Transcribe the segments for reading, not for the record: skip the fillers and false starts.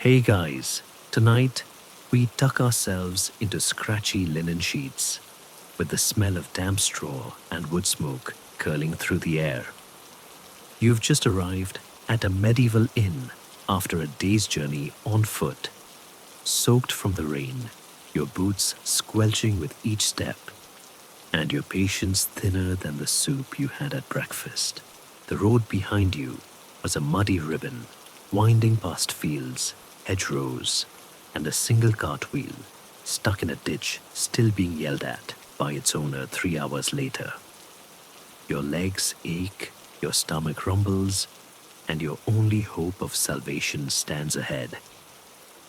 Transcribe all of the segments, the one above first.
Hey guys, tonight we tuck ourselves into scratchy linen sheets with the smell of damp straw and wood smoke curling through the air. You've just arrived at a medieval inn after a day's journey on foot, soaked from the rain, your boots squelching with each step, and your patience thinner than the soup you had at breakfast. The road behind you was a muddy ribbon, winding past fields, hedgerows, and a single cartwheel stuck in a ditch still being yelled at by its owner 3 hours later. Your legs ache, your stomach rumbles, and your only hope of salvation stands ahead.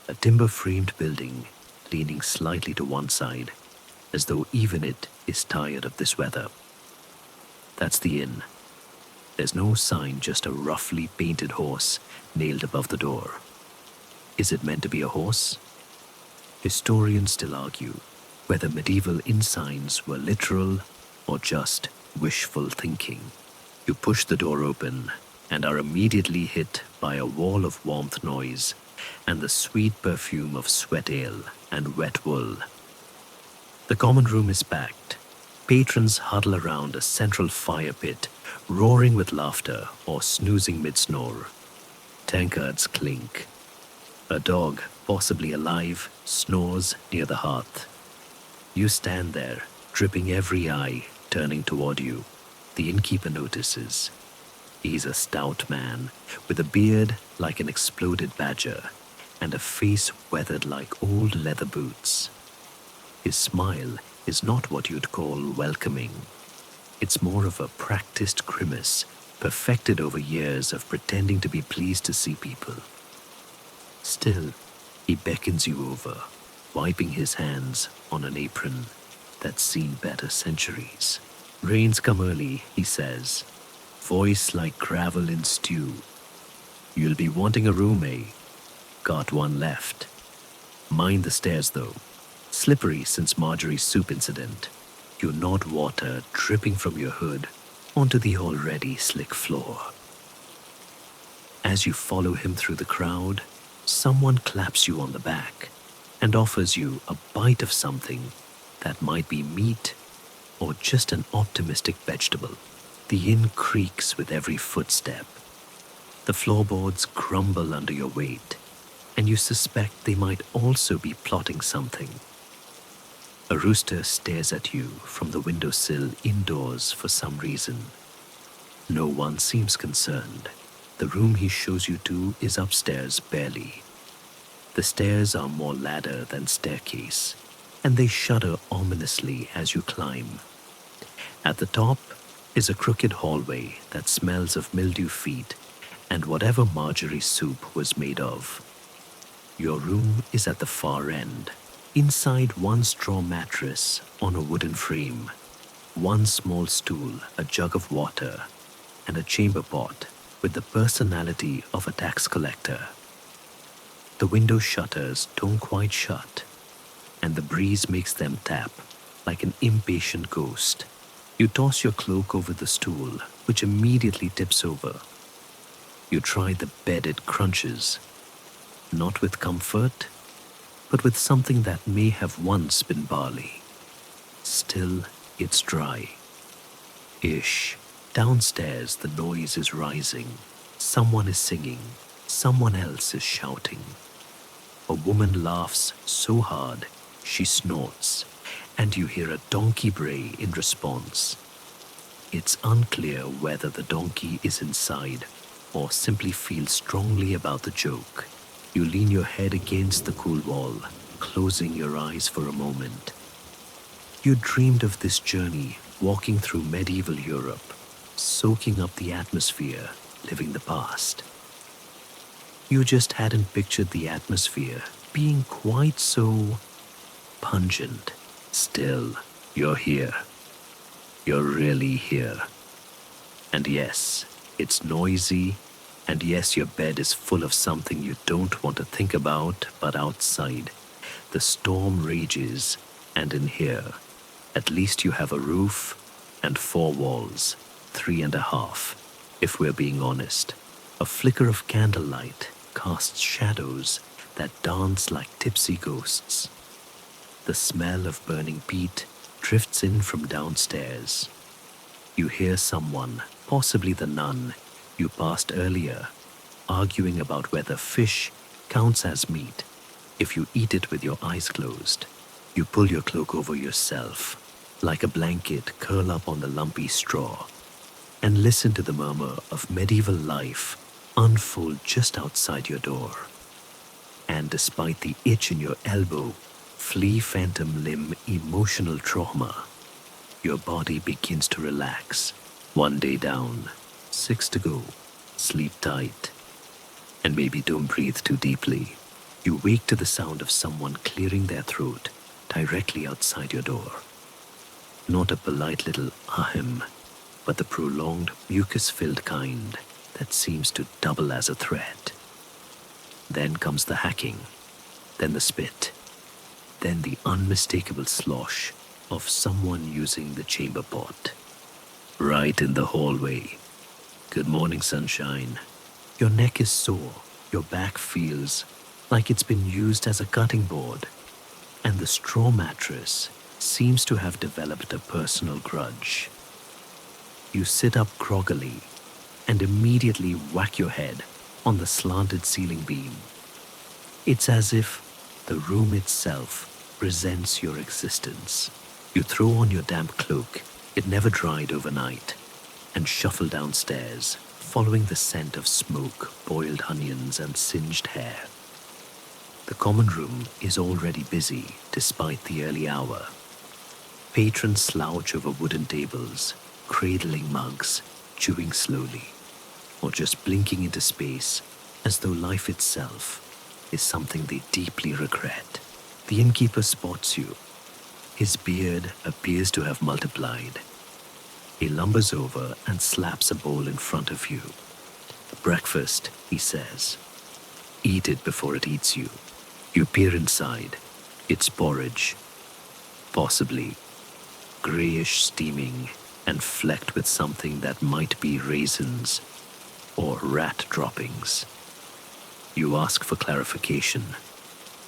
A timber-framed building leaning slightly to one side, as though even it is tired of this weather. That's the inn. There's no sign, just a roughly painted horse nailed above the door. Is it meant to be a horse? Historians still argue whether medieval inn signs were literal or just wishful thinking. You push the door open and are immediately hit by a wall of warmth noise and the sweet perfume of sweat ale and wet wool. The common room is packed. Patrons huddle around a central fire pit, roaring with laughter or snoozing mid-snore. Tankards clink. A dog, possibly alive, snores near the hearth. You stand there, dripping every eye, turning toward you. The innkeeper notices. He's a stout man, with a beard like an exploded badger, and a face weathered like old leather boots. His smile is not what you'd call welcoming. It's more of a practiced grimace, perfected over years of pretending to be pleased to see people. Still, he beckons you over, wiping his hands on an apron that's seen better centuries. Rains come early, he says, voice like gravel in stew. You'll be wanting a room, eh? Got one left. Mind the stairs, though. Slippery since Marjorie's soup incident. You nod water dripping from your hood onto the already slick floor. As you follow him through the crowd, someone claps you on the back and offers you a bite of something that might be meat or just an optimistic vegetable. The inn creaks with every footstep. The floorboards crumble under your weight, and you suspect they might also be plotting something. A rooster stares at you from the windowsill indoors for some reason. No one seems concerned. The room he shows you to is upstairs barely. The stairs are more ladder than staircase, and they shudder ominously as you climb. At the top is a crooked hallway that smells of mildew feet and whatever Marjorie's soup was made of. Your room is at the far end. Inside, one straw mattress on a wooden frame, one small stool, a jug of water, and a chamber pot with the personality of a tax collector. The window shutters don't quite shut, and the breeze makes them tap like an impatient ghost. You toss your cloak over the stool, which immediately tips over. You try the bed, it crunches, not with comfort, but with something that may have once been barley. Still, it's dry. Ish. Downstairs, the noise is rising. Someone is singing. Someone else is shouting. A woman laughs so hard, she snorts, and you hear a donkey bray in response. It's unclear whether the donkey is inside or simply feels strongly about the joke. You lean your head against the cool wall, closing your eyes for a moment. You dreamed of this journey, walking through medieval Europe, soaking up the atmosphere, living the past. You just hadn't pictured the atmosphere being quite so pungent. Still, you're here. You're really here. And yes, it's noisy, and yes, your bed is full of something you don't want to think about, but outside, the storm rages, and in here, at least you have a roof and 4 walls, 3.5, if we're being honest. A flicker of candlelight casts shadows that dance like tipsy ghosts. The smell of burning peat drifts in from downstairs. You hear someone, possibly the nun you passed earlier, arguing about whether fish counts as meat if you eat it with your eyes closed. You pull your cloak over yourself, like a blanket, curl up on the lumpy straw, and listen to the murmur of medieval life unfold just outside your door. And despite the itch in your elbow, flea phantom limb emotional trauma, your body begins to relax. One day down, 6 to go. Sleep tight. And maybe don't breathe too deeply. You wake to the sound of someone clearing their throat directly outside your door. Not a polite little ahem, but the prolonged, mucus-filled kind that seems to double as a threat. Then comes the hacking, then the spit, then the unmistakable slosh of someone using the chamber pot. Right in the hallway. Good morning, sunshine. Your neck is sore, your back feels like it's been used as a cutting board, and the straw mattress seems to have developed a personal grudge. You sit up groggily and immediately whack your head on the slanted ceiling beam. It's as if the room itself resents your existence. You throw on your damp cloak, it never dried overnight, and shuffle downstairs, following the scent of smoke, boiled onions, and singed hair. The common room is already busy despite the early hour. Patrons slouch over wooden tables, cradling mugs, chewing slowly, or just blinking into space as though life itself is something they deeply regret. The innkeeper spots you. His beard appears to have multiplied. He lumbers over and slaps a bowl in front of you. Breakfast, he says. Eat it before it eats you. You peer inside. It's porridge. Possibly. Grayish steaming and flecked with something that might be raisins or rat droppings. You ask for clarification.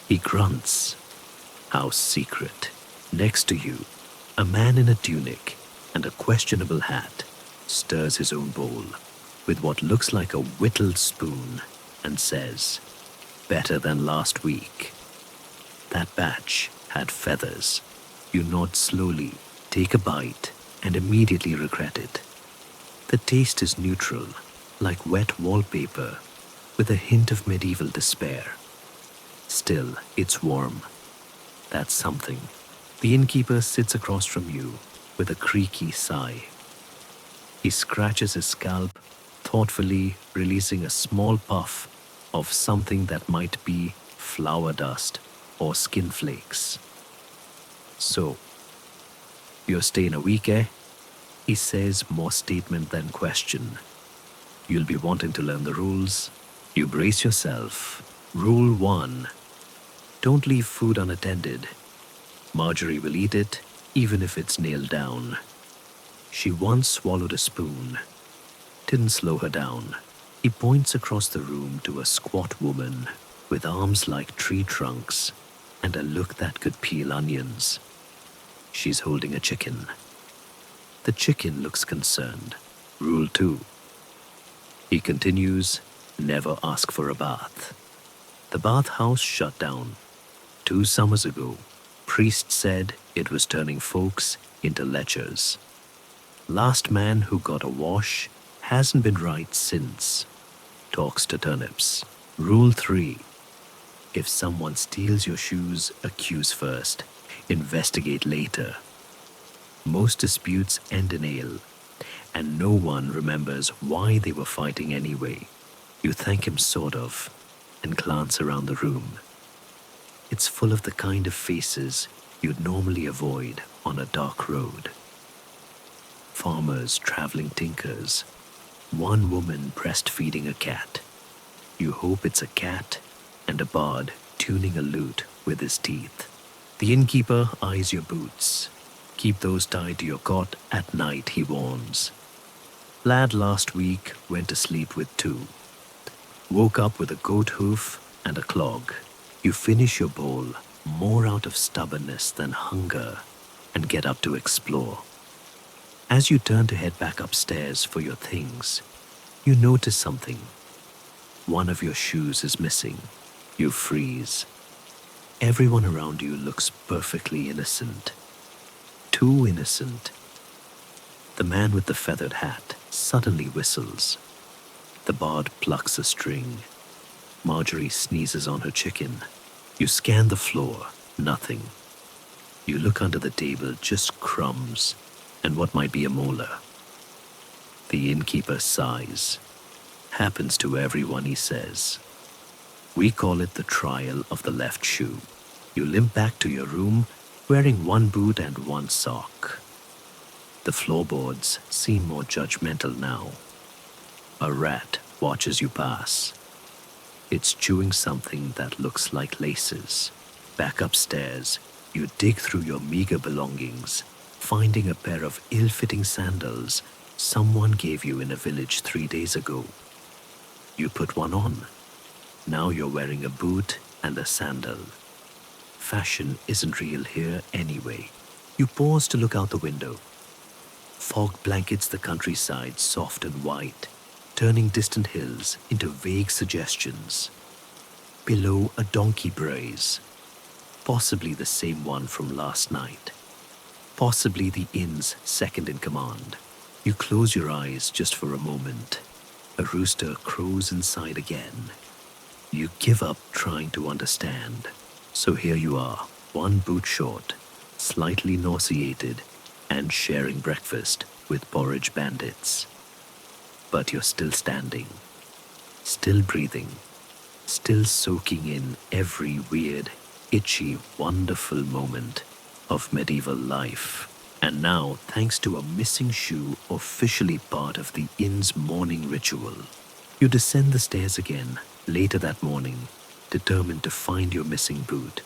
He grunts. How secret. Next to you, a man in a tunic and a questionable hat stirs his own bowl with what looks like a whittled spoon and says, "Better than last week." That batch had feathers. You nod slowly, take a bite, and immediately regret it. The taste is neutral, like wet wallpaper, with a hint of medieval despair. Still, it's warm. That's something. The innkeeper sits across from you with a creaky sigh. He scratches his scalp, thoughtfully releasing a small puff of something that might be flour dust or skin flakes. So, you're staying a week, eh? He says, more statement than question. You'll be wanting to learn the rules. You brace yourself. Rule 1. Don't leave food unattended. Marjorie will eat it, even if it's nailed down. She once swallowed a spoon. Didn't slow her down. He points across the room to a squat woman with arms like tree trunks and a look that could peel onions. She's holding a chicken. The chicken looks concerned. Rule 2. He continues, never ask for a bath. The bathhouse shut down. 2 summers ago, priest said it was turning folks into lechers. Last man who got a wash hasn't been right since. Talks to turnips. Rule 3. If someone steals your shoes, accuse first. Investigate later. Most disputes end in ale, and no one remembers why they were fighting anyway. You thank him sort of, and glance around the room. It's full of the kind of faces you'd normally avoid on a dark road. Farmers, traveling tinkers, one woman breastfeeding a cat. You hope it's a cat and a bard tuning a lute with his teeth. The innkeeper eyes your boots. Keep those tied to your cot at night, he warns. Lad last week went to sleep with 2. Woke up with a goat hoof and a clog. You finish your bowl more out of stubbornness than hunger and get up to explore. As you turn to head back upstairs for your things, you notice something. One of your shoes is missing. You freeze. Everyone around you looks perfectly innocent. Too innocent. The man with the feathered hat suddenly whistles. The bard plucks a string. Marjorie sneezes on her chicken. You scan the floor. Nothing. You look under the table, just crumbs and what might be a molar. The innkeeper sighs. Happens to everyone, he says. We call it the trial of the left shoe. You limp back to your room wearing one boot and one sock. The floorboards seem more judgmental now. A rat watches you pass. It's chewing something that looks like laces. Back upstairs, you dig through your meager belongings, finding a pair of ill-fitting sandals someone gave you in a village 3 days ago. You put one on. Now you're wearing a boot and a sandal. Fashion isn't real here anyway. You pause to look out the window. Fog blankets the countryside soft and white, turning distant hills into vague suggestions. Below, a donkey brays. Possibly the same one from last night. Possibly the inn's second in command. You close your eyes just for a moment. A rooster crows inside again. You give up trying to understand. So here you are, one boot short, slightly nauseated, and sharing breakfast with porridge bandits. But you're still standing, still breathing, still soaking in every weird, itchy, wonderful moment of medieval life. And now, thanks to a missing shoe officially part of the inn's morning ritual, you descend the stairs again later that morning, determined to find your missing boot,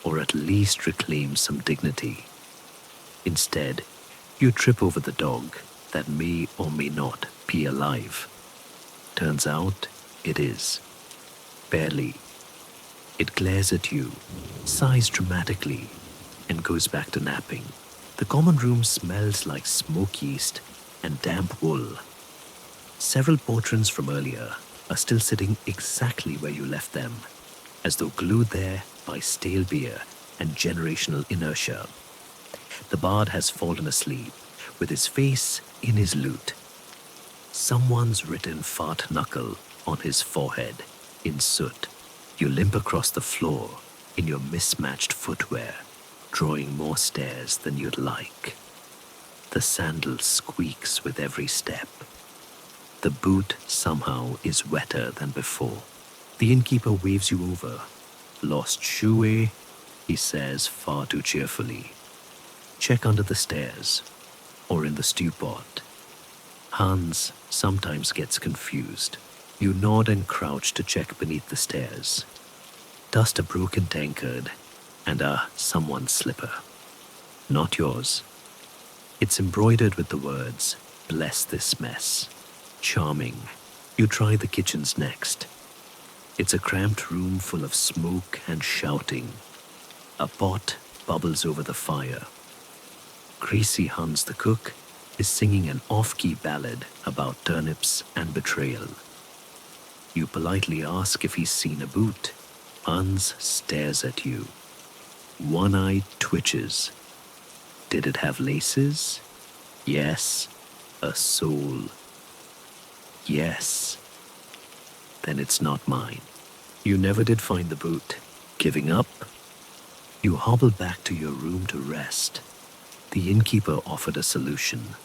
or at least reclaim some dignity. Instead, you trip over the dog that may or may not be alive. Turns out, it is. Barely. It glares at you, sighs dramatically, and goes back to napping. The common room smells like smoke yeast and damp wool. Several portraits from earlier are still sitting exactly where you left them, as though glued there by stale beer and generational inertia. The bard has fallen asleep, with his face in his lute. Someone's written fart knuckle on his forehead in soot. You limp across the floor in your mismatched footwear, drawing more stairs than you'd like. The sandal squeaks with every step. The boot somehow is wetter than before. The innkeeper waves you over. Lost shoe, eh? He says far too cheerfully. Check under the stairs, or in the stew pot. Hans sometimes gets confused. You nod and crouch to check beneath the stairs. Dust a broken tankard and someone's slipper. Not yours. It's embroidered with the words, "Bless this mess." Charming. You try the kitchens next. It's a cramped room full of smoke and shouting. A pot bubbles over the fire. Greasy Hans the cook is singing an off-key ballad about turnips and betrayal. You politely ask if he's seen a boot. Hans stares at you. One eye twitches. Did it have laces? Yes. A sole? Yes. Then it's not mine. You never did find the boot. Giving up? You hobble back to your room to rest. The innkeeper offered a solution.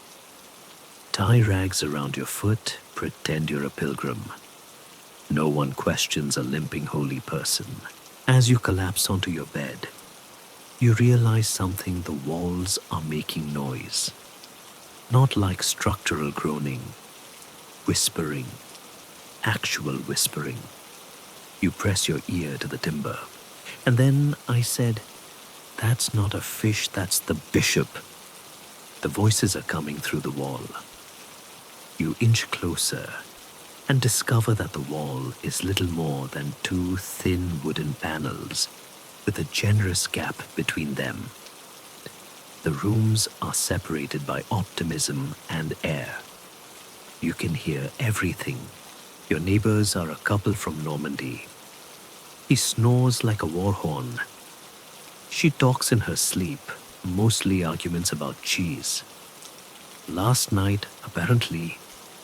Tie rags around your foot, pretend you're a pilgrim. No one questions a limping holy person. As you collapse onto your bed, you realize something: the walls are making noise. Not like structural groaning. Whispering. Actual whispering. You press your ear to the timber. And then I said, "That's not a fish, that's the bishop." The voices are coming through the wall. You inch closer. and discover that the wall is little more than two thin wooden panels with a generous gap between them. The rooms are separated by optimism and air. You can hear everything. Your neighbors are a couple from Normandy. He snores like a war horn. She talks in her sleep, mostly arguments about cheese. Last night, apparently,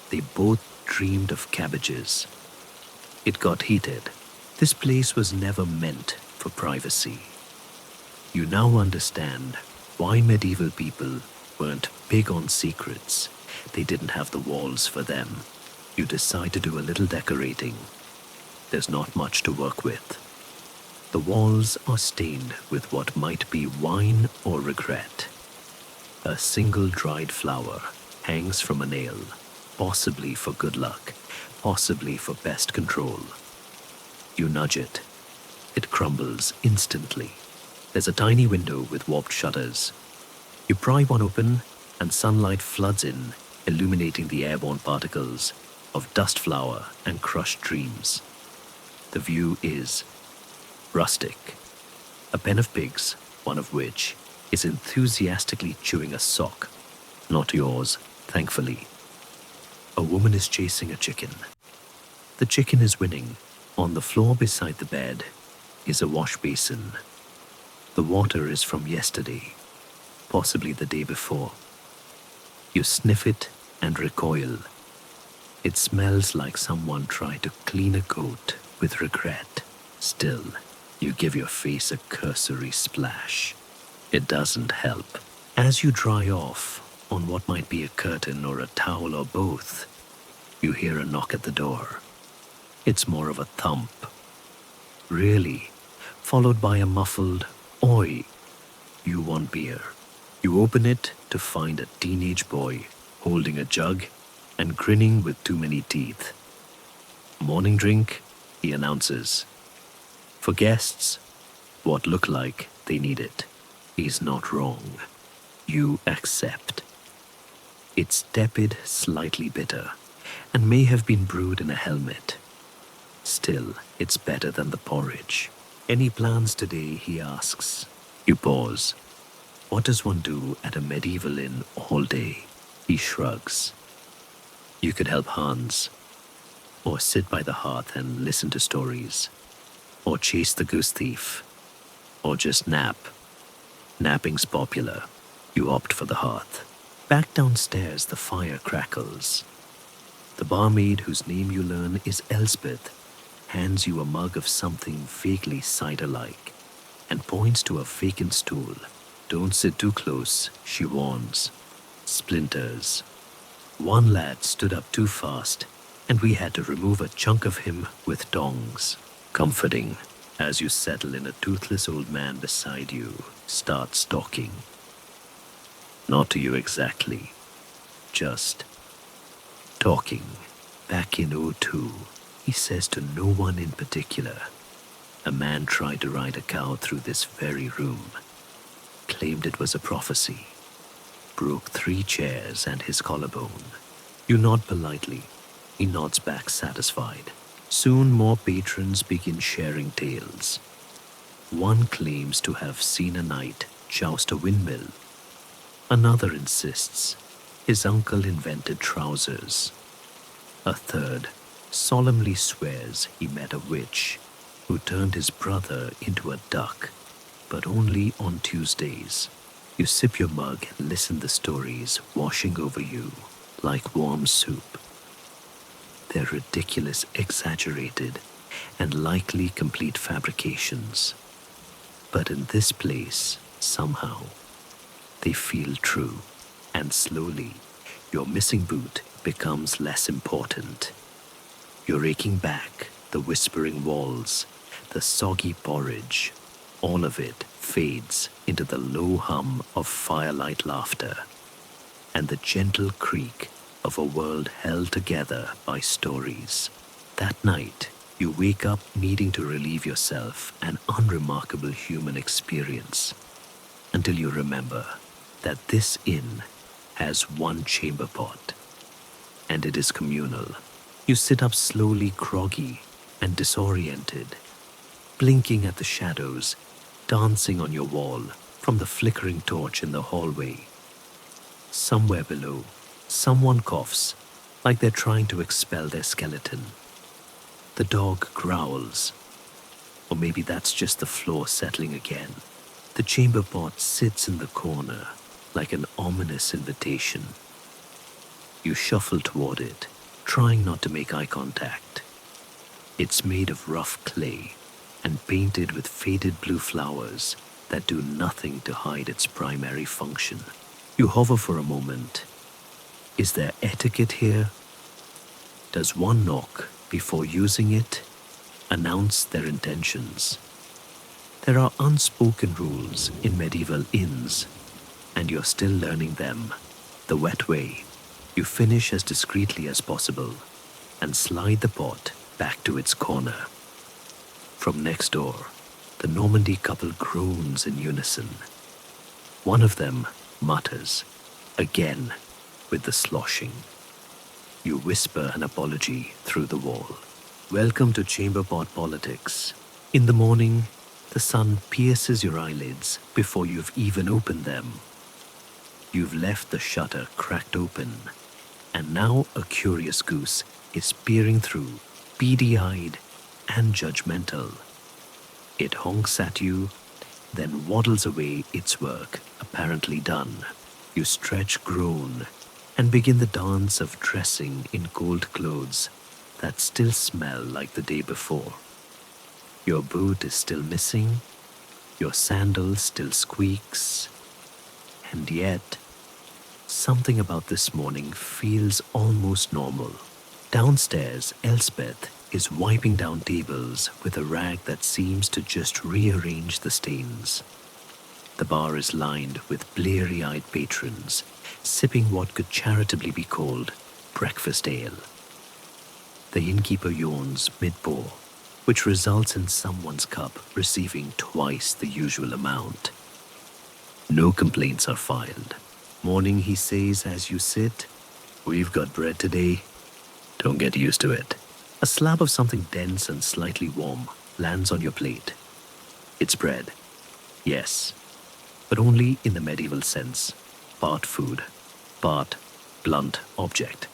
they both dreamed of cabbages. It got heated. This place was never meant for privacy. You now understand why medieval people weren't big on secrets. They didn't have the walls for them. You decide to do a little decorating. There's not much to work with. The walls are stained with what might be wine or regret. A single dried flower hangs from a nail, possibly for good luck, possibly for pest control. You nudge it. It crumbles instantly. There's a tiny window with warped shutters. You pry one open and sunlight floods in, illuminating the airborne particles of dust flower and crushed dreams. The view is rustic. A pen of pigs, one of which is enthusiastically chewing a sock. Not yours, thankfully. A woman is chasing a chicken. The chicken is winning. On the floor beside the bed is a wash basin. The water is from yesterday, possibly the day before. You sniff it and recoil. It smells like someone tried to clean a goat with regret. Still, you give your face a cursory splash. It doesn't help. As you dry off on what might be a curtain or a towel or both, you hear a knock at the door. It's more of a thump. Really, followed by a muffled, "Oi, you want beer?" You open it to find a teenage boy holding a jug and grinning with too many teeth. "Morning drink," he announces. For guests, what look like they need it. He's not wrong. You accept. It's tepid, slightly bitter, and may have been brewed in a helmet. Still, it's better than the porridge. "Any plans today?" he asks. You pause. What does one do at a medieval inn all day? He shrugs. You could help Hans, or sit by the hearth and listen to stories, or chase the goose thief, or just nap. Napping's popular. You opt for the hearth. Back downstairs, the fire crackles. The barmaid, whose name you learn is Elspeth, hands you a mug of something vaguely cider-like and points to a vacant stool. "Don't sit too close," she warns. Splinters. One lad stood up too fast, and we had to remove a chunk of him with tongs. Comforting, as you settle in a toothless old man beside you starts talking. Not to you exactly, just talking. Back in '02, he says to no one in particular, a man tried to ride a cow through this very room, claimed it was a prophecy, broke 3 chairs and his collarbone. You nod politely. He nods back satisfied. Soon more patrons begin sharing tales. One claims to have seen a knight joust a windmill. Another insists his uncle invented trousers. A third solemnly swears he met a witch who turned his brother into a duck, but only on Tuesdays. You sip your mug and listen the stories washing over you like warm soup. They're ridiculous, exaggerated, and likely complete fabrications. But in this place, somehow, they feel true, and slowly, your missing boot becomes less important. You're raking back the whispering walls, the soggy porridge. All of it fades into the low hum of firelight laughter and the gentle creak of a world held together by stories. That night, you wake up needing to relieve yourself an unremarkable human experience until you remember that this inn has one chamber pot, and it is communal. You sit up slowly, groggy and disoriented, blinking at the shadows dancing on your wall from the flickering torch in the hallway. Somewhere below, someone coughs like they're trying to expel their skeleton. The dog growls, or maybe that's just the floor settling again. The chamber pot sits in the corner like an ominous invitation. You shuffle toward it, trying not to make eye contact. It's made of rough clay and painted with faded blue flowers that do nothing to hide its primary function. You hover for a moment. Is there etiquette here? Does one knock before using it announce their intentions? There are unspoken rules in medieval inns, and you're still learning them the wet way. You finish as discreetly as possible and slide the pot back to its corner. From next door, the Normandy couple groans in unison. One of them mutters, again with the sloshing. You whisper an apology through the wall. Welcome to chamber pot politics. In the morning, the sun pierces your eyelids before you've even opened them. You've left the shutter cracked open, and now a curious goose is peering through, beady-eyed and judgmental. It honks at you, then waddles away, its work apparently done. You stretch, groan, and begin the dance of dressing in cold clothes that still smell like the day before. Your boot is still missing, your sandal still squeaks, and yet, something about this morning feels almost normal. Downstairs, Elspeth is wiping down tables with a rag that seems to just rearrange the stains. The bar is lined with bleary-eyed patrons, sipping what could charitably be called breakfast ale. The innkeeper yawns mid-pour, which results in someone's cup receiving twice the usual amount. No complaints are filed. Morning, he says as you sit. We've got bread today. Don't get used to it. A slab of something dense and slightly warm lands on your plate. It's bread. Yes, but only in the medieval sense. Part food, part blunt object.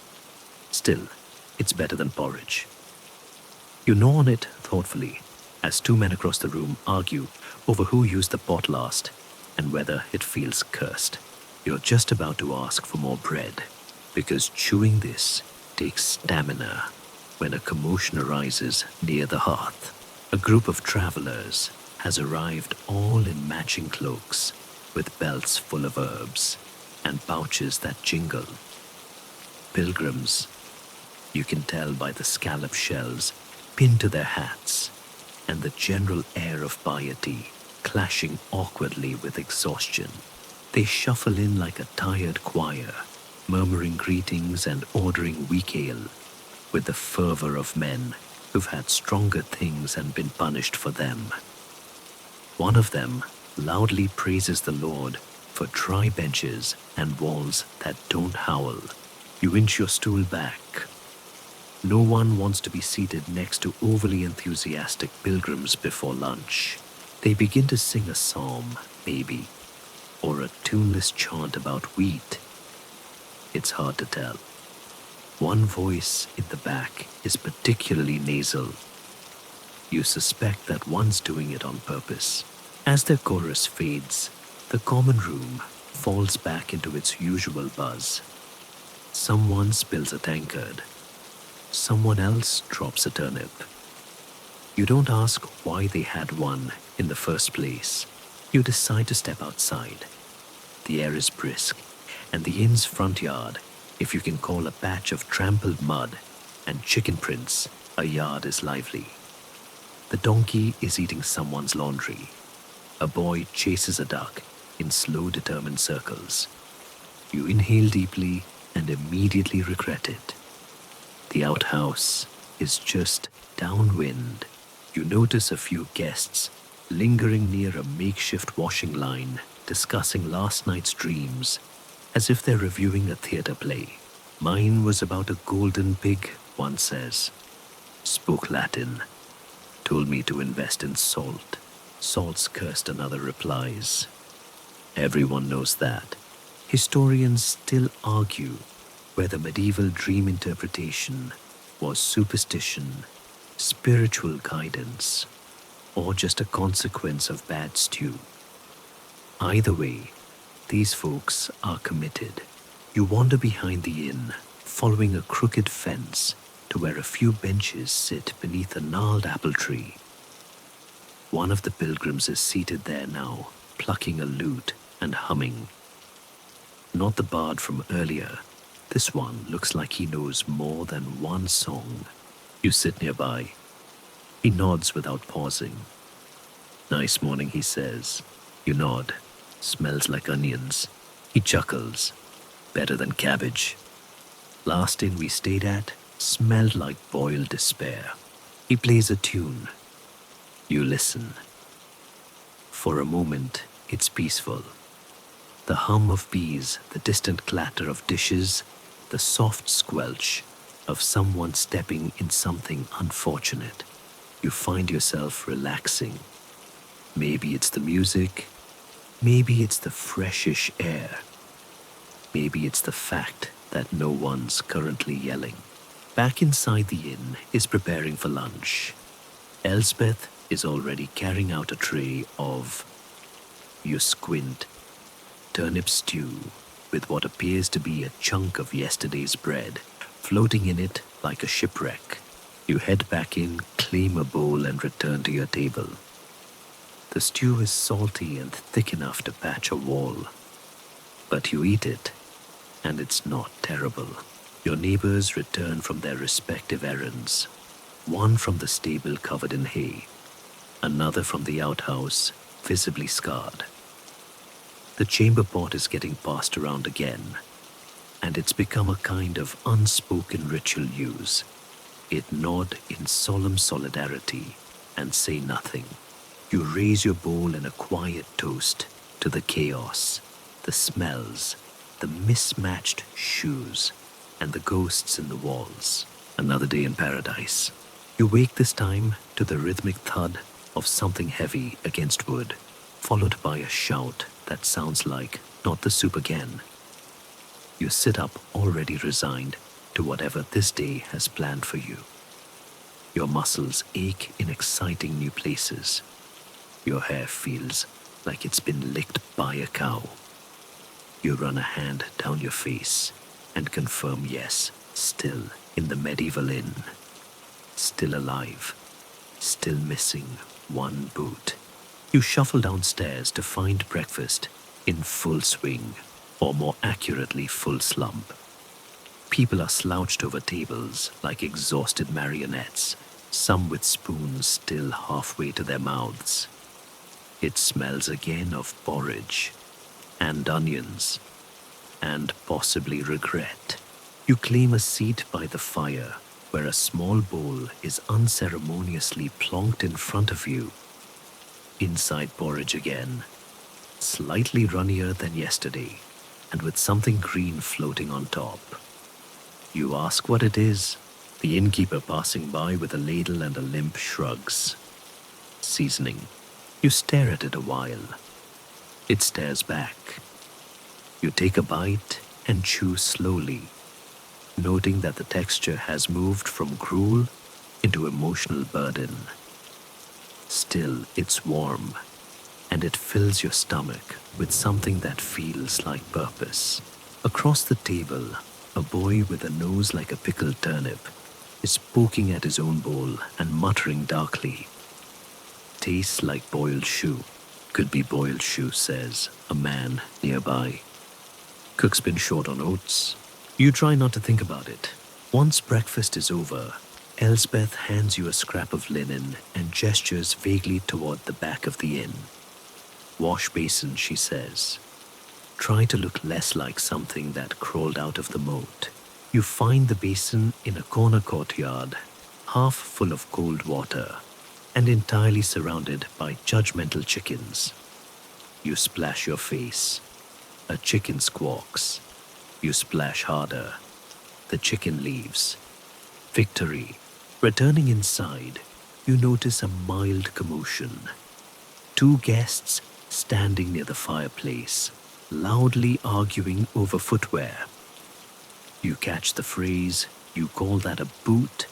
Still, it's better than porridge. You gnaw on it thoughtfully as two men across the room argue over who used the pot last and whether it feels cursed. You're just about to ask for more bread because chewing this takes stamina when a commotion arises near the hearth. A group of travelers has arrived, all in matching cloaks with belts full of herbs and pouches that jingle. Pilgrims, you can tell by the scallop shells pinned to their hats and the general air of piety clashing awkwardly with exhaustion. They shuffle in like a tired choir, murmuring greetings and ordering weak ale with the fervor of men who've had stronger things and been punished for them. One of them loudly praises the Lord for dry benches and walls that don't howl. You inch your stool back. No one wants to be seated next to overly enthusiastic pilgrims before lunch. They begin to sing a psalm, maybe, or a tuneless chant about wheat. It's hard to tell. One voice in the back is particularly nasal. You suspect that one's doing it on purpose. As their chorus fades, the common room falls back into its usual buzz. Someone spills a tankard. Someone else drops a turnip. You don't ask why they had one in the first place. You decide to step outside. The air is brisk, and the inn's front yard, if you can call a patch of trampled mud and chicken prints a yard, is lively. The donkey is eating someone's laundry. A boy chases a duck in slow, determined circles. You inhale deeply and immediately regret it. The outhouse is just downwind. You notice a few guests lingering near a makeshift washing line, discussing last night's dreams as if they're reviewing a theater play. Mine was about a golden pig one says. Spoke Latin, told me to invest in salt. Salt's cursed, another replies. Everyone knows that. Historians still argue whether medieval dream interpretation was superstition, spiritual guidance, or just a consequence of bad stew. Either way, these folks are committed. You wander behind the inn, following a crooked fence to where a few benches sit beneath a gnarled apple tree. One of the pilgrims is seated there now, plucking a lute and humming. Not the bard from earlier. This one looks like he knows more than one song. You sit nearby. He nods without pausing. Nice morning, he says. You nod. Smells like onions. He chuckles. Better than cabbage. Last inn we stayed at smelled like boiled despair. He plays a tune. You listen. For a moment, it's peaceful. The hum of bees, the distant clatter of dishes, the soft squelch of someone stepping in something unfortunate. You find yourself relaxing. Maybe it's the music, maybe it's the freshish air, maybe it's the fact that no one's currently yelling. Back inside the inn is preparing for lunch. Elspeth is already carrying out a tray of, you squint, turnip stew with what appears to be a chunk of yesterday's bread floating in it like a shipwreck. You head back in, claim a bowl, and return to your table. The stew is salty and thick enough to patch a wall. But you eat it, and it's not terrible. Your neighbors return from their respective errands. One from the stable covered in hay, another from the outhouse, visibly scarred. The chamber pot is getting passed around again, and it's become a kind of unspoken ritual use. It nod in solemn solidarity and say nothing. You raise your bowl in a quiet toast to the chaos, the smells, the mismatched shoes, and the ghosts in the walls. Another day in paradise. You wake this time to the rhythmic thud of something heavy against wood, followed by a shout that sounds like not the soup again. You sit up already resigned to whatever this day has planned for you. Your muscles ache in exciting new places. Your hair feels like it's been licked by a cow. You run a hand down your face and confirm yes, still in the medieval inn. Still alive. Still missing one boot. You shuffle downstairs to find breakfast in full swing, or more accurately, full slump. People are slouched over tables like exhausted marionettes, some with spoons still halfway to their mouths. It smells again of porridge, and onions, and possibly regret. You claim a seat by the fire, where a small bowl is unceremoniously plonked in front of you. Inside porridge again, slightly runnier than yesterday, and with something green floating on top. You ask what it is. The innkeeper passing by with a ladle and a limp shrugs. Seasoning. You stare at it a while. It stares back. You take a bite and chew slowly, noting that the texture has moved from gruel into emotional burden. Still, it's warm, and it fills your stomach with something that feels like purpose. Across the table, a boy with a nose like a pickled turnip is poking at his own bowl and muttering darkly. Tastes like boiled shoe. Could be boiled shoe, says a man nearby. Cook's been short on oats. You try not to think about it. Once breakfast is over, Elsbeth hands you a scrap of linen and gestures vaguely toward the back of the inn. Wash basin, she says. Try to look less like something that crawled out of the moat. You find the basin in a corner courtyard, half full of cold water, and entirely surrounded by judgmental chickens. You splash your face. A chicken squawks. You splash harder. The chicken leaves. Victory. Returning inside, you notice a mild commotion. Two guests standing near the fireplace, loudly arguing over footwear. You catch the phrase, you call that a boot,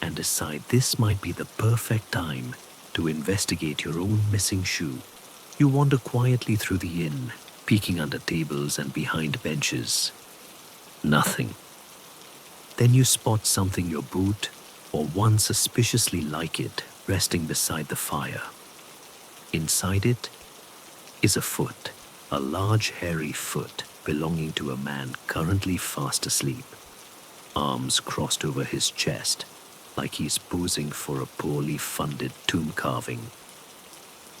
and decide this might be the perfect time to investigate your own missing shoe. You wander quietly through the inn, peeking under tables and behind benches. Nothing. Then you spot something your boot, or one suspiciously like it, resting beside the fire. Inside it is a foot, a large hairy foot belonging to a man currently fast asleep, arms crossed over his chest like he's posing for a poorly funded tomb carving.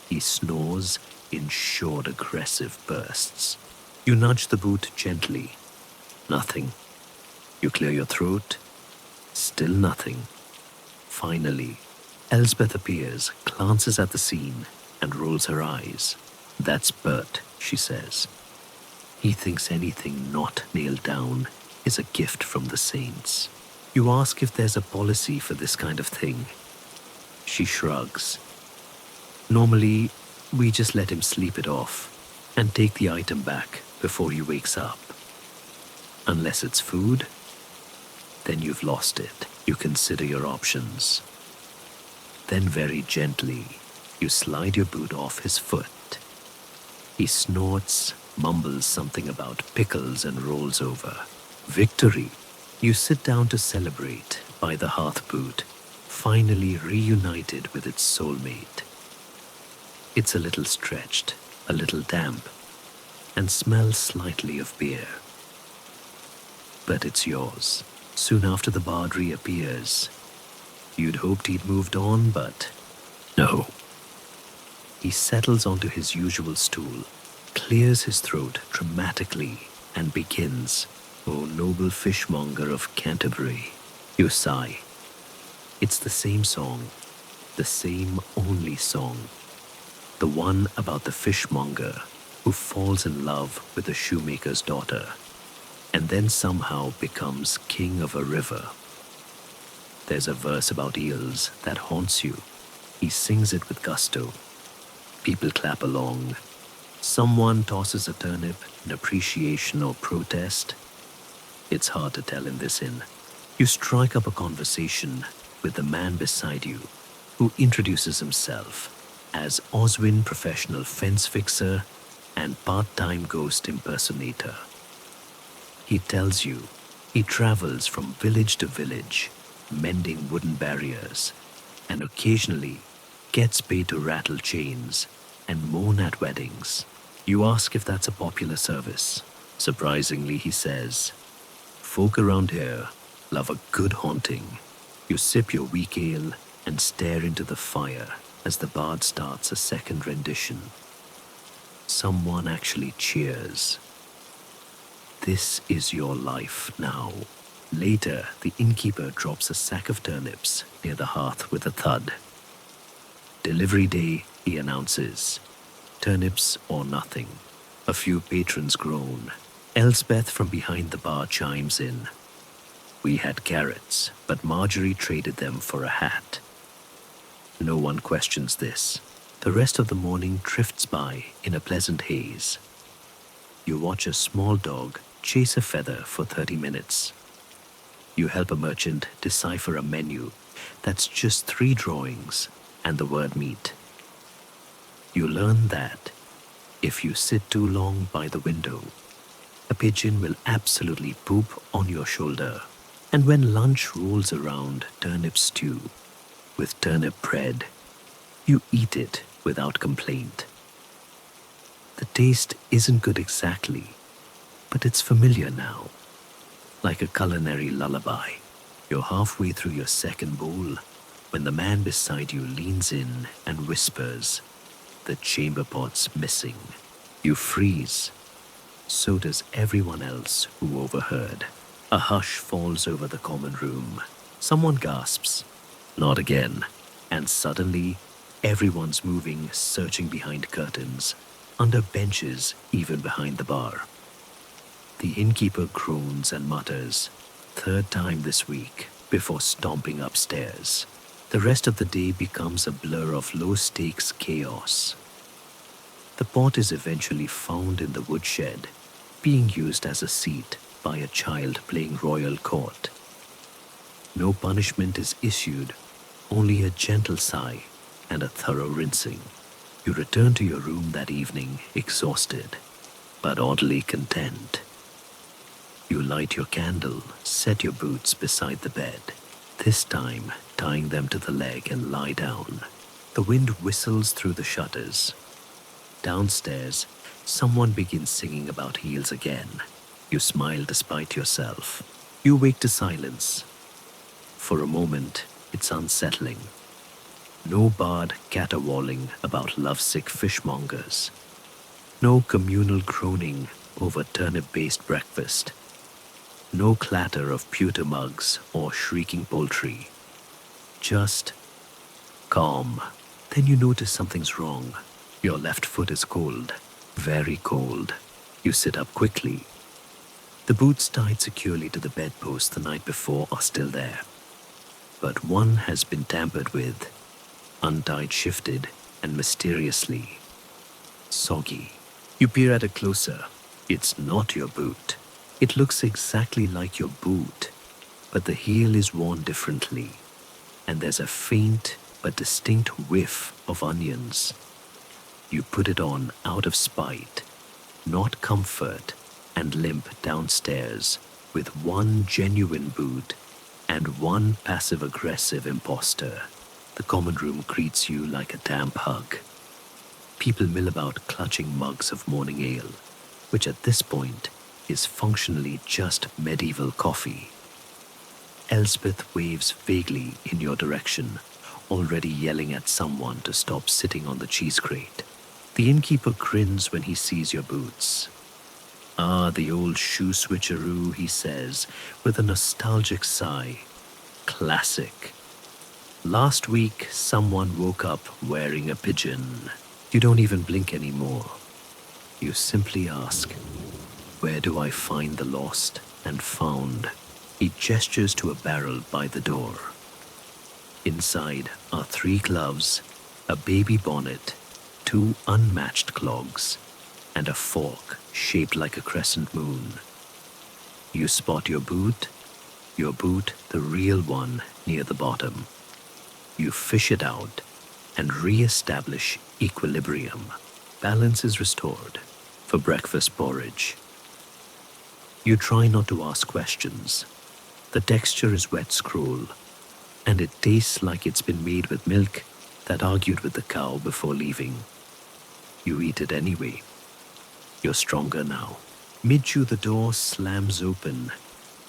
He snores in short, aggressive bursts. You nudge the boot gently. Nothing. You clear your throat. Still nothing. Finally, Elsbeth appears, glances at the scene, and rolls her eyes. "That's Bert," she says. He thinks anything not nailed down is a gift from the saints. You ask if there's a policy for this kind of thing. She shrugs. Normally, we just let him sleep it off and take the item back before he wakes up. Unless it's food, then you've lost it. You consider your options. Then very gently, you slide your boot off his foot. He snorts, mumbles something about pickles and rolls over. Victory! You sit down to celebrate by the hearth boot, finally reunited with its soulmate. It's a little stretched, a little damp, and smells slightly of beer. But it's yours. Soon after the bard reappears. You'd hoped he'd moved on, but no. He settles onto his usual stool, clears his throat dramatically, and begins, "O noble fishmonger of Canterbury." You sigh. It's the same song, the same only song. The one about the fishmonger who falls in love with the shoemaker's daughter, and then somehow becomes king of a river. There's a verse about eels that haunts you. He sings it with gusto. People clap along. Someone tosses a turnip in appreciation or protest. It's hard to tell in this inn. You strike up a conversation with the man beside you, who introduces himself as Oswin professional fence fixer and part-time ghost impersonator. He tells you he travels from village to village, mending wooden barriers, and occasionally gets paid to rattle chains and moan at weddings. You ask if that's a popular service. Surprisingly, he says, "Folk around here love a good haunting." You sip your weak ale and stare into the fire as the bard starts a second rendition. Someone actually cheers. This is your life now. Later, the innkeeper drops a sack of turnips near the hearth with a thud. "Delivery day," he announces. "Turnips or nothing." A few patrons groan. Elsbeth from behind the bar chimes in. "We had carrots, but Marjorie traded them for a hat." No one questions this. The rest of the morning drifts by in a pleasant haze. You watch a small dog chase a feather for 30 minutes. You help a merchant decipher a menu that's just 3 drawings and the word meat. You learn that if you sit too long by the window, a pigeon will absolutely poop on your shoulder. And when lunch rolls around turnip stew with turnip bread, you eat it without complaint. The taste isn't good exactly, but it's familiar now, like a culinary lullaby. You're halfway through your second bowl when the man beside you leans in and whispers, "The chamber pot's missing." You freeze. So does everyone else who overheard. A hush falls over the common room. Someone gasps, "Not again." And suddenly, everyone's moving, searching behind curtains, under benches, even behind the bar. The innkeeper groans and mutters, "Third time this week." before stomping upstairs. The rest of the day becomes a blur of low-stakes chaos. The pot is eventually found in the woodshed, being used as a seat by a child playing royal court. No punishment is issued, only a gentle sigh and a thorough rinsing. You return to your room that evening exhausted, but oddly content. You light your candle, set your boots beside the bed, this time tying them to the leg, and lie down. The wind whistles through the shutters. Downstairs, someone begins singing about heels again. You smile despite yourself. You wake to silence. For a moment, it's unsettling. No bard caterwauling about lovesick fishmongers. No communal groaning over turnip-based breakfast. No clatter of pewter mugs or shrieking poultry. Just calm. Then you notice something's wrong. Your left foot is cold, very cold. You sit up quickly. The boots tied securely to the bedpost the night before are still there. But one has been tampered with, untied, shifted, and mysteriously soggy. You peer at it closer. It's not your boot. It looks exactly like your boot, but the heel is worn differently, and there's a faint but distinct whiff of onions. You put it on out of spite, not comfort, and limp downstairs with one genuine boot and one passive-aggressive imposter. The common room greets you like a damp hug. People mill about clutching mugs of morning ale, which at this point is functionally just medieval coffee. Elspeth waves vaguely in your direction, already yelling at someone to stop sitting on the cheese crate. The innkeeper grins when he sees your boots. Ah, the old shoe switcheroo, he says, with a nostalgic sigh. Classic. Last week, someone woke up wearing a pigeon. You don't even blink anymore. You simply ask, where do I find the lost and found? He gestures to a barrel by the door. Inside are 3 gloves, a baby bonnet, 2 unmatched clogs, and a fork shaped like a crescent moon. You spot your boot, the real one, near the bottom. You fish it out and re-establish equilibrium. Balance is restored for breakfast porridge. You try not to ask questions. The texture is wet scroll, and it tastes like it's been made with milk that argued with the cow before leaving. You eat it anyway. You're stronger now. Mid-chew the door slams open,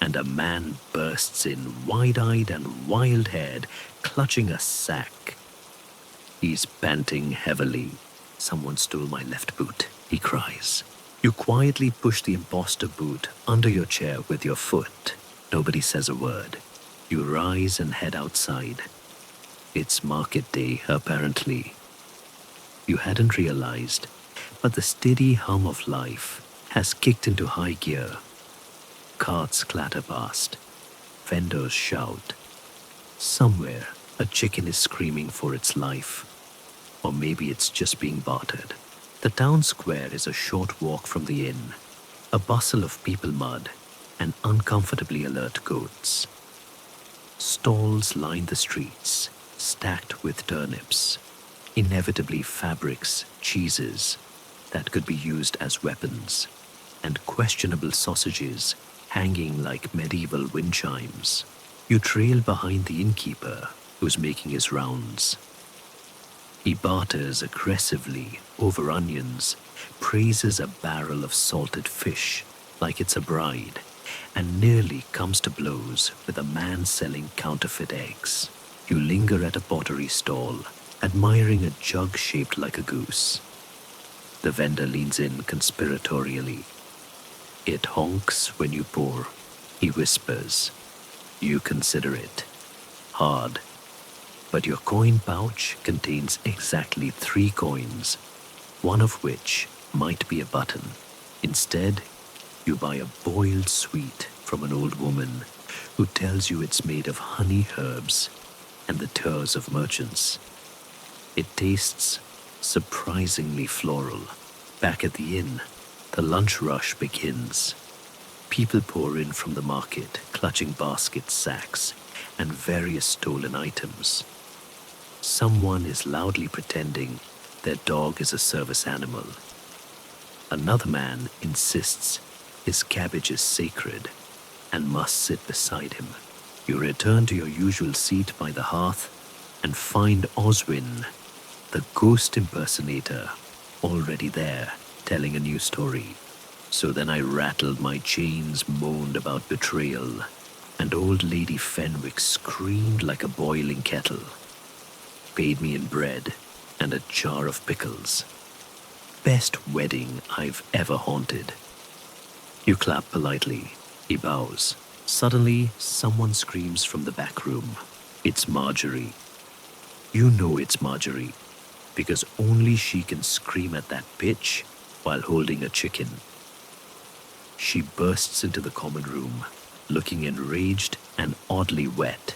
and a man bursts in, wide-eyed and wild-haired, clutching a sack. He's panting heavily. Someone stole my left boot, he cries. You quietly push the imposter boot under your chair with your foot. Nobody says a word. You rise and head outside. It's market day, apparently. You hadn't realized, but the steady hum of life has kicked into high gear. Carts clatter past. Vendors shout. Somewhere, a chicken is screaming for its life. Or maybe it's just being bartered. The town square is a short walk from the inn, a bustle of people mud and uncomfortably alert goats. Stalls line the streets, stacked with turnips, inevitably fabrics, cheeses that could be used as weapons, and questionable sausages hanging like medieval wind chimes. You trail behind the innkeeper, who's making his rounds. He barters aggressively over onions, praises a barrel of salted fish like it's a bride, and nearly comes to blows with a man selling counterfeit eggs. You linger at a pottery stall, admiring a jug shaped like a goose. The vendor leans in conspiratorially. It honks when you pour, he whispers. You consider it. Hard. But your coin pouch contains exactly 3 coins, one of which might be a button. Instead, you buy a boiled sweet from an old woman who tells you it's made of honey herbs and the tears of merchants. It tastes surprisingly floral. Back at the inn, the lunch rush begins. People pour in from the market, clutching baskets, sacks, and various stolen items. Someone is loudly pretending their dog is a service animal. Another man insists his cabbage is sacred and must sit beside him. You return to your usual seat by the hearth and find Oswin, the ghost impersonator, already there, telling a new story. So then I rattled my chains, moaned about betrayal, and old Lady Fenwick screamed like a boiling kettle, paid me in bread and a jar of pickles. Best wedding I've ever haunted. You clap politely. He bows. Suddenly, someone screams from the back room. It's Marjorie. You know it's Marjorie, because only she can scream at that pitch while holding a chicken. She bursts into the common room, looking enraged and oddly wet.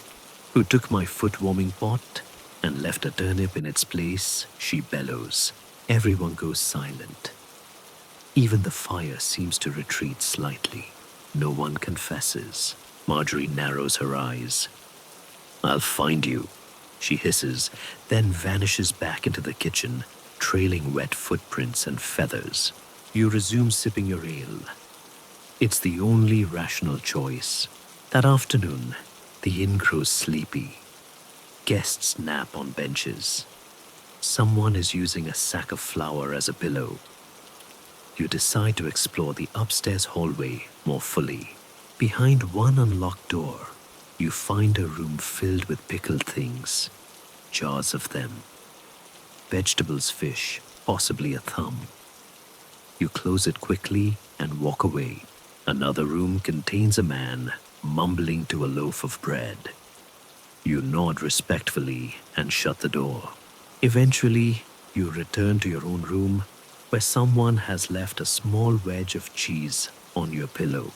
Who took my foot-warming pot and left a turnip in its place, she bellows. Everyone goes silent. Even the fire seems to retreat slightly. No one confesses. Marjorie narrows her eyes. "I'll find you," she hisses, then vanishes back into the kitchen, trailing wet footprints and feathers. You resume sipping your ale. It's the only rational choice. That afternoon, the inn grows sleepy. Guests nap on benches. Someone is using a sack of flour as a pillow. You decide to explore the upstairs hallway more fully. Behind one unlocked door, you find a room filled with pickled things, jars of them. Vegetables, fish, possibly a thumb. You close it quickly and walk away. Another room contains a man mumbling to a loaf of bread. You nod respectfully and shut the door. Eventually, you return to your own room where someone has left a small wedge of cheese on your pillow.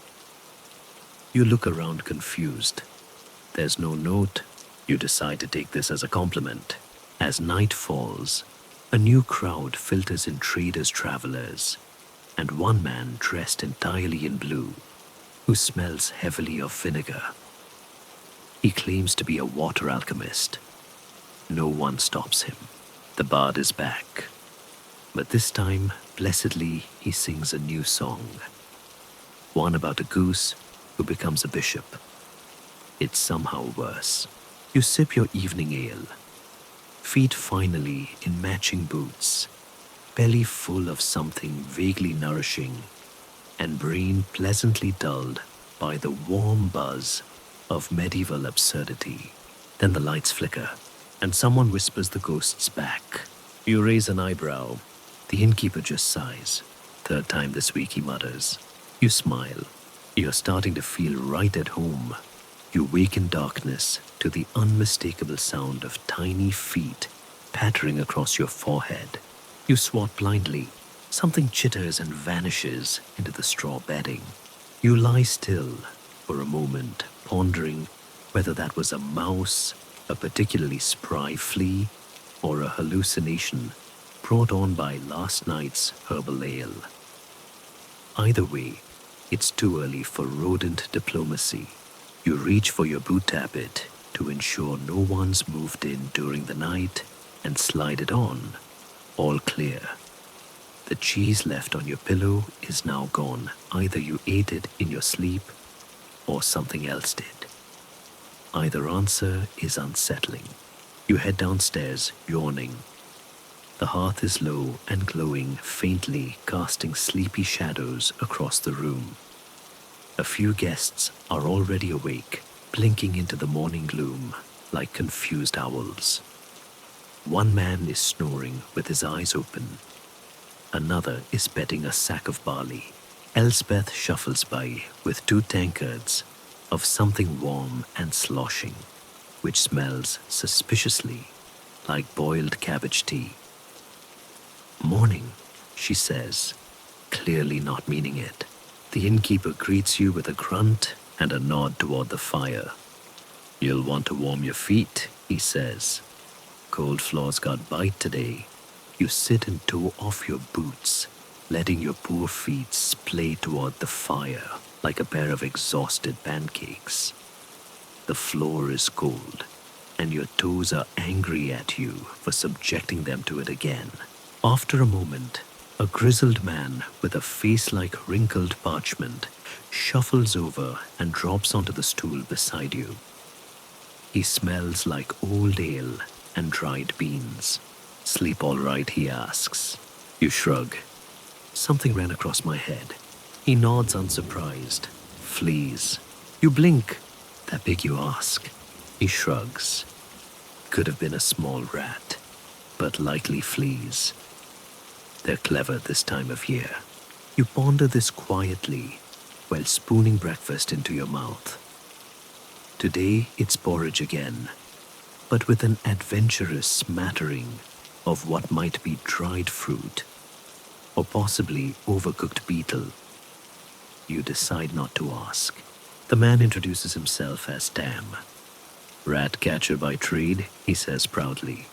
You look around confused. There's no note. You decide to take this as a compliment. As night falls, a new crowd filters in traders, travelers, and one man dressed entirely in blue, who smells heavily of vinegar. He claims to be a water alchemist. No one stops him. The bard is back. But this time, blessedly, he sings a new song. One about a goose who becomes a bishop. It's somehow worse. You sip your evening ale. Feet finally in matching boots. Belly full of something vaguely nourishing, and brain pleasantly dulled by the warm buzz of medieval absurdity. Then the lights flicker, and someone whispers the ghost's back. You raise an eyebrow. The innkeeper just sighs. "Third time this week," he mutters. You smile. You're starting to feel right at home. You wake in darkness to the unmistakable sound of tiny feet pattering across your forehead. You swat blindly. Something chitters and vanishes into the straw bedding. You lie still for a moment, pondering whether that was a mouse, a particularly spry flea, or a hallucination brought on by last night's herbal ale. Either way, it's too early for rodent diplomacy. You reach for your boot tappet to ensure no one's moved in during the night and slide it on. All clear. The cheese left on your pillow is now gone. Either you ate it in your sleep or something else did. Either answer is unsettling. You head downstairs, yawning. The hearth is low and glowing faintly, casting sleepy shadows across the room. A few guests are already awake, blinking into the morning gloom like confused owls. One man is snoring with his eyes open. Another is betting a sack of barley. Elspeth shuffles by with 2 tankards of something warm and sloshing, which smells suspiciously like boiled cabbage tea. "Morning," she says, clearly not meaning it. The innkeeper greets you with a grunt and a nod toward the fire. "You'll want to warm your feet," he says. "Cold floors got bite today." You sit and toe off your boots, letting your poor feet splay toward the fire like a pair of exhausted pancakes. The floor is cold, and your toes are angry at you for subjecting them to it again. After a moment, a grizzled man with a face like wrinkled parchment shuffles over and drops onto the stool beside you. He smells like old ale and dried beans. "Sleep all right?" he asks. You shrug. "Something ran across my head." He nods unsurprised. "Fleas." You blink. "That big, you ask?" He shrugs. "Could have been a small rat, but likely fleas. They're clever this time of year." You ponder this quietly while spooning breakfast into your mouth. Today it's porridge again, but with an adventurous smattering of what might be dried fruit or possibly overcooked beetle. You decide not to ask. The man introduces himself as Tam. "Rat catcher by trade," he says proudly.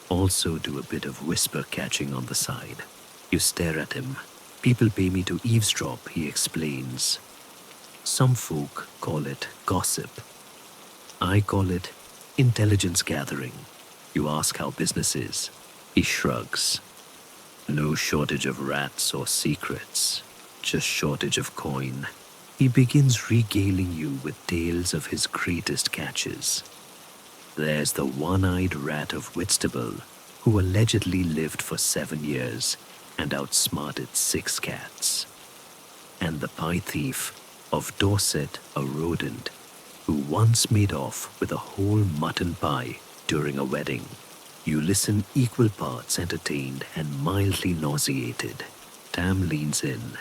"Also do a bit of whisper catching on the side." You stare at him. "People pay me to eavesdrop," he explains. "Some folk call it gossip. I call it intelligence gathering." You ask how business is. He shrugs. "No shortage of rats or secrets, just shortage of coin." He begins regaling you with tales of his greatest catches. There's the one-eyed rat of Whitstable, who allegedly lived for 7 years and outsmarted 6 cats. And the pie thief of Dorset, a rodent, who once made off with a whole mutton pie during a wedding. You listen equal parts entertained and mildly nauseated. Tam leans in.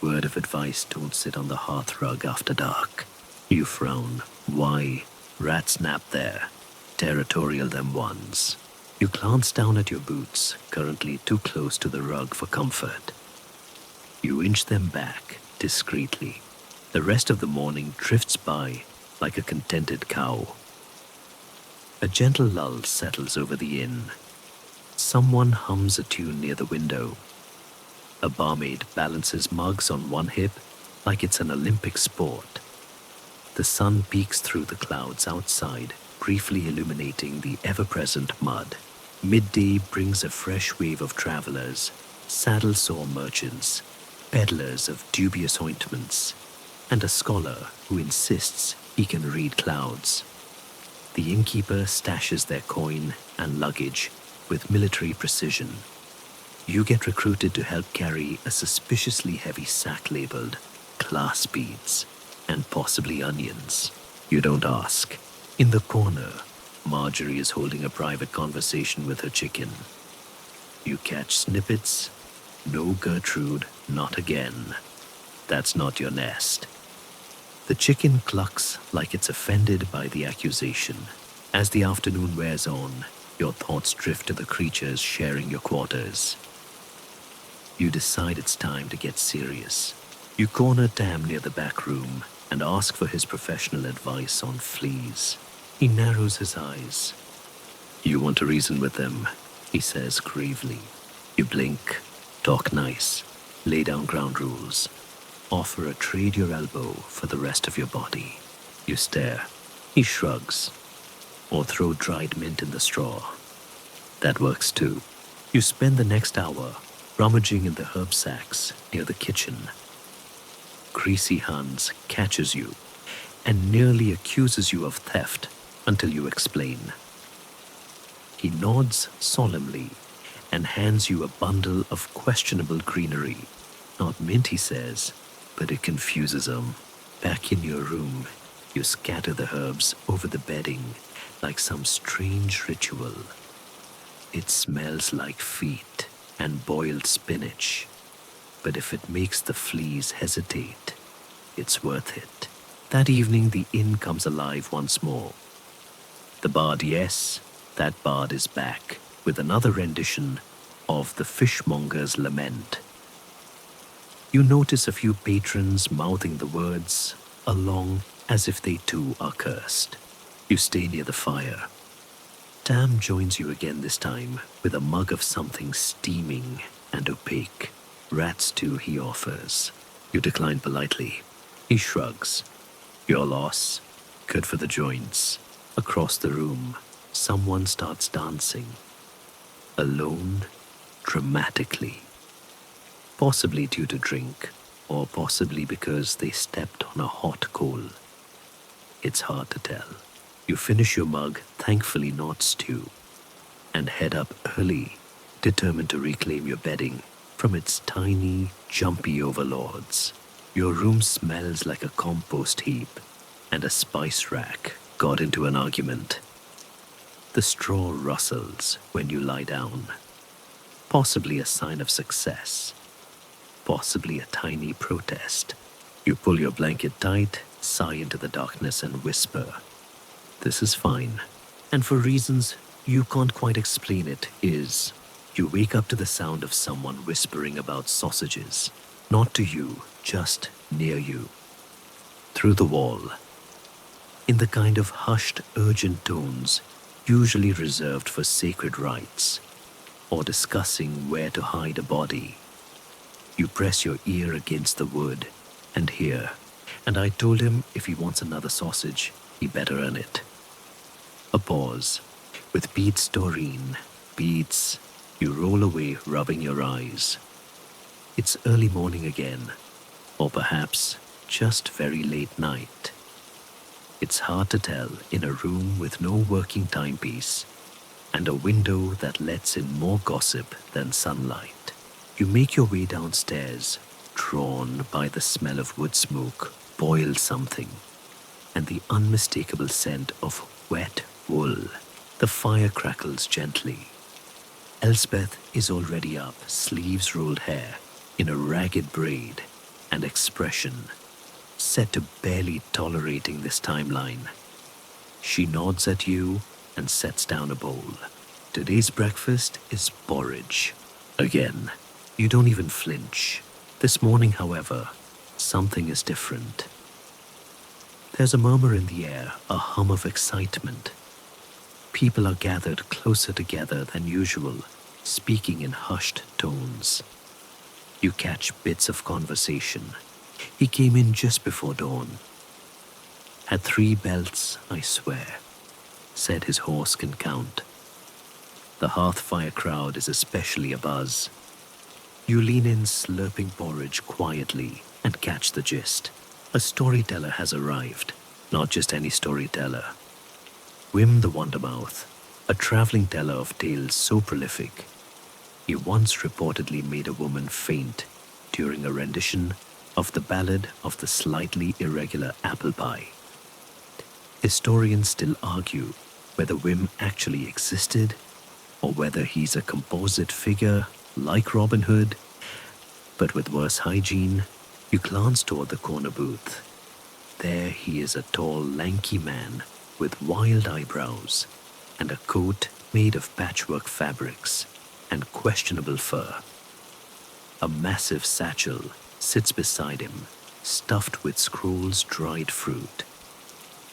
"Word of advice, don't sit on the hearthrug after dark." You frown. "Why?" "Rats nap there. Territorial them ones." You glance down at your boots, currently too close to the rug for comfort. You inch them back discreetly. The rest of the morning drifts by like a contented cow. A gentle lull settles over the inn. Someone hums a tune near the window. A barmaid balances mugs on one hip like it's an Olympic sport. The sun peeks through the clouds outside, briefly illuminating the ever-present mud. Midday brings a fresh wave of travelers, saddle-sore merchants, peddlers of dubious ointments, and a scholar who insists he can read clouds. The innkeeper stashes their coin and luggage with military precision. You get recruited to help carry a suspiciously heavy sack labeled "class beads" and possibly onions. You don't ask. In the corner, Marjorie is holding a private conversation with her chicken. You catch snippets. "No, Gertrude, not again. That's not your nest." The chicken clucks like it's offended by the accusation. As the afternoon wears on, your thoughts drift to the creatures sharing your quarters. You decide it's time to get serious. You corner Tam near the back room and ask for his professional advice on fleas. He narrows his eyes. "You want to reason with them," he says gravely. You blink. Talk nice. Lay down ground rules. Offer a trade your elbow for the rest of your body. You stare. He shrugs. "Or throw dried mint in the straw." That works too. You spend the next hour rummaging in the herb sacks near the kitchen. Greasy Hans catches you and nearly accuses you of theft until you explain. He nods solemnly and hands you a bundle of questionable greenery. "Not mint," he says, but it confuses him. Back in your room, you scatter the herbs over the bedding like some strange ritual. It smells like feet and boiled spinach, but if it makes the fleas hesitate, it's worth it. That evening, the inn comes alive once more. The bard, yes, that bard is back with another rendition of the Fishmonger's Lament. You notice a few patrons mouthing the words, along as if they too are cursed. You stay near the fire. Tam joins you again this time with a mug of something steaming and opaque. Rat stew he offers. You decline politely. He shrugs. Your loss. Good for the joints. Across the room, someone starts dancing. Alone, dramatically. Possibly due to drink, or possibly because they stepped on a hot coal. It's hard to tell. You finish your mug, thankfully not stew, and head up early, determined to reclaim your bedding from its tiny, jumpy overlords. Your room smells like a compost heap, and a spice rack got into an argument. The straw rustles when you lie down, possibly a sign of success, possibly a tiny protest. You pull your blanket tight, sigh into the darkness, and whisper, "This is fine." And for reasons you can't quite explain it, you wake up to the sound of someone whispering about sausages. Not to you, just near you. Through the wall. In the kind of hushed, urgent tones usually reserved for sacred rites, or discussing where to hide a body. You press your ear against the wood and hear, "And I told him if he wants another sausage, he better earn it." A pause. With beats Doreen, beats, you roll away rubbing your eyes. It's early morning again, or perhaps just very late night. It's hard to tell in a room with no working timepiece and a window that lets in more gossip than sunlight. You make your way downstairs, drawn by the smell of wood smoke, boiled something, and the unmistakable scent of wet wool. The fire crackles gently. Elspeth is already up, sleeves rolled hair, in a ragged braid, and expression set to barely tolerating this timeline. She nods at you and sets down a bowl. Today's breakfast is porridge. Again, you don't even flinch. This morning, however, something is different. There's a murmur in the air, a hum of excitement. People are gathered closer together than usual, speaking in hushed tones. You catch bits of conversation. He came in just before dawn. Had 3 belts, I swear. Said his horse can count. The hearth-fire crowd is especially abuzz. You lean in, slurping porridge quietly, and catch the gist. A storyteller has arrived, not just any storyteller. Wim the Wondermouth, a traveling teller of tales so prolific, he once reportedly made a woman faint during a rendition of the ballad of the slightly irregular apple pie. Historians still argue whether Wim actually existed or whether he's a composite figure like Robin Hood, but with worse hygiene. You glance toward the corner booth. There he is, a tall, lanky man with wild eyebrows and a coat made of patchwork fabrics and questionable fur. A massive satchel sits beside him, stuffed with scrolls, dried fruit,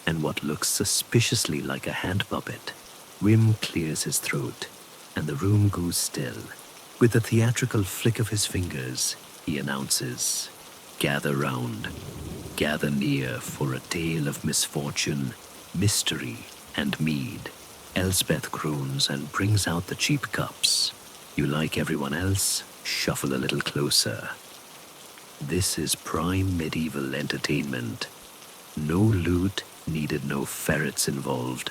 and what looks suspiciously like a hand puppet. Wim clears his throat, and the room goes still. With a theatrical flick of his fingers, he announces, "Gather round, gather near for a tale of misfortune, mystery, and mead." Elspeth groans and brings out the cheap cups. You, like everyone else, shuffle a little closer. This is prime medieval entertainment. No lute needed, no ferrets involved.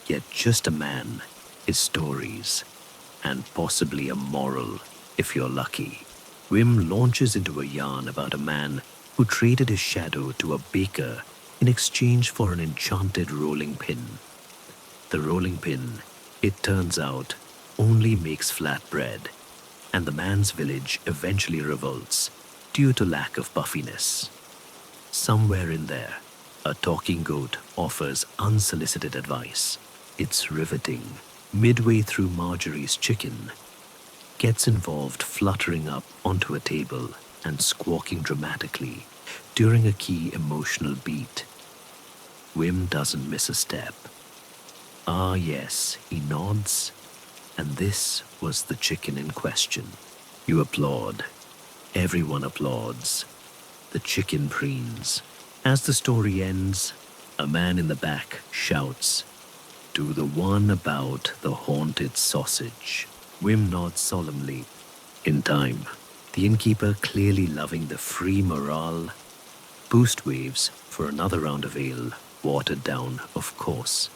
Yet just a man, his stories, and possibly a moral, if you're lucky. Wim launches into a yarn about a man who traded his shadow to a baker in exchange for an enchanted rolling pin. The rolling pin, it turns out, only makes flat bread, and the man's village eventually revolts due to lack of puffiness. Somewhere in there, a talking goat offers unsolicited advice. It's riveting. Midway through, Marjorie's chicken gets involved, fluttering up onto a table and squawking dramatically. During a key emotional beat, Wim doesn't miss a step. Ah, yes, he nods, and this was the chicken in question. You applaud. Everyone applauds. The chicken preens. As the story ends, a man in the back shouts, "To the one about the haunted sausage." Wim nods solemnly. In time, the innkeeper, clearly loving the free morale, boost waves for another round of ale, watered down, of course,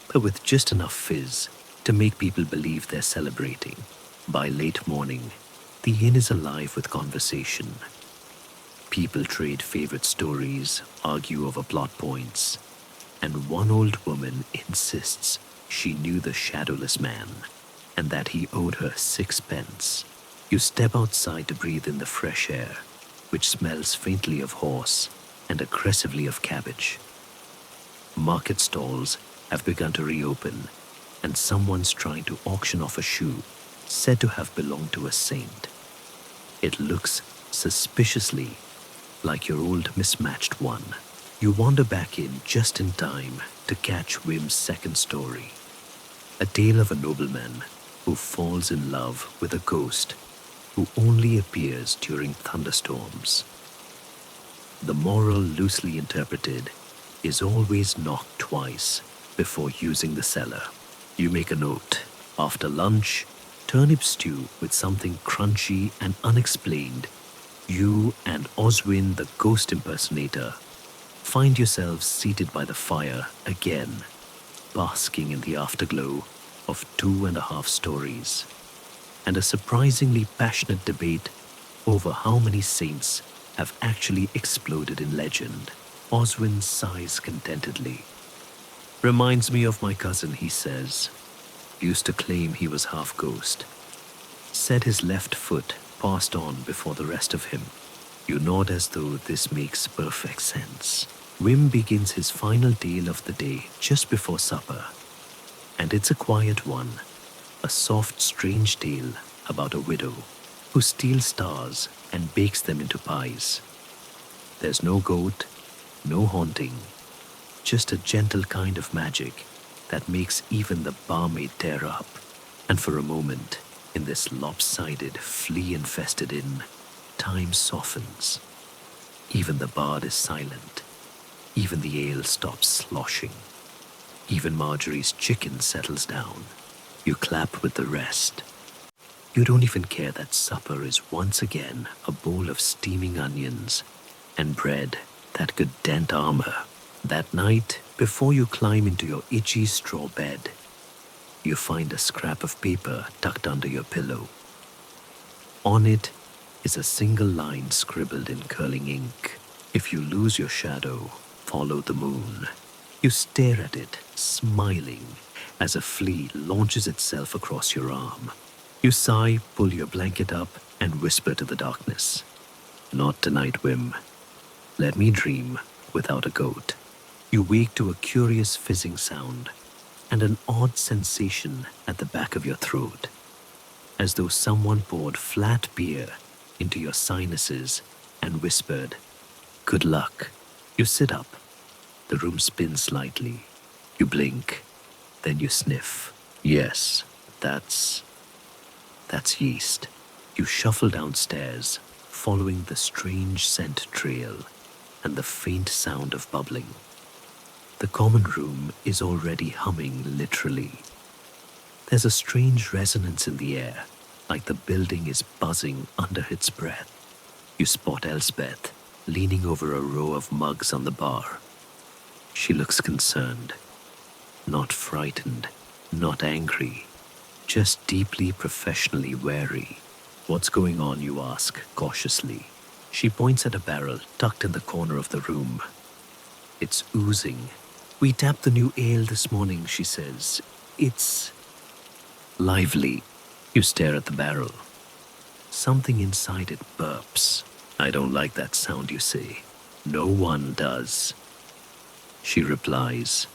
but with just enough fizz to make people believe they're celebrating. By late morning, the inn is alive with conversation. People trade favorite stories, argue over plot points, and one old woman insists she knew the shadowless man and that he owed her 6 pence. You step outside to breathe in the fresh air, which smells faintly of horse and aggressively of cabbage. Market stalls have begun to reopen, and someone's trying to auction off a shoe said to have belonged to a saint. It looks suspiciously like your old mismatched one. You wander back in just in time to catch Wim's second story, a tale of a nobleman who falls in love with a ghost who only appears during thunderstorms. The moral, loosely interpreted, is always knock twice before using the cellar. You make a note. After lunch, turnip stew with something crunchy and unexplained, you and Oswin, the ghost impersonator, find yourselves seated by the fire again, basking in the afterglow of 2.5 stories, and a surprisingly passionate debate over how many saints have actually exploded in legend. Oswin sighs contentedly. "Reminds me of my cousin," he says. "Used to claim he was half ghost. Said his left foot passed on before the rest of him." You nod as though this makes perfect sense. Wim begins his final tale of the day just before supper, and it's a quiet one, a soft, strange tale about a widow who steals stars and bakes them into pies. There's no goat, no haunting, just a gentle kind of magic that makes even the barmaid tear up. And for a moment, in this lopsided, flea-infested inn, time softens. Even the bard is silent. Even the ale stops sloshing. Even Marjorie's chicken settles down. You clap with the rest. You don't even care that supper is once again a bowl of steaming onions and bread that could dent armor. That night, before you climb into your itchy straw bed, you find a scrap of paper tucked under your pillow. On it is a single line scribbled in curling ink. "If you lose your shadow, follow the moon." You stare at it, smiling, as a flea launches itself across your arm. You sigh, pull your blanket up, and whisper to the darkness, "Not tonight, Wim. Let me dream without a goat." You wake to a curious fizzing sound and an odd sensation at the back of your throat, as though someone poured flat beer into your sinuses and whispered, "Good luck." You sit up. The room spins slightly. You blink. Then you sniff. Yes, that's yeast. You shuffle downstairs, following the strange scent trail and the faint sound of bubbling. The common room is already humming, literally. There's a strange resonance in the air, like the building is buzzing under its breath. You spot Elspeth leaning over a row of mugs on the bar. She looks concerned, not frightened, not angry, just deeply professionally wary. "What's going on?" you ask, cautiously. She points at a barrel tucked in the corner of the room. It's oozing. "We tapped the new ale this morning," she says. "It's lively." You stare at the barrel. Something inside it burps. "I don't like that sound," you say. "No one does." She replies,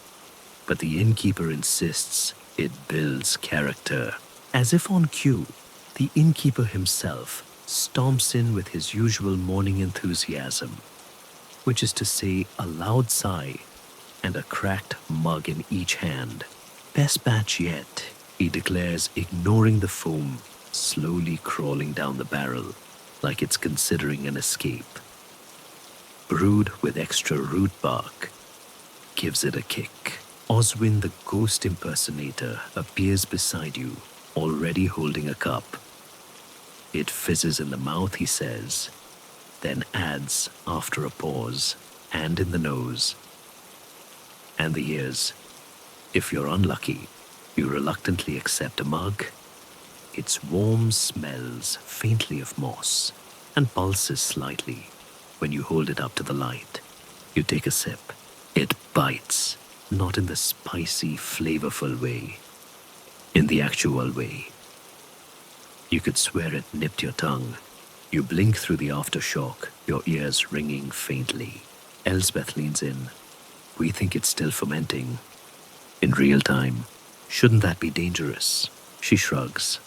but the innkeeper insists it builds character. As if on cue, the innkeeper himself stomps in with his usual morning enthusiasm. which is to say a loud sigh and a cracked mug in each hand. Best batch yet, he declares, ignoring the foam slowly crawling down the barrel like it's considering an escape. Brewed with extra root bark, gives it a kick. Oswin, the ghost impersonator, appears beside you, already holding a cup. It fizzes in the mouth, he says, then adds, after a pause, and in the nose, and the ears. If you're unlucky, you reluctantly accept a mug. Its warm smells faintly of moss and pulses slightly when you hold it up to the light. You take a sip. It bites, not in the spicy, flavorful way, in the actual way. You could swear it nipped your tongue. You blink through the aftershock, your ears ringing faintly. Elsbeth leans in. We think it's still fermenting. In real time. Shouldn't that be dangerous? She shrugs.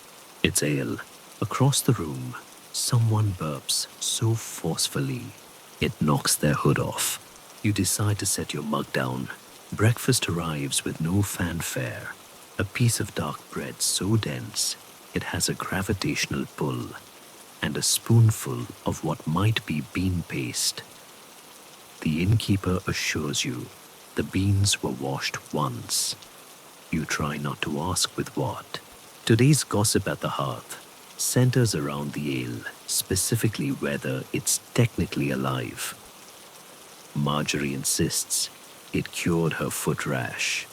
It's ale. Across the room, someone burps so forcefully, it knocks their hood off. You decide to set your mug down. Breakfast arrives with no fanfare. A piece of dark bread so dense, it has a gravitational pull, and a spoonful of what might be bean paste. The innkeeper assures you the beans were washed once. You try not to ask with what. Today's gossip at the hearth centers around the ale, specifically whether it's technically alive. Marjorie insists it cured her foot rash.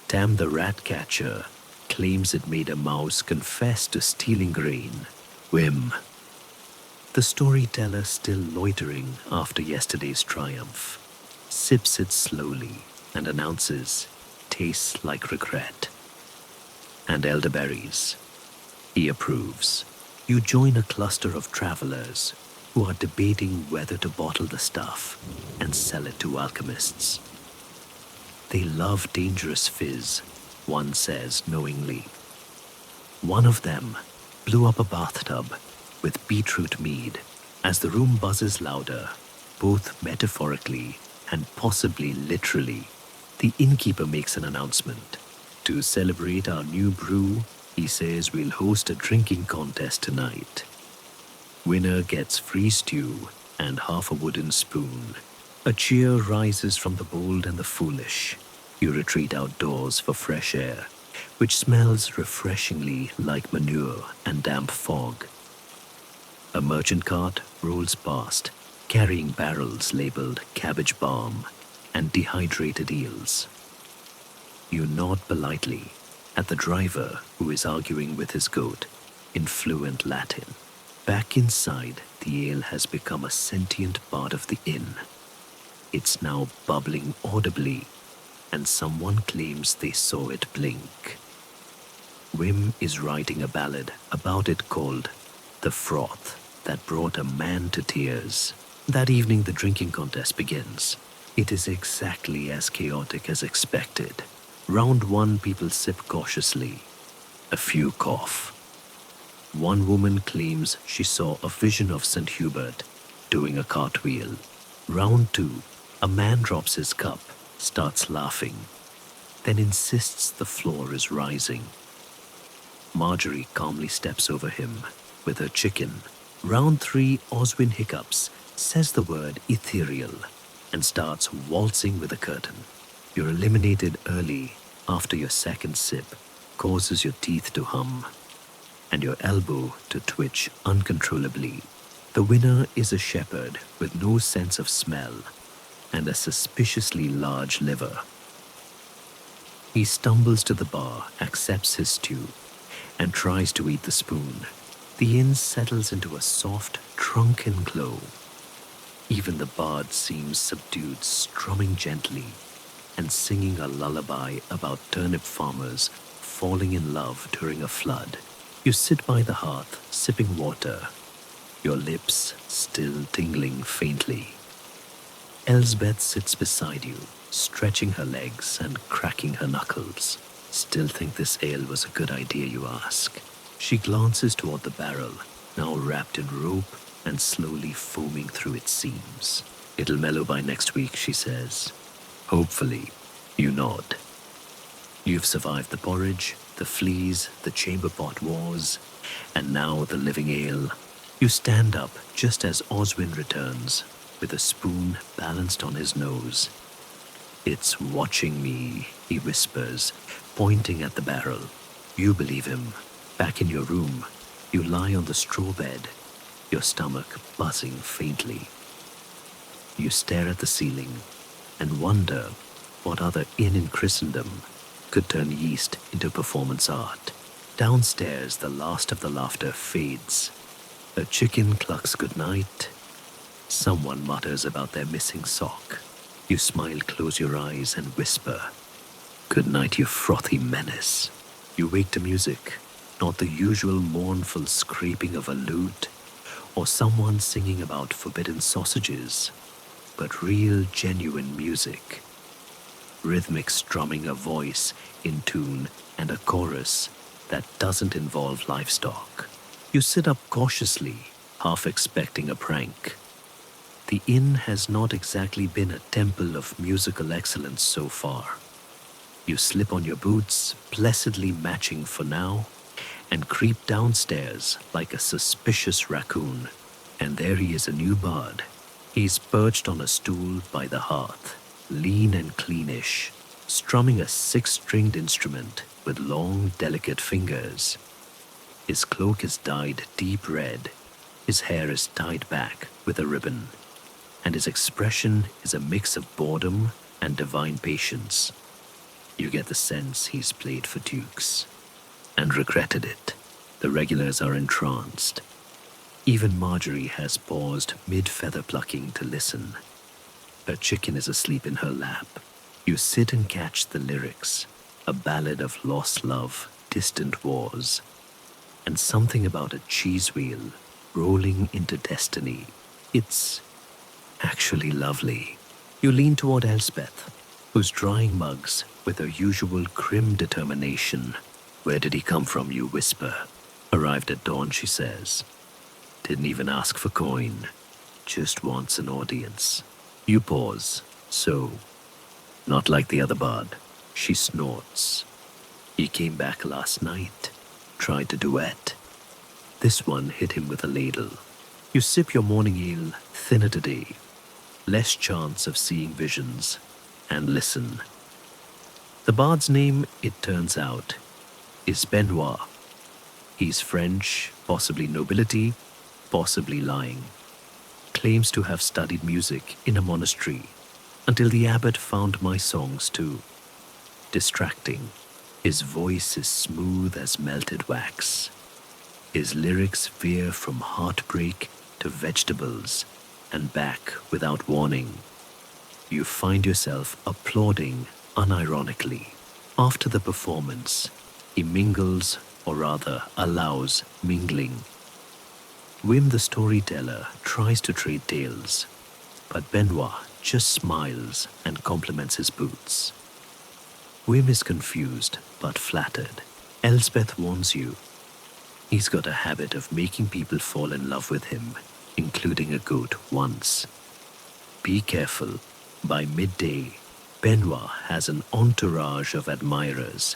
Tam the rat catcher claims it made a mouse confess to stealing grain. Whim. The storyteller, still loitering after yesterday's triumph, sips it slowly and announces, tastes like regret. And elderberries. He approves. You join a cluster of travelers who are debating whether to bottle the stuff and sell it to alchemists. They love dangerous fizz, one says knowingly. One of them blew up a bathtub with beetroot mead. As the room buzzes louder, both metaphorically and possibly literally, the innkeeper makes an announcement. To celebrate our new brew, he says we'll host a drinking contest tonight. Winner gets free stew and half a wooden spoon. A cheer rises from the bold and the foolish. You retreat outdoors for fresh air, which smells refreshingly like manure and damp fog. A merchant cart rolls past, carrying barrels labeled cabbage balm and dehydrated eels. You nod politely at the driver who is arguing with his goat in fluent Latin. Back inside, the ale has become a sentient part of the inn. It's now bubbling audibly, and someone claims they saw it blink. Wim is writing a ballad about it called The Froth That Brought a Man to Tears. That evening the drinking contest begins. It is exactly as chaotic as expected. Round one, people sip cautiously. A few cough. One woman claims she saw a vision of St. Hubert doing a cartwheel. Round two, a man drops his cup, starts laughing, then insists the floor is rising. Marjorie calmly steps over him with her chicken. Round three, Oswin hiccups, says the word ethereal, and starts waltzing with a curtain. You're eliminated early after your second sip causes your teeth to hum and your elbow to twitch uncontrollably. The winner is a shepherd with no sense of smell and a suspiciously large liver. He stumbles to the bar, accepts his stew, and tries to eat the spoon. The inn settles into a soft, drunken glow. Even the bard seems subdued, strumming gently and singing a lullaby about turnip farmers falling in love during a flood. You sit by the hearth, sipping water, your lips still tingling faintly. Elsbeth sits beside you, stretching her legs and cracking her knuckles. Still think this ale was a good idea, you ask. She glances toward the barrel, now wrapped in rope and slowly foaming through its seams. It'll mellow by next week, she says. Hopefully, you nod. You've survived the porridge, the fleas, the chamber pot wars, and now the living ale. You stand up just as Oswin returns, with a spoon balanced on his nose. It's watching me, he whispers, pointing at the barrel. You believe him. Back in your room, you lie on the straw bed, your stomach buzzing faintly. You stare at the ceiling and wonder what other inn in Christendom could turn yeast into performance art. Downstairs, the last of the laughter fades. A chicken clucks goodnight. Someone mutters about their missing sock. You smile, close your eyes, and whisper, "Good night, you frothy menace." You wake to music, not the usual mournful scraping of a lute or someone singing about forbidden sausages, but real, genuine music. Rhythmic strumming, a voice in tune, and a chorus that doesn't involve livestock. You sit up cautiously, half expecting a prank. The inn has not exactly been a temple of musical excellence so far. You slip on your boots, placidly matching for now, and creep downstairs like a suspicious raccoon. And there he is, a new bard. He's perched on a stool by the hearth, lean and cleanish, strumming a six-stringed instrument with long, delicate fingers. His cloak is dyed deep red, his hair is tied back with a ribbon, and his expression is a mix of boredom and divine patience. You get the sense he's played for dukes and regretted it. The regulars are entranced. Even Marjorie has paused mid-feather plucking to listen. Her chicken is asleep in her lap. You sit and catch the lyrics, a ballad of lost love, distant wars, and something about a cheese wheel rolling into destiny. It's actually lovely. You lean toward Elspeth, who's drying mugs with her usual grim determination. "Where did he come from?" you whisper. "Arrived at dawn," she says. "Didn't even ask for coin. Just wants an audience." You pause. "So, not like the other bard." She snorts. "He came back last night. Tried to duet. This one hit him with a ladle." You sip your morning ale, thinner today. Less chance of seeing visions, and listen. The bard's name, it turns out, is Benoit. He's French, possibly nobility, possibly lying. Claims to have studied music in a monastery until the abbot found my songs too distracting. His voice is smooth as melted wax. His lyrics veer from heartbreak to vegetables and back without warning. You find yourself applauding unironically. After the performance, he mingles, or rather allows mingling. Wim the storyteller tries to trade tales, but Benoit just smiles and compliments his boots. Wim is confused but flattered. Elspeth warns you. He's got a habit of making people fall in love with him, including a goat once. Be careful. By midday, Benoit has an entourage of admirers,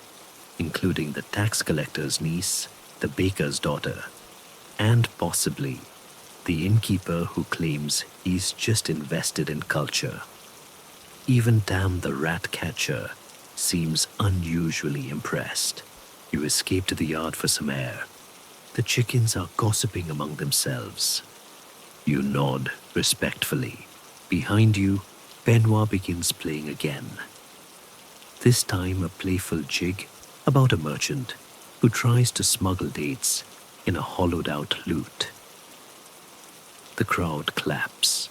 including the tax collector's niece, the baker's daughter, and possibly the innkeeper who claims he's just invested in culture. Even Tam the rat catcher seems unusually impressed. You escape to the yard for some air. The chickens are gossiping among themselves. You nod respectfully. Behind you, Benoit begins playing again. This time a playful jig about a merchant who tries to smuggle dates in a hollowed-out lute. The crowd claps.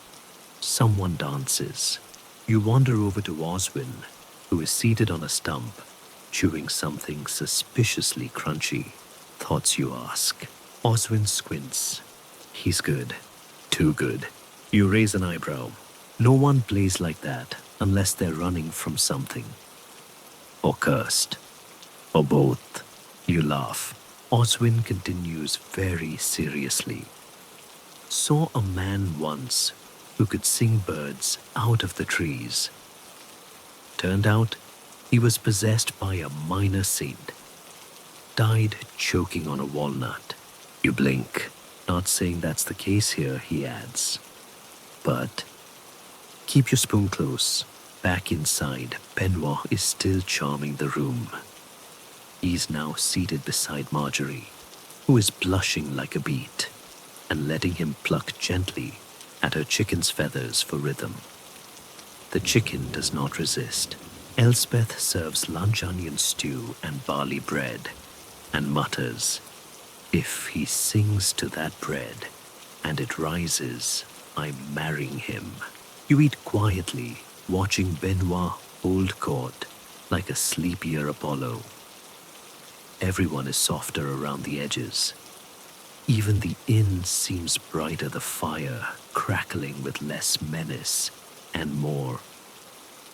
Someone dances. You wander over to Oswin, who is seated on a stump, chewing something suspiciously crunchy. Thoughts, you ask. Oswin squints. He's good. Too good. You raise an eyebrow. No one plays like that unless they're running from something. Or cursed. Or both. You laugh. Oswin continues very seriously. Saw a man once who could sing birds out of the trees. Turned out, he was possessed by a minor saint. Died choking on a walnut. You blink, not saying that's the case here, he adds. But keep your spoon close. Back inside, Benoit is still charming the room. He's now seated beside Marjorie, who is blushing like a beet, and letting him pluck gently at her chicken's feathers for rhythm. The chicken does not resist. Elspeth serves lunch onion stew and barley bread, and mutters, "If he sings to that bread, and it rises, I'm marrying him." You eat quietly, watching Benoit hold court like a sleepier Apollo. Everyone is softer around the edges. Even the inn seems brighter, the fire crackling with less menace and more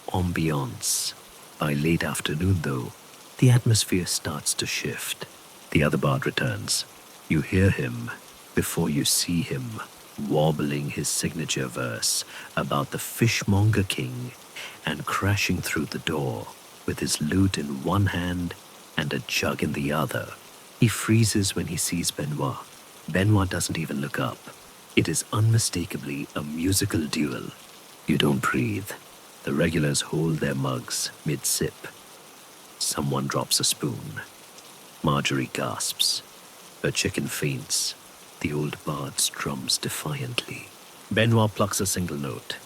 ambiance. By late afternoon, though, the atmosphere starts to shift. The other bard returns. You hear him before you see him, warbling his signature verse about the fishmonger king and crashing through the door with his lute in one hand and a jug in the other. He freezes when he sees Benoit. Benoit doesn't even look up. It is unmistakably a musical duel. You don't breathe. The regulars hold their mugs mid-sip. Someone drops a spoon. Marjorie gasps. Her chicken faints. The old bard strums defiantly. Benoit plucks a single note.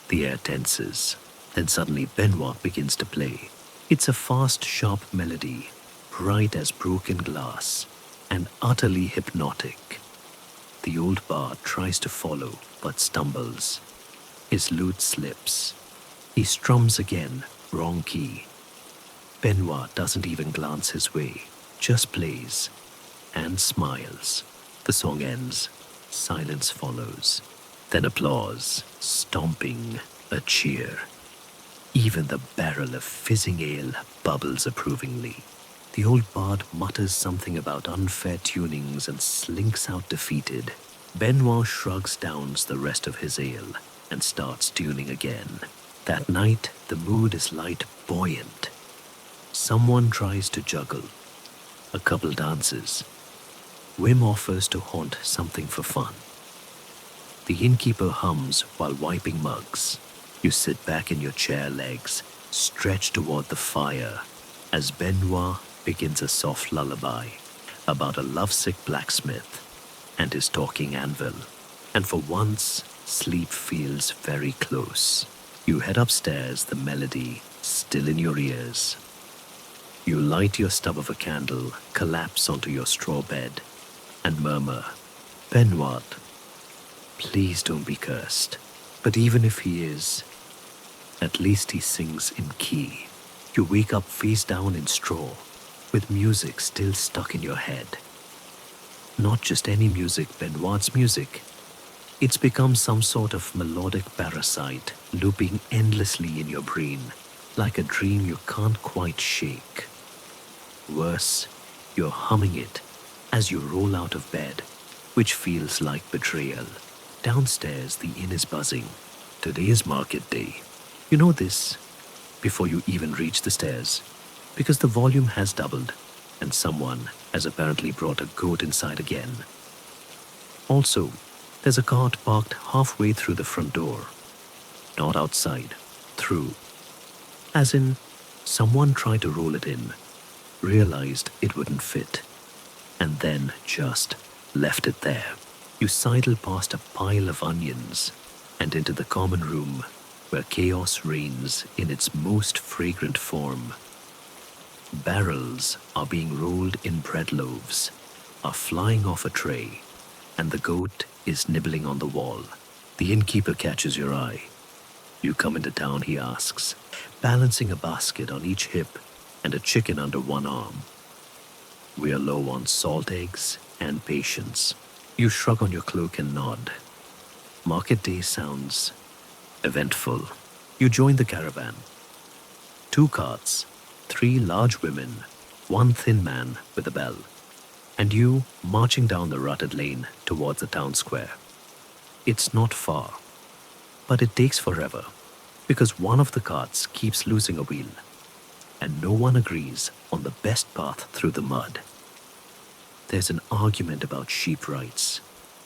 The air tenses. Then suddenly Benoit begins to play. It's a fast, sharp melody, bright as broken glass, and utterly hypnotic. The old bard tries to follow, but stumbles. His lute slips. He strums again, wrong key. Benoit doesn't even glance his way, just plays, and smiles. The song ends. Silence follows. Then applause, stomping, a cheer. Even the barrel of fizzing ale bubbles approvingly. The old bard mutters something about unfair tunings and slinks out defeated. Benoit shrugs down the rest of his ale and starts tuning again. That night, the mood is light, buoyant. Someone tries to juggle. A couple dances. Wim offers to haunt something for fun. The innkeeper hums while wiping mugs. You sit back in your chair legs, stretched toward the fire, as Benoit begins a soft lullaby about a lovesick blacksmith and his talking anvil. And for once, sleep feels very close. You head upstairs, the melody still in your ears. You light your stub of a candle, collapse onto your straw bed, and murmur, "Benoit, please don't be cursed." But even if he is, at least he sings in key. You wake up face down in straw, with music still stuck in your head. Not just any music, Benoit's music. It's become some sort of melodic parasite, looping endlessly in your brain, like a dream you can't quite shake. Worse, you're humming it as you roll out of bed, which feels like betrayal. Downstairs, the inn is buzzing. Today is market day. You know this before you even reach the stairs, because the volume has doubled, and someone has apparently brought a goat inside again. Also, there's a cart parked halfway through the front door. Not outside, through. As in, someone tried to roll it in, realized it wouldn't fit, and then just left it there. You sidle past a pile of onions and into the common room where chaos reigns in its most fragrant form. Barrels are being rolled in bread loaves, are flying off a tray, and the goat is nibbling on the wall. The innkeeper catches your eye. "You come into town?" he asks, balancing a basket on each hip and a chicken under one arm. "We are low on salt eggs and patience." You shrug on your cloak and nod. Market day sounds eventful. You join the caravan. 2 carts, 3 large women, 1 thin man with a bell, and you marching down the rutted lane towards the town square. It's not far. But it takes forever because one of the carts keeps losing a wheel and no one agrees on the best path through the mud. There's an argument about sheep rights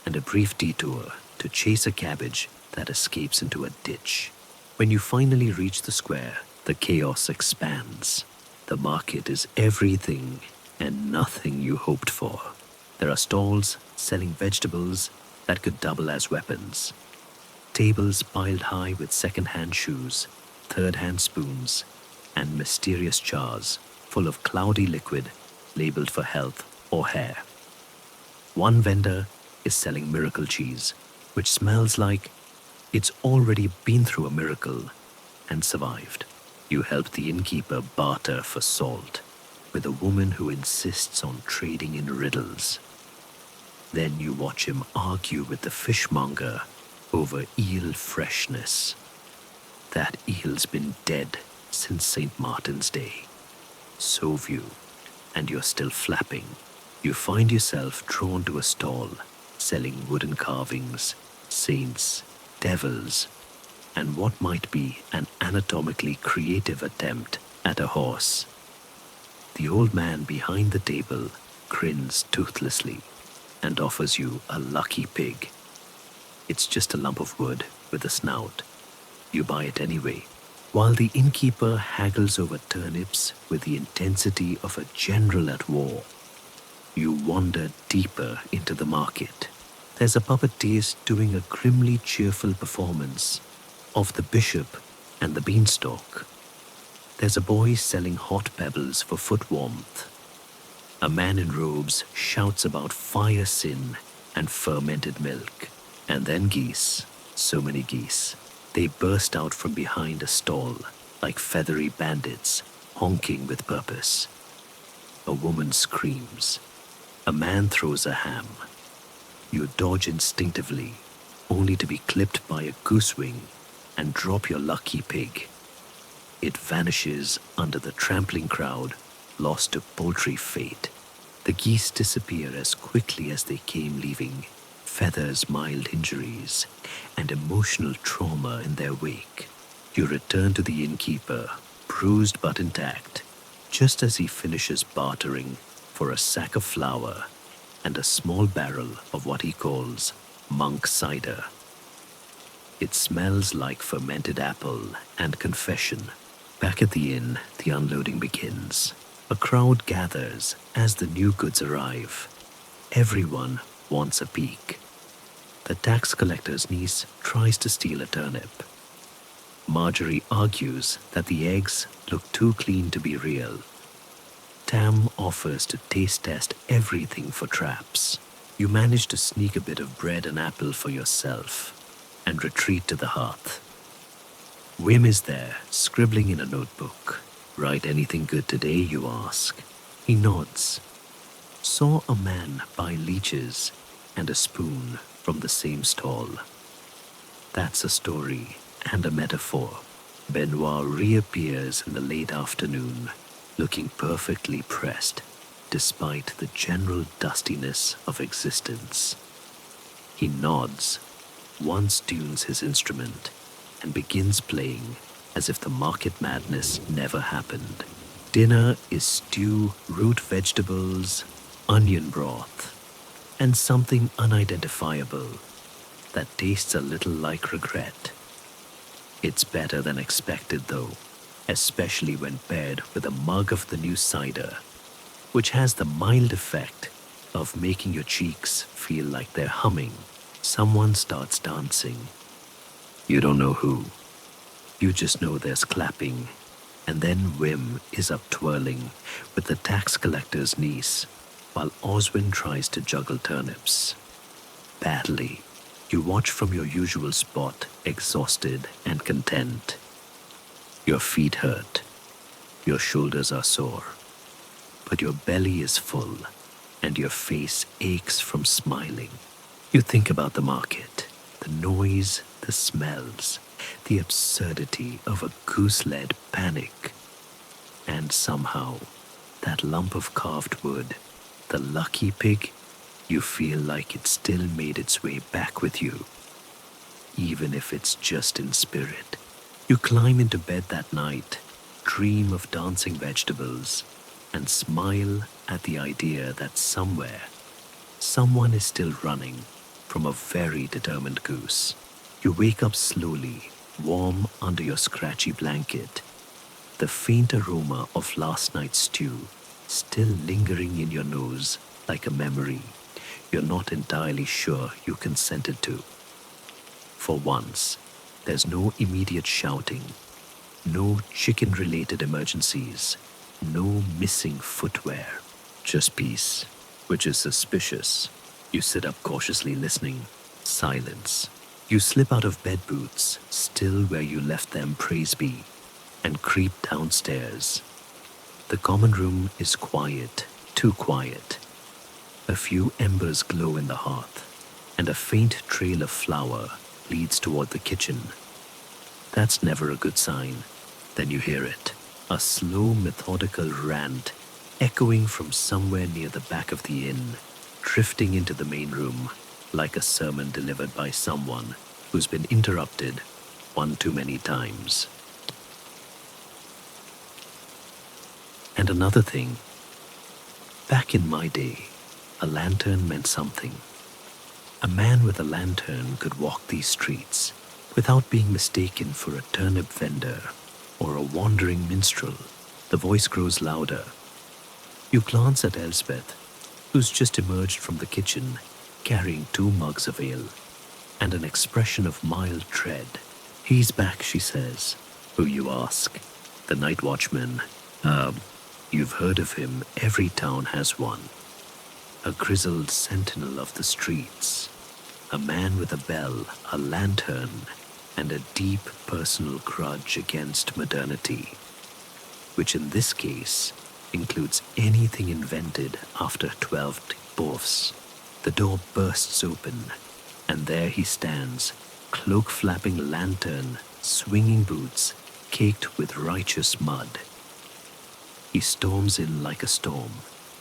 and a brief detour to chase a cabbage that escapes into a ditch. When you finally reach the square, the chaos expands. The market is everything and nothing you hoped for. There are stalls selling vegetables that could double as weapons, tables piled high with second-hand shoes, third-hand spoons, and mysterious jars full of cloudy liquid labeled for health or hair. One vendor is selling miracle cheese, which smells like it's already been through a miracle and survived. You help the innkeeper barter for salt with a woman who insists on trading in riddles. Then you watch him argue with the fishmonger over eel freshness. That eel's been dead since St. Martin's Day. So you, and you're still flapping. You find yourself drawn to a stall selling wooden carvings, saints, devils, and what might be an anatomically creative attempt at a horse. The old man behind the table grins toothlessly and offers you a lucky pig. It's just a lump of wood with a snout. You buy it anyway, while the innkeeper haggles over turnips with the intensity of a general at war. You wander deeper into the market. There's a puppeteer doing a grimly cheerful performance of the bishop and the beanstalk. There's a boy selling hot pebbles for foot warmth. A man in robes shouts about fire sin and fermented milk. And then geese, so many geese. They burst out from behind a stall like feathery bandits, honking with purpose. A woman screams. A man throws a ham. You dodge instinctively, only to be clipped by a goosewing and drop your lucky pig. It vanishes under the trampling crowd, lost to poultry fate. The geese disappear as quickly as they came, leaving feathers, mild injuries, and emotional trauma in their wake. You return to the innkeeper, bruised but intact, just as he finishes bartering for a sack of flour and a small barrel of what he calls monk cider. It smells like fermented apple and confession. Back at the inn, the unloading begins. A crowd gathers as the new goods arrive. Everyone wants a peek. The tax collector's niece tries to steal a turnip. Marjorie argues that the eggs look too clean to be real. Tam offers to taste test everything for traps. You manage to sneak a bit of bread and apple for yourself and retreat to the hearth. Wim is there, scribbling in a notebook. Write anything good today, you ask. He nods. Saw a man buy leeches and a spoon from the same stall. That's a story and a metaphor. Benoit reappears in the late afternoon, looking perfectly pressed, despite the general dustiness of existence. He nods, once tunes his instrument, and begins playing as if the market madness never happened. Dinner is stew, root vegetables, onion broth, and something unidentifiable that tastes a little like regret. It's better than expected, though, especially when paired with a mug of the new cider, which has the mild effect of making your cheeks feel like they're humming. Someone starts dancing. You don't know who. You just know there's clapping, and then Wim is up twirling with the tax collector's niece, while Oswin tries to juggle turnips. Badly. You watch from your usual spot, exhausted and content. Your feet hurt. Your shoulders are sore. But your belly is full, and your face aches from smiling. You think about the market, the noise, the smells, the absurdity of a goose-led panic. And somehow, that lump of carved wood, the lucky pig, you feel like it still made its way back with you. even if it's just in spirit. You climb into bed that night, dream of dancing vegetables, and smile at the idea that somewhere, someone is still running from a very determined goose. You wake up slowly, warm under your scratchy blanket, the faint aroma of last night's stew still lingering in your nose like a memory you're not entirely sure you consented to. For once, there's no immediate shouting, no chicken related emergencies, no missing footwear, just peace, which is suspicious. You sit up cautiously listening. Silence. You slip out of bed boots, still where you left them, praise be, and creep downstairs. The common room is quiet, too quiet. A few embers glow in the hearth, and a faint trail of flour leads toward the kitchen. That's never a good sign. Then you hear it, a slow, methodical rant echoing from somewhere near the back of the inn, drifting into the main room like a sermon delivered by someone who's been interrupted one too many times. And another thing, back in my day, a lantern meant something. A man with a lantern could walk these streets without being mistaken for a turnip vendor or a wandering minstrel. The voice grows louder. You glance at Elspeth, who's just emerged from the kitchen carrying 2 mugs of ale and an expression of mild dread. He's back, she says. Who, you ask? The night watchman. You've heard of him. Every town has one. A grizzled sentinel of the streets. A man with a bell, a lantern, and a deep personal grudge against modernity, which in this case includes anything invented after 12 dwarfs. The door bursts open, and there he stands, cloak-flapping lantern, swinging boots, caked with righteous mud. He storms in like a storm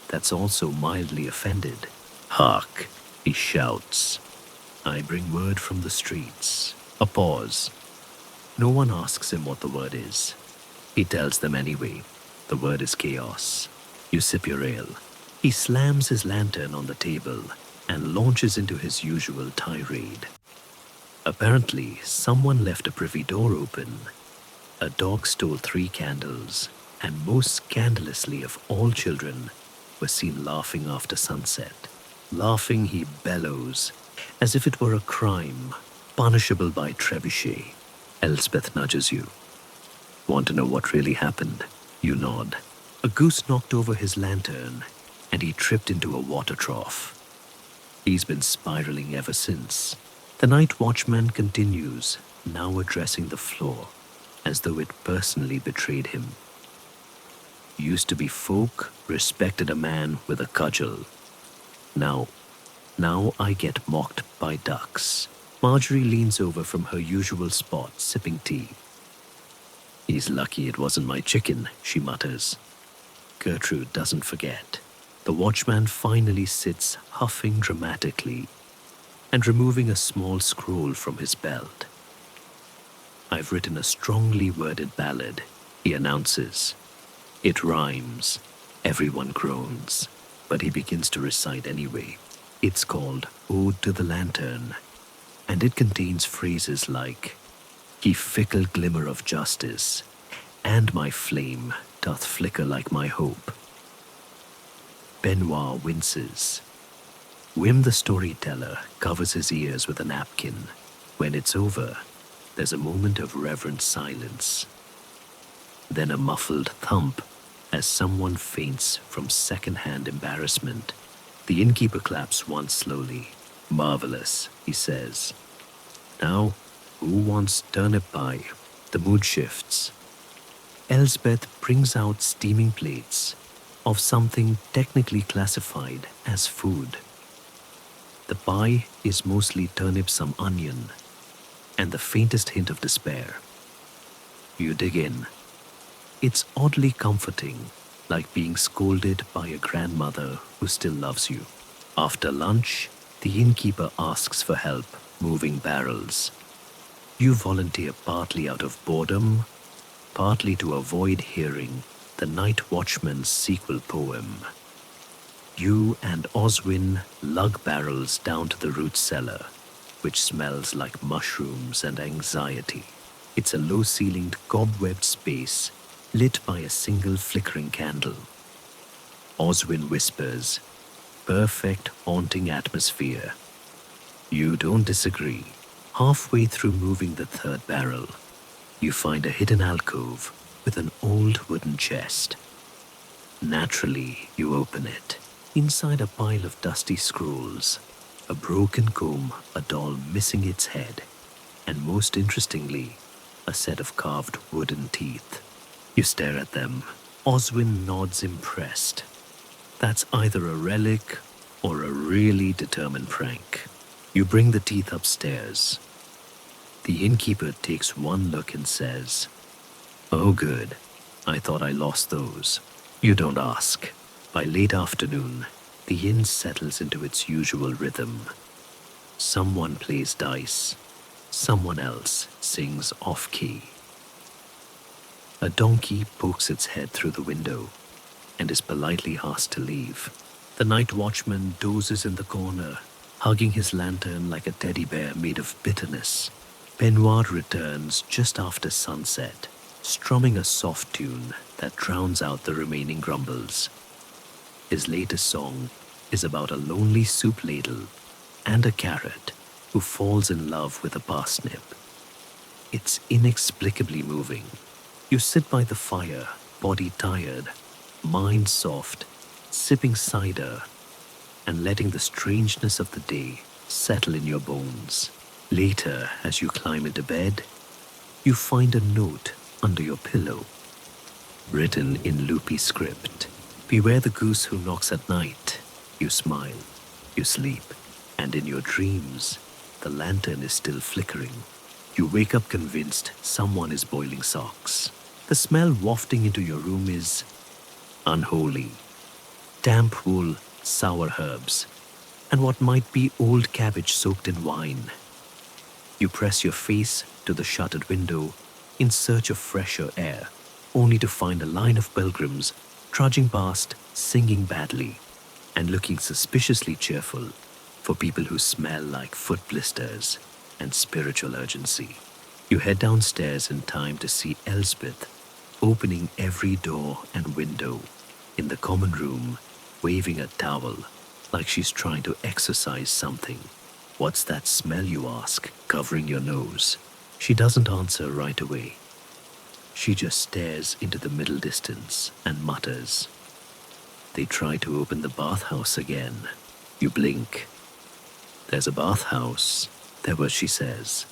that's also mildly offended. Hark, he shouts. I bring word from the streets. A pause. No one asks him what the word is. He tells them anyway. The word is chaos. You sip your ale. He slams his lantern on the table and launches into his usual tirade. Apparently, someone left a privy door open. A dog stole 3 candles, and most scandalously of all children were seen laughing after sunset. Laughing, he bellows, as if it were a crime, punishable by trebuchet. Elspeth nudges you. Want to know what really happened? You nod. A goose knocked over his lantern, and he tripped into a water trough. He's been spiraling ever since. The night watchman continues, now addressing the floor, as though it personally betrayed him. Used to be folk respected a man with a cudgel. Now I get mocked by ducks. Marjorie leans over from her usual spot, sipping tea. He's lucky it wasn't my chicken, she mutters. Gertrude doesn't forget. The watchman finally sits, huffing dramatically and removing a small scroll from his belt. I've written a strongly worded ballad, he announces. It rhymes. Everyone groans, but he begins to recite anyway. It's called Ode to the Lantern, and it contains phrases like, Ye fickle glimmer of justice, and my flame doth flicker like my hope. Benoit winces. Wim the storyteller covers his ears with a napkin. When it's over, there's a moment of reverent silence. Then a muffled thump as someone faints from second-hand embarrassment. The innkeeper claps once slowly. Marvelous, he says. Now, who wants turnip pie? The mood shifts. Elsbeth brings out steaming plates of something technically classified as food. The pie is mostly turnip, some onion, and the faintest hint of despair. You dig in. It's oddly comforting, like being scolded by a grandmother who still loves you. After lunch, the innkeeper asks for help moving barrels. You volunteer partly out of boredom, partly to avoid hearing the night watchman's sequel poem. You and Oswin lug barrels down to the root cellar, which smells like mushrooms and anxiety. It's a low-ceilinged, cobwebbed space lit by a single flickering candle. Oswin whispers, "Perfect haunting atmosphere." You don't disagree. Halfway through moving the third barrel, you find a hidden alcove with an old wooden chest. Naturally, you open it. Inside a pile of dusty scrolls, a broken comb, a doll missing its head, and most interestingly, a set of carved wooden teeth. You stare at them. Oswin nods impressed. That's either a relic or a really determined prank. You bring the teeth upstairs. The innkeeper takes one look and says, "Oh good, I thought I lost those." You don't ask. By late afternoon, the inn settles into its usual rhythm. Someone plays dice. Someone else sings off-key. A donkey pokes its head through the window and is politely asked to leave. The night watchman dozes in the corner, hugging his lantern like a teddy bear made of bitterness. Benoit returns just after sunset, strumming a soft tune that drowns out the remaining grumbles. His latest song is about a lonely soup ladle and a carrot who falls in love with a parsnip. It's inexplicably moving. You sit by the fire, body tired, mind soft, sipping cider, and letting the strangeness of the day settle in your bones. Later, as you climb into bed, you find a note under your pillow, written in loopy script. "Beware the goose who knocks at night." You smile, you sleep, and in your dreams, the lantern is still flickering. You wake up convinced someone is boiling socks. The smell wafting into your room is unholy. Damp wool, sour herbs, and what might be old cabbage soaked in wine. You press your face to the shuttered window in search of fresher air, only to find a line of pilgrims trudging past, singing badly, and looking suspiciously cheerful for people who smell like foot blisters and spiritual urgency. You head downstairs in time to see Elspeth opening every door and window in the common room, waving a towel like she's trying to exorcise something. "What's that smell?" you ask, covering your nose. She doesn't answer right away. She just stares into the middle distance and mutters. They try to open the bathhouse again. You blink. "There's a bathhouse. There was," she says.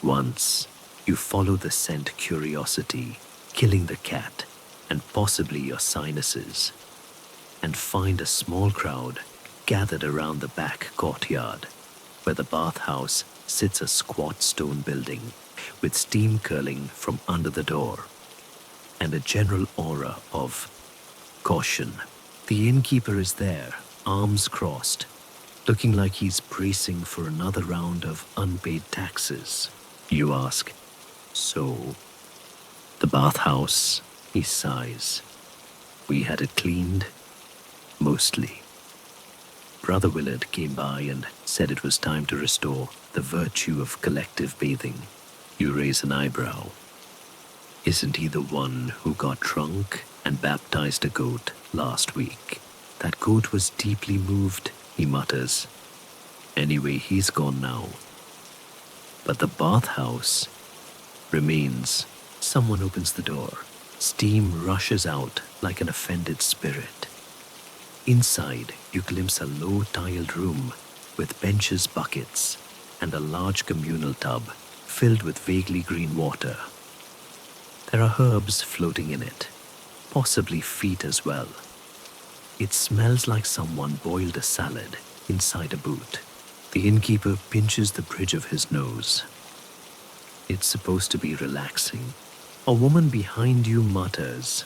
Once, you follow the scent curiosity, killing the cat and possibly your sinuses, and find a small crowd gathered around the back courtyard, where the bathhouse sits, a squat stone building with steam curling from under the door, and a general aura of caution. The innkeeper is there, arms crossed, looking like he's bracing for another round of unpaid taxes. You ask, "So, the bathhouse?" He sighs. "We had it cleaned, mostly." Brother Willard came by and said it was time to restore the virtue of collective bathing. You raise an eyebrow. "Isn't he the one who got drunk and baptized a goat last week?" "That goat was deeply moved," he mutters. "Anyway, he's gone now." But the bathhouse remains. Someone opens the door. Steam rushes out like an offended spirit. Inside, you glimpse a low-tiled room with benches, buckets, and a large communal tub filled with vaguely green water. There are herbs floating in it, possibly feet as well. It smells like someone boiled a salad inside a boot. The innkeeper pinches the bridge of his nose. It's supposed to be relaxing. A woman behind you mutters,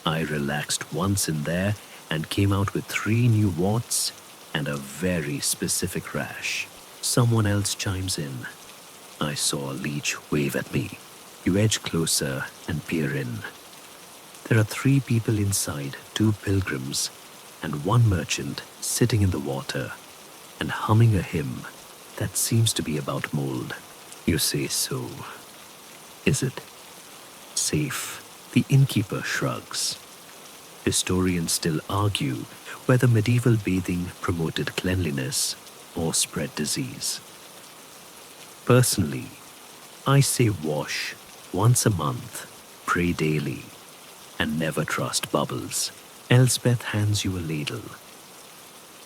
"I relaxed once in there and came out with 3 new warts and a very specific rash." Someone else chimes in, I saw a leech wave at me. You edge closer and peer in. There are 3 people inside, 2 pilgrims, and 1 merchant sitting in the water and humming a hymn that seems to be about mold. You say so. Is it safe? The innkeeper shrugs. Historians still argue whether medieval bathing promoted cleanliness or spread disease. Personally, I say wash once a month, pray daily, and never trust bubbles. Elsbeth hands you a ladle.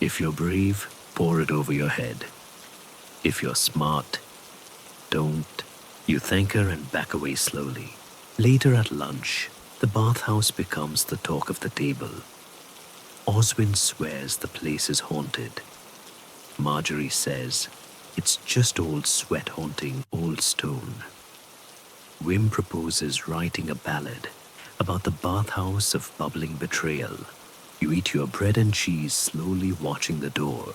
If you're brave, pour it over your head. If you're smart, don't. You thank her and back away slowly. Later at lunch, the bathhouse becomes the talk of the table. Oswin swears the place is haunted. Marjorie says it's just old sweat haunting old stone. Wim proposes writing a ballad about the bathhouse of bubbling betrayal. You eat your bread and cheese, slowly watching the door,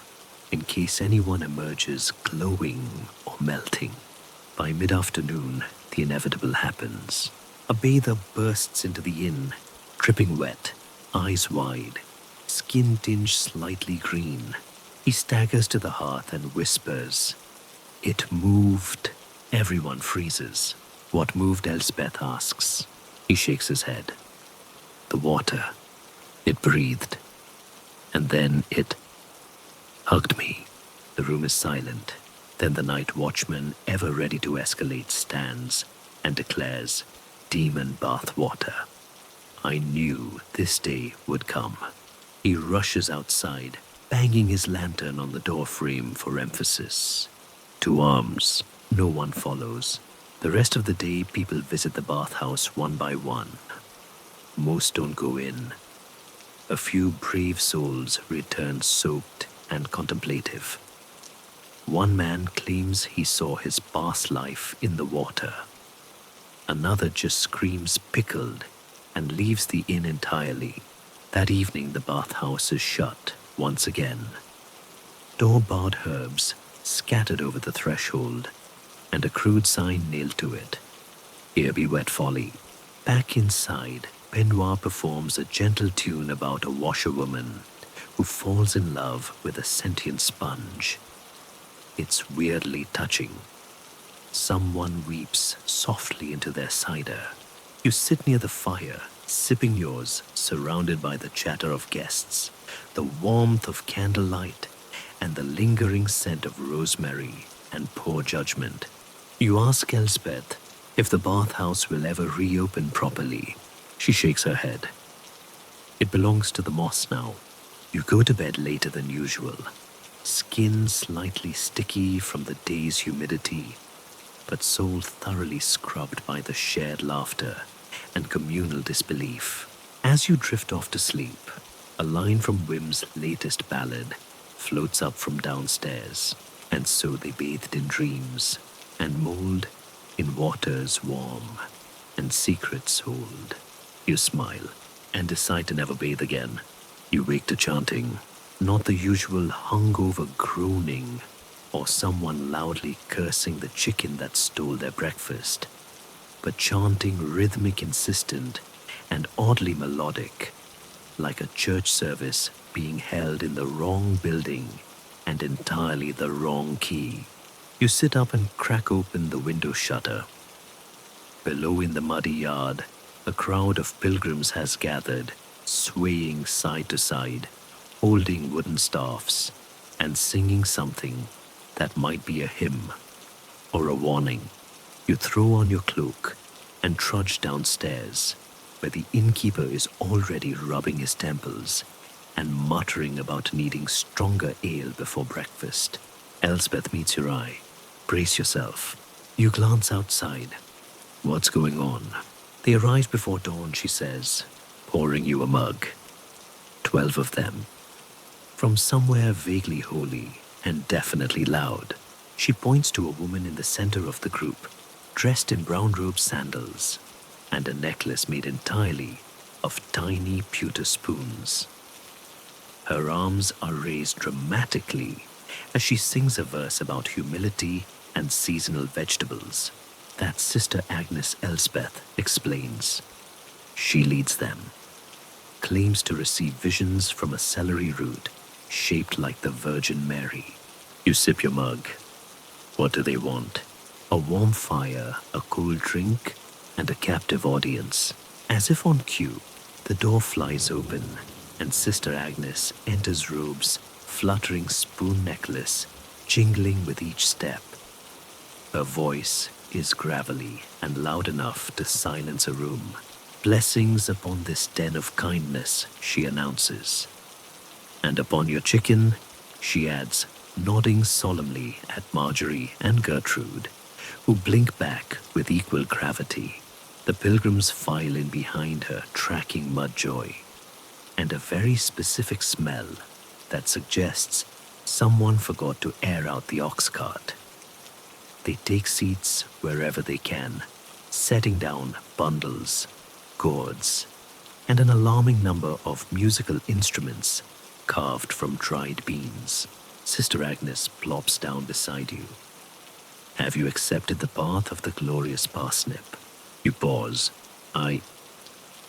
in case anyone emerges glowing or melting. By mid-afternoon, the inevitable happens. A bather bursts into the inn, dripping wet, eyes wide, skin tinged slightly green. He staggers to the hearth and whispers, "It moved." Everyone freezes. What moved, Elspeth asks. He shakes his head. The water. It breathed. And then it hugged me. The room is silent. Then the night watchman, ever ready to escalate, stands and declares, "Demon bath water." I knew this day would come. He rushes outside, banging his lantern on the door frame for emphasis. To arms. No one follows. The rest of the day, people visit the bathhouse one by one. Most don't go in. A few brave souls return soaked and contemplative. One man claims he saw his past life in the water. Another just screams pickled and leaves the inn entirely. That evening, the bathhouse is shut once again. Door-barred herbs scattered over the threshold, and a crude sign nailed to it. Here be wet folly. Back inside, Benoit performs a gentle tune about a washerwoman who falls in love with a sentient sponge. It's weirdly touching. Someone weeps softly into their cider. You sit near the fire, sipping yours, surrounded by the chatter of guests, the warmth of candlelight, and the lingering scent of rosemary and poor judgment. You ask Elspeth if the bathhouse will ever reopen properly. She shakes her head. It belongs to the moss now. You go to bed later than usual, skin slightly sticky from the day's humidity, but soul thoroughly scrubbed by the shared laughter and communal disbelief. As you drift off to sleep, a line from Wim's latest ballad floats up from downstairs. And so they bathed in dreams, and mold in waters warm, and secrets hold. You smile, and decide to never bathe again. You wake to chanting, not the usual hungover groaning, or someone loudly cursing the chicken that stole their breakfast, but chanting rhythmic, insistent, and oddly melodic, like a church service being held in the wrong building and entirely the wrong key. You sit up and crack open the window shutter. Below in the muddy yard, a crowd of pilgrims has gathered, swaying side to side, holding wooden staffs, and singing something that might be a hymn or a warning. You throw on your cloak and trudge downstairs, where the innkeeper is already rubbing his temples and muttering about needing stronger ale before breakfast. Elspeth meets your eye. Brace yourself. You glance outside. What's going on? They arrive before dawn, she says, pouring you a mug. 12 of them. From somewhere vaguely holy and definitely loud, she points to a woman in the center of the group, dressed in brown-robe sandals and a necklace made entirely of tiny pewter spoons. Her arms are raised dramatically as she sings a verse about humility and seasonal vegetables that Sister Agnes Elspeth explains. She leads them, claims to receive visions from a celery root shaped like the Virgin Mary. You sip your mug. What do they want? A warm fire, a cold drink, and a captive audience. As if on cue, the door flies open, and Sister Agnes enters robes, fluttering spoon necklace, jingling with each step. Her voice is gravelly and loud enough to silence a room. Blessings upon this den of kindness, she announces. And upon your chicken, she adds, nodding solemnly at Marjorie and Gertrude, who blink back with equal gravity. The pilgrims file in behind her, tracking Mudjoy, and a very specific smell that suggests someone forgot to air out the ox cart. They take seats wherever they can, setting down bundles, gourds, and an alarming number of musical instruments carved from dried beans. Sister Agnes plops down beside you. Have you accepted the path of the glorious parsnip? You pause. I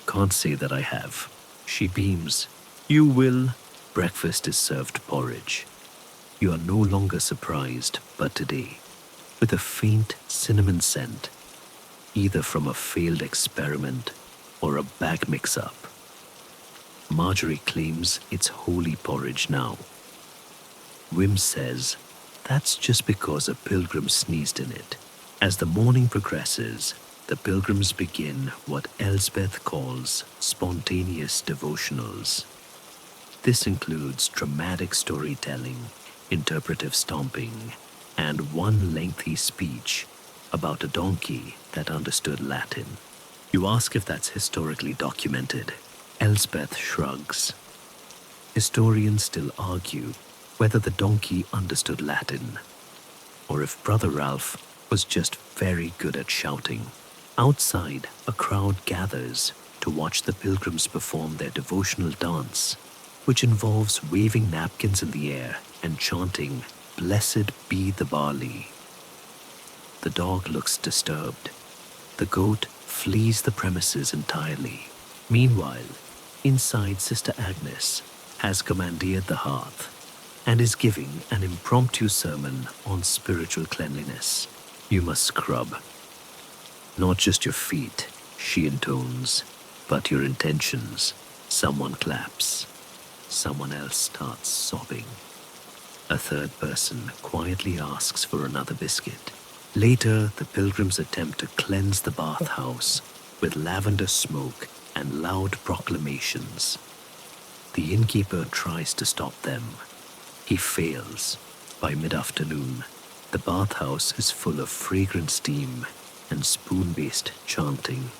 can't say that I have. She beams. You will. Breakfast is served porridge. You are no longer surprised, but today, with a faint cinnamon scent, either from a failed experiment or a bag mix-up. Marjorie claims it's holy porridge now. Wim says that's just because a pilgrim sneezed in it. As the morning progresses, the pilgrims begin what Elsbeth calls spontaneous devotionals. This includes dramatic storytelling, interpretive stomping, and one lengthy speech about a donkey that understood Latin. You ask if that's historically documented. Elsbeth shrugs. Historians still argue whether the donkey understood Latin, or if Brother Ralph was just very good at shouting. Outside, a crowd gathers to watch the pilgrims perform their devotional dance, which involves waving napkins in the air and chanting, "Blessed be the barley." The dog looks disturbed. The goat flees the premises entirely. Meanwhile, inside, Sister Agnes has commandeered the hearth and is giving an impromptu sermon on spiritual cleanliness. You must scrub. Not just your feet, she intones, but your intentions. Someone claps. Someone else starts sobbing. A third person quietly asks for another biscuit. Later, the pilgrims attempt to cleanse the bathhouse with lavender smoke and loud proclamations. The innkeeper tries to stop them. He fails. By mid-afternoon, the bathhouse is full of fragrant steam and spoon-based chanting.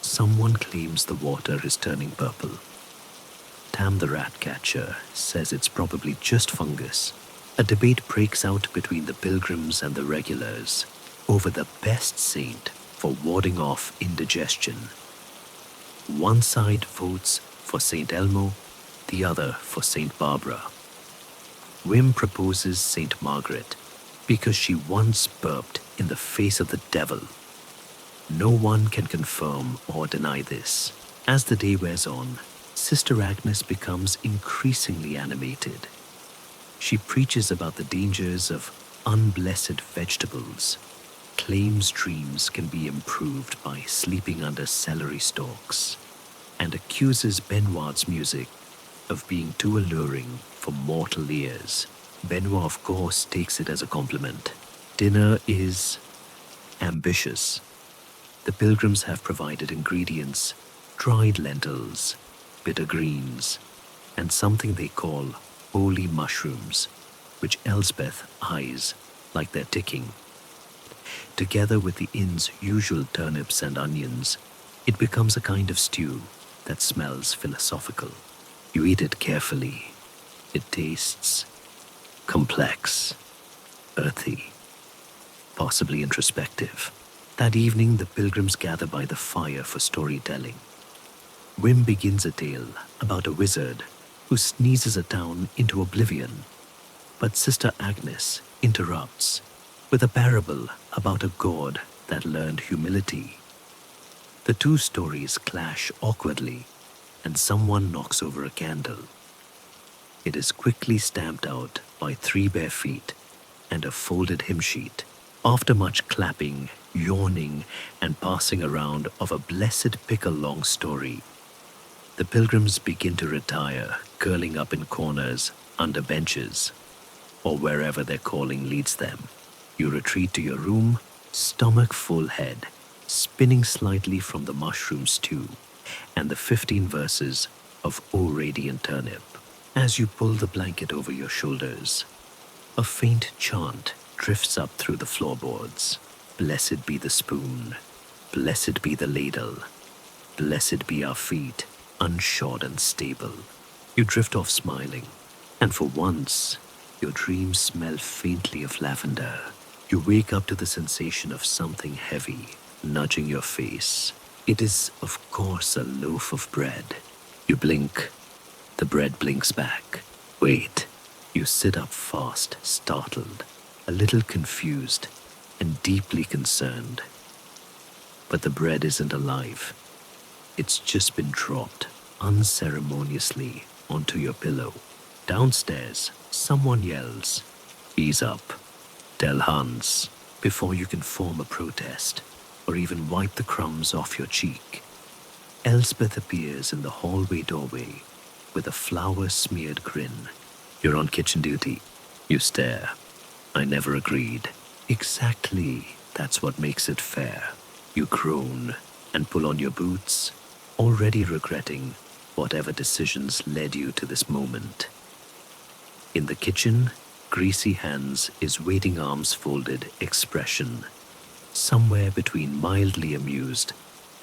Someone claims the water is turning purple. Tam the rat catcher says it's probably just fungus. A debate breaks out between the pilgrims and the regulars over the best saint for warding off indigestion. One side votes for Saint Elmo, the other for Saint Barbara. Wim proposes Saint Margaret because she once burped in the face of the devil. No one can confirm or deny this. As the day wears on, Sister Agnes becomes increasingly animated. She preaches about the dangers of unblessed vegetables, claims dreams can be improved by sleeping under celery stalks, and accuses Benoit's music of being too alluring for mortal ears. Benoit, of course, takes it as a compliment. Dinner is ambitious. The pilgrims have provided ingredients, dried lentils, bitter greens, and something they call holy mushrooms, which Elsbeth eyes like they're ticking. Together with the inn's usual turnips and onions, it becomes a kind of stew that smells philosophical. You eat it carefully. It tastes complex, earthy, possibly introspective. That evening, the pilgrims gather by the fire for storytelling. Wim begins a tale about a wizard who sneezes a town into oblivion, but Sister Agnes interrupts. with a parable about a god that learned humility. The two stories clash awkwardly, and someone knocks over a candle. It is quickly stamped out by 3 bare feet and a folded hymn sheet. After much clapping, yawning, and passing around of a blessed pickle-long story, the pilgrims begin to retire, curling up in corners, under benches, or wherever their calling leads them. You retreat to your room, stomach full head, spinning slightly from the mushroom stew and the 15 verses of O Radiant Turnip. As you pull the blanket over your shoulders, a faint chant drifts up through the floorboards. Blessed be the spoon, blessed be the ladle, blessed be our feet, unshod and stable. You drift off smiling, and for once, your dreams smell faintly of lavender. You wake up to the sensation of something heavy nudging your face. It is, of course, a loaf of bread. You blink. The bread blinks back. Wait. You sit up fast, startled, a little confused, and deeply concerned. But the bread isn't alive. It's just been dropped unceremoniously onto your pillow. Downstairs, someone yells, "Ease up. Tell Hans," before you can form a protest or even wipe the crumbs off your cheek. Elspeth appears in the hallway doorway with a flour-smeared grin. "You're on kitchen duty." You stare. "I never agreed." "Exactly. That's what makes it fair." You groan and pull on your boots, already regretting whatever decisions led you to this moment. In the kitchen, Greasy Hands is waiting arms folded expression, somewhere between mildly amused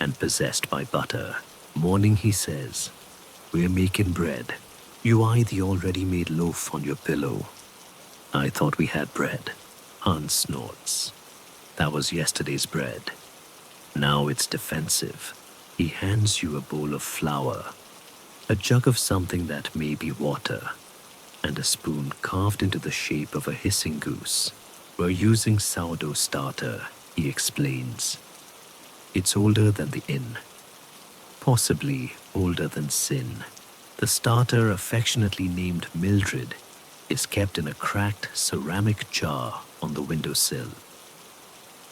and possessed by butter. Morning, he says, "We're making bread." You eye the already made loaf on your pillow. "I thought we had bread." Hans snorts. "That was yesterday's bread. Now it's defensive." He hands you a bowl of flour, a jug of something that may be water, and a spoon carved into the shape of a hissing goose. "We're using sourdough starter," he explains. "It's older than the inn, possibly older than sin." The starter, affectionately named Mildred, is kept in a cracked ceramic jar on the windowsill.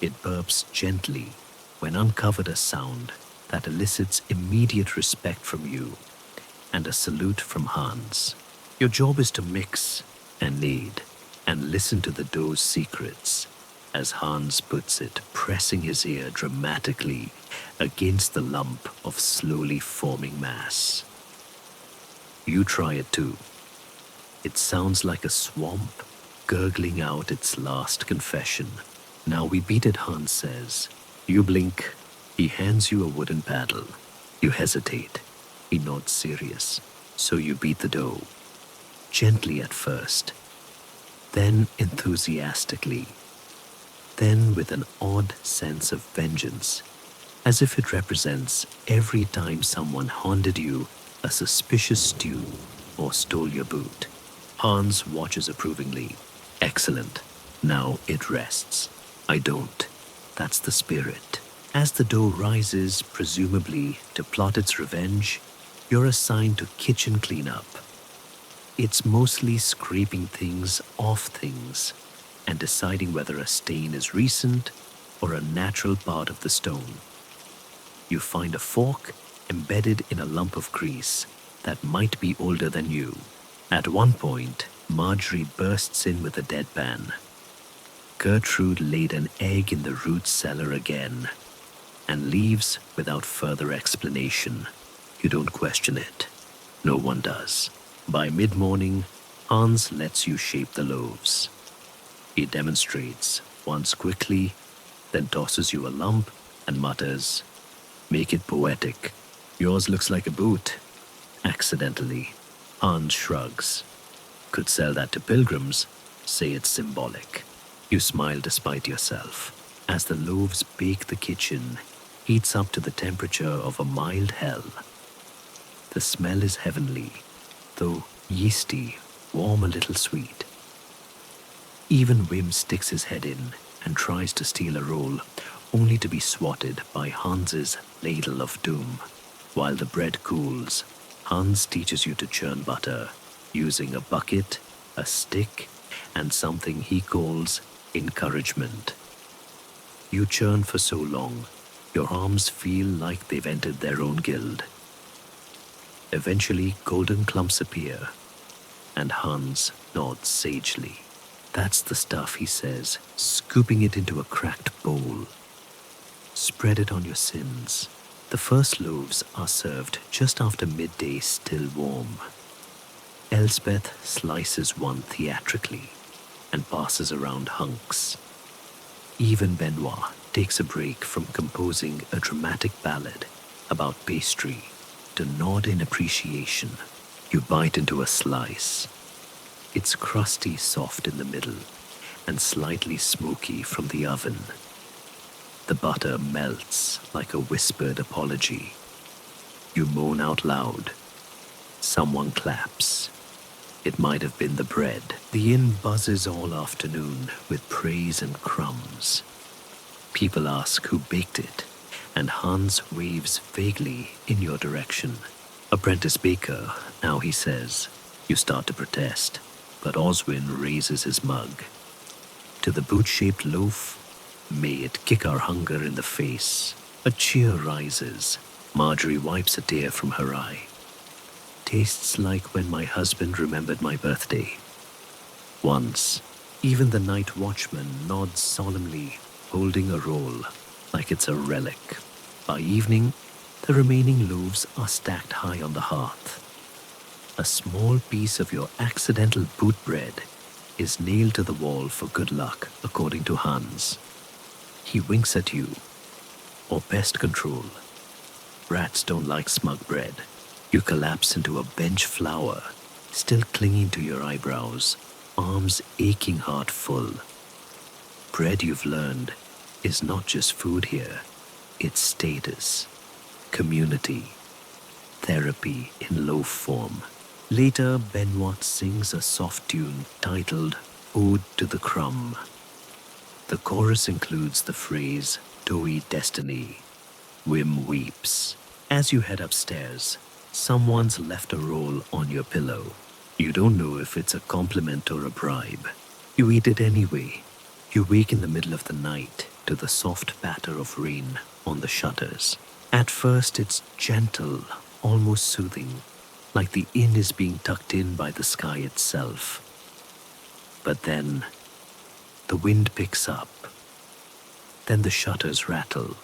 It burps gently when uncovered, a sound that elicits immediate respect from you and a salute from Hans. Your job is to mix and knead and listen to the dough's secrets, as Hans puts it, pressing his ear dramatically against the lump of slowly forming mass. You try it too. It sounds like a swamp gurgling out its last confession. "Now we beat it," Hans says. You blink. He hands you a wooden paddle. You hesitate. He nods serious. So you beat the dough. Gently at first, then enthusiastically, then with an odd sense of vengeance, as if it represents every time someone handed you a suspicious stew or stole your boot. Hans watches approvingly. "Excellent. Now it rests." "I don't. That's the spirit." As the dough rises, presumably to plot its revenge, you're assigned to kitchen cleanup. It's mostly scraping things off things and deciding whether a stain is recent or a natural part of the stone. You find a fork embedded in a lump of grease that might be older than you. At one point, Marjorie bursts in with a deadpan. Gertrude laid an egg in the root cellar again and leaves without further explanation. You don't question it. No one does. By mid-morning, Hans lets you shape the loaves. He demonstrates once quickly, then tosses you a lump and mutters, "Make it poetic." "Yours looks like a boot." Accidentally. Hans shrugs. "Could sell that to pilgrims. Say it's symbolic." You smile despite yourself as the loaves bake. The kitchen heats up to the temperature of a mild hell. The smell is heavenly, though yeasty, warm, a little sweet. Even Wim sticks his head in, and tries to steal a roll, only to be swatted by Hans's ladle of doom. While the bread cools, Hans teaches you to churn butter using a bucket, a stick, and something he calls encouragement. You churn for so long, your arms feel like they've entered their own guild. Eventually, golden clumps appear, and Hans nods sagely. That's the stuff, he says, scooping it into a cracked bowl. Spread it on your sins. The first loaves are served just after midday, still warm. Elsbeth slices one theatrically and passes around hunks. Even Benoit takes a break from composing a dramatic ballad about pastry to nod in appreciation. You bite into a slice. It's crusty soft in the middle and slightly smoky from the oven. The butter melts like a whispered apology. You moan out loud. Someone claps. It might have been the bread. The inn buzzes all afternoon with praise and crumbs. People ask who baked it, and Hans waves vaguely in your direction. Apprentice baker, now, he says. You start to protest, but Oswin raises his mug. To the boot-shaped loaf, may it kick our hunger in the face. A cheer rises. Marjorie wipes a tear from her eye. Tastes like when my husband remembered my birthday. Once, even the night watchman nods solemnly, holding a roll like it's a relic. By evening, the remaining loaves are stacked high on the hearth. A small piece of your accidental boot bread is nailed to the wall for good luck, according to Hans. He winks at you. Or pest control. Rats don't like smug bread. You collapse into a bench flower, still clinging to your eyebrows, arms aching heart full. Bread, you've learned, is not just food here. It's status, community, therapy in loaf form. Later, Benoit sings a soft tune titled Ode to the Crumb. The chorus includes the phrase, Doughy destiny. Wim weeps. As you head upstairs, someone's left a roll on your pillow. You don't know if it's a compliment or a bribe. You eat it anyway. You wake in the middle of the night to the soft patter of rain on the shutters. At first, it's gentle, almost soothing, like the inn is being tucked in by the sky itself. But then, the wind picks up. Then the shutters rattle.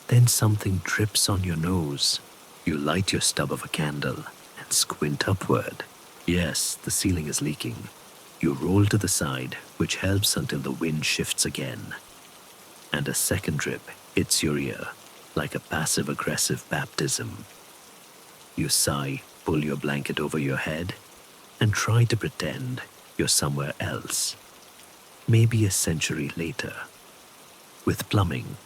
Then something drips on your nose. You light your stub of a candle and squint upward. Yes, the ceiling is leaking. You roll to the side, which helps until the wind shifts again. And a second drip hits your ear, like a passive-aggressive baptism. You sigh, pull your blanket over your head, and try to pretend you're somewhere else. Maybe a century later. With plumbing,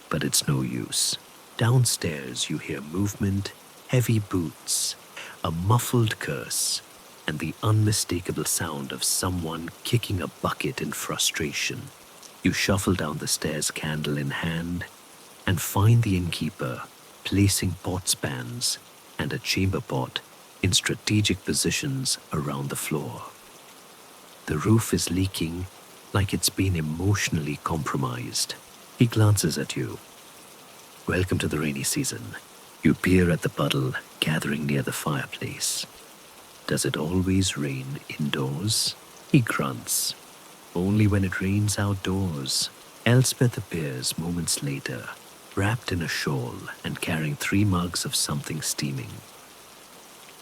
but it's no use. Downstairs you hear movement, heavy boots, a muffled curse, and the unmistakable sound of someone kicking a bucket in frustration. You shuffle down the stairs, candle in hand, and find the innkeeper placing pot spans and a chamber pot in strategic positions around the floor. The roof is leaking like it's been emotionally compromised. He glances at you. Welcome to the rainy season. You peer at the puddle gathering near the fireplace. Does it always rain indoors? He grunts. Only when it rains outdoors. Elspeth appears moments later, wrapped in a shawl and carrying 3 mugs of something steaming.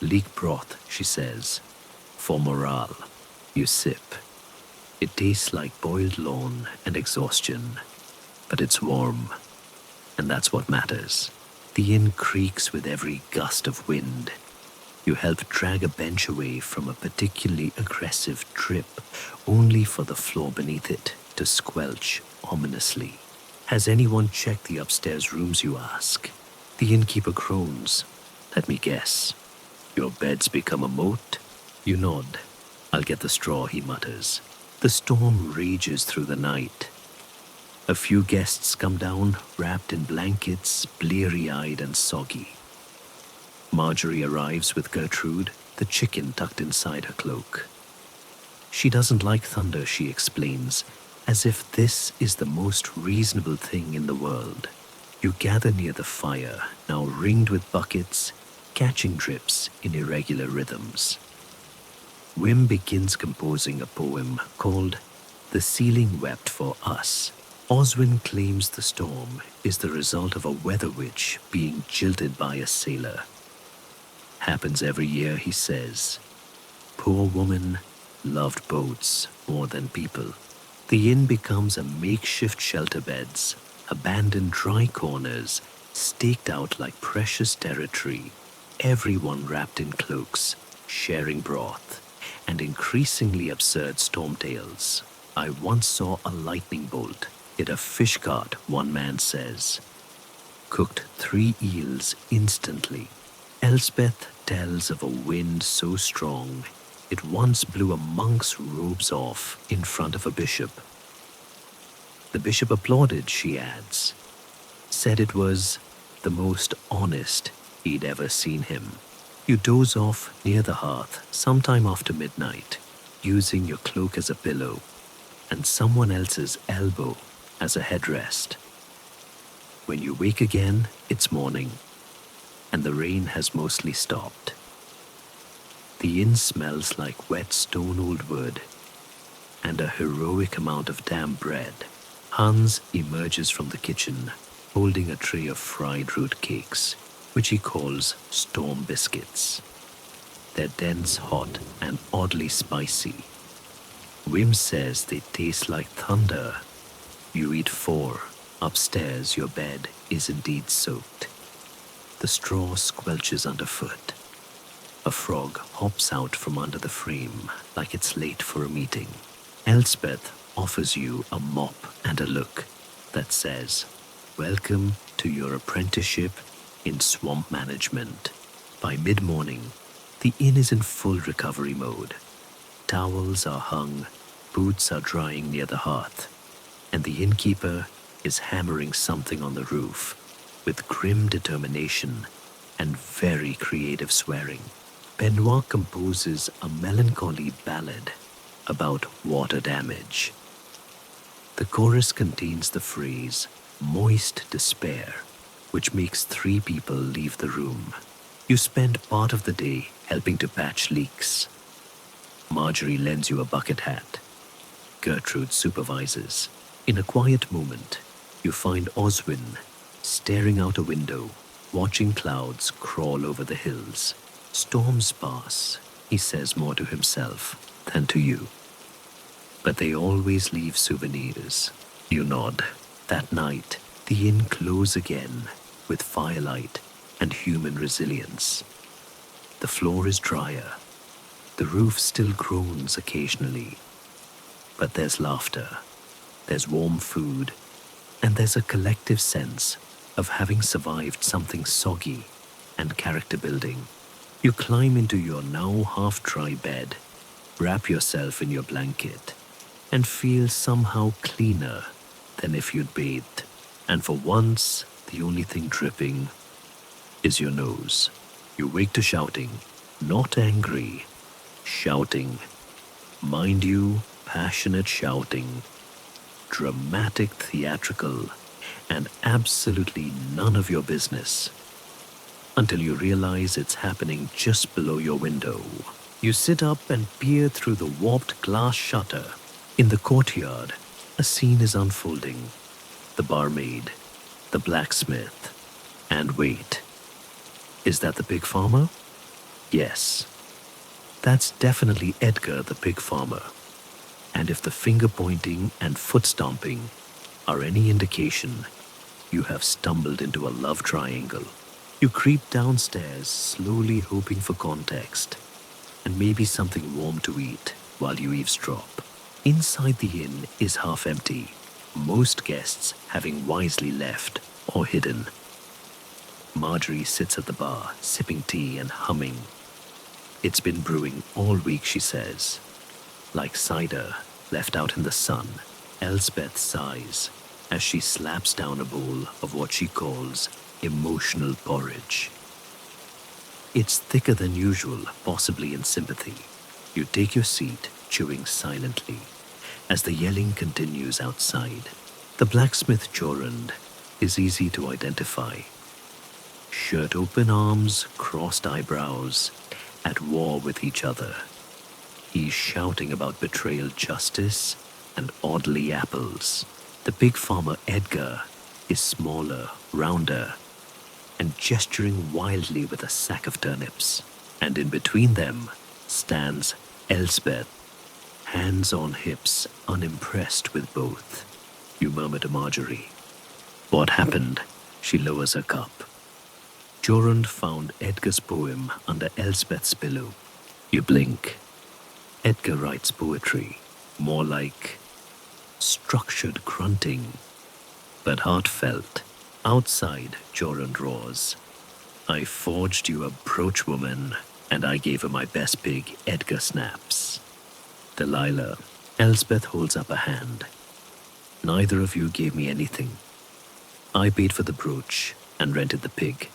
Leek broth, she says, for morale. You sip. It tastes like boiled lawn and exhaustion, but it's warm, and that's what matters. The inn creaks with every gust of wind. You help drag a bench away from a particularly aggressive trip, only for the floor beneath it to squelch ominously. Has anyone checked the upstairs rooms, you ask? The innkeeper groans. Let me guess. Your bed's become a moat? You nod. I'll get the straw, he mutters. The storm rages through the night. A few guests come down, wrapped in blankets, bleary-eyed and soggy. Marjorie arrives with Gertrude, the chicken tucked inside her cloak. She doesn't like thunder, she explains, as if this is the most reasonable thing in the world. You gather near the fire, now ringed with buckets, catching drips in irregular rhythms. Wim begins composing a poem called "The Ceiling Wept for Us." Oswin claims the storm is the result of a weather witch being jilted by a sailor. Happens every year, he says. Poor woman loved boats more than people. The inn becomes a makeshift shelter beds, abandoned dry corners, staked out like precious territory, everyone wrapped in cloaks, sharing broth, and increasingly absurd storm tales. I once saw a lightning bolt hit a fish cart, one man says. Cooked 3 eels instantly. Elspeth tells of a wind so strong it once blew a monk's robes off in front of a bishop. The bishop applauded, she adds, said it was the most honest he'd ever seen him. You doze off near the hearth sometime after midnight, using your cloak as a pillow and someone else's elbow as a headrest. When you wake again, it's morning, and the rain has mostly stopped. The inn smells like wet stone-old wood and a heroic amount of damp bread. Hans emerges from the kitchen, holding a tray of fried root cakes, which he calls storm biscuits. They're dense, hot, and oddly spicy. Wim says they taste like thunder. You eat 4. Upstairs, your bed is indeed soaked. The straw squelches underfoot. A frog hops out from under the frame like it's late for a meeting. Elspeth offers you a mop and a look that says, "Welcome to your apprenticeship in swamp management." By mid-morning, the inn is in full recovery mode. Towels are hung, boots are drying near the hearth, and the innkeeper is hammering something on the roof with grim determination and very creative swearing. Benoit composes a melancholy ballad about water damage. The chorus contains the phrase, "moist despair," which makes 3 people leave the room. You spend part of the day helping to patch leaks. Marjorie lends you a bucket hat. Gertrude supervises. In a quiet moment, you find Oswin staring out a window, watching clouds crawl over the hills. Storms pass, he says more to himself than to you. But they always leave souvenirs. You nod. That night, the inn closes again with firelight and human resilience. The floor is drier. The roof still groans occasionally. But there's laughter, there's warm food, and there's a collective sense of having survived something soggy and character building. You climb into your now half-dry bed, wrap yourself in your blanket, and feel somehow cleaner than if you'd bathed. And for once, the only thing dripping is your nose. You wake to shouting, not angry, shouting. Mind you, passionate shouting, dramatic, theatrical, and absolutely none of your business. Until you realize it's happening just below your window. You sit up and peer through the warped glass shutter. In the courtyard, a scene is unfolding. The barmaid, the blacksmith, and wait. Is that the pig farmer? Yes. That's definitely Edgar the pig farmer. And if the finger pointing and foot stomping are any indication, you have stumbled into a love triangle. You creep downstairs, slowly hoping for context, and maybe something warm to eat while you eavesdrop. Inside the inn is half empty, most guests having wisely left or hidden. Marjorie sits at the bar, sipping tea and humming. It's been brewing all week, she says. Like cider left out in the sun. Elspeth sighs. as she slaps down a bowl of what she calls emotional porridge. It's thicker than usual, possibly in sympathy. You take your seat, chewing silently, as the yelling continues outside. The blacksmith Jorund is easy to identify. Shirt open arms, crossed eyebrows, at war with each other. He's shouting about betrayal justice and oddly apples. The big farmer Edgar is smaller, rounder, and gesturing wildly with a sack of turnips. And in between them stands Elsbeth, hands on hips, unimpressed with both. You murmur to Marjorie. What happened? She lowers her cup. Jorund found Edgar's poem under Elsbeth's pillow. You blink. Edgar writes poetry, more like structured grunting, but heartfelt. Outside, Jorund roars. I forged you a brooch woman, and I gave her my best pig, Edgar snaps. Delilah. Elsbeth holds up a hand. Neither of you gave me anything. I paid for the brooch and rented the pig.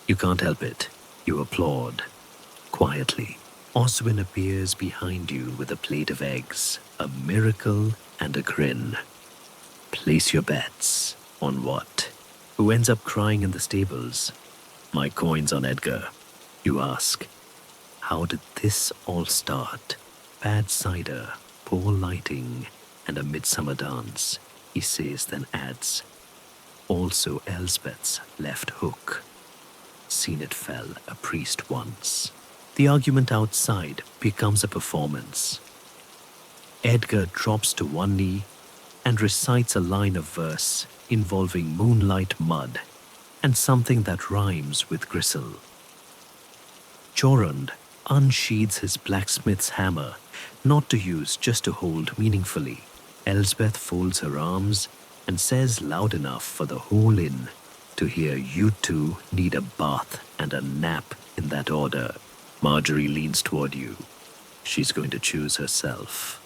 You can't help it. You applaud. Quietly. Oswin appears behind you with a plate of eggs, a miracle and a grin. Place your bets. On what? Who ends up crying in the stables? My coin's on Edgar. You ask. How did this all start? Bad cider, poor lighting, and a midsummer dance, he says, then adds. Also Elsbeth's left hook. Seen it fell a priest once. The argument outside becomes a performance. Edgar drops to one knee and recites a line of verse involving moonlight mud and something that rhymes with gristle. Jorund unsheathes his blacksmith's hammer, not to use, just to hold meaningfully. Elsbeth folds her arms and says loud enough for the whole inn to hear you two need a bath and a nap in that order. Marjorie leans toward you. She's going to choose herself.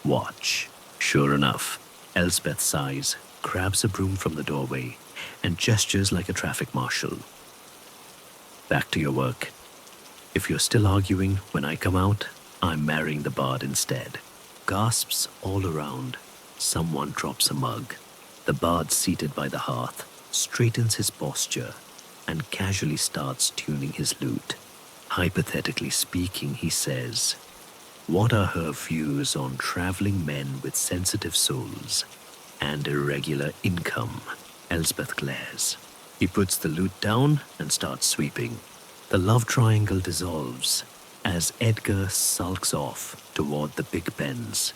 Watch. Sure enough, Elsbeth sighs, grabs a broom from the doorway, and gestures like a traffic marshal. Back to your work. If you're still arguing when I come out, I'm marrying the bard instead. Gasps all around. Someone drops a mug. The bard, seated by the hearth, straightens his posture and casually starts tuning his lute. Hypothetically speaking, he says, what are her views on traveling men with sensitive souls and irregular income? Elsbeth glares. He puts the lute down and starts sweeping. The love triangle dissolves as Edgar sulks off toward the big bends,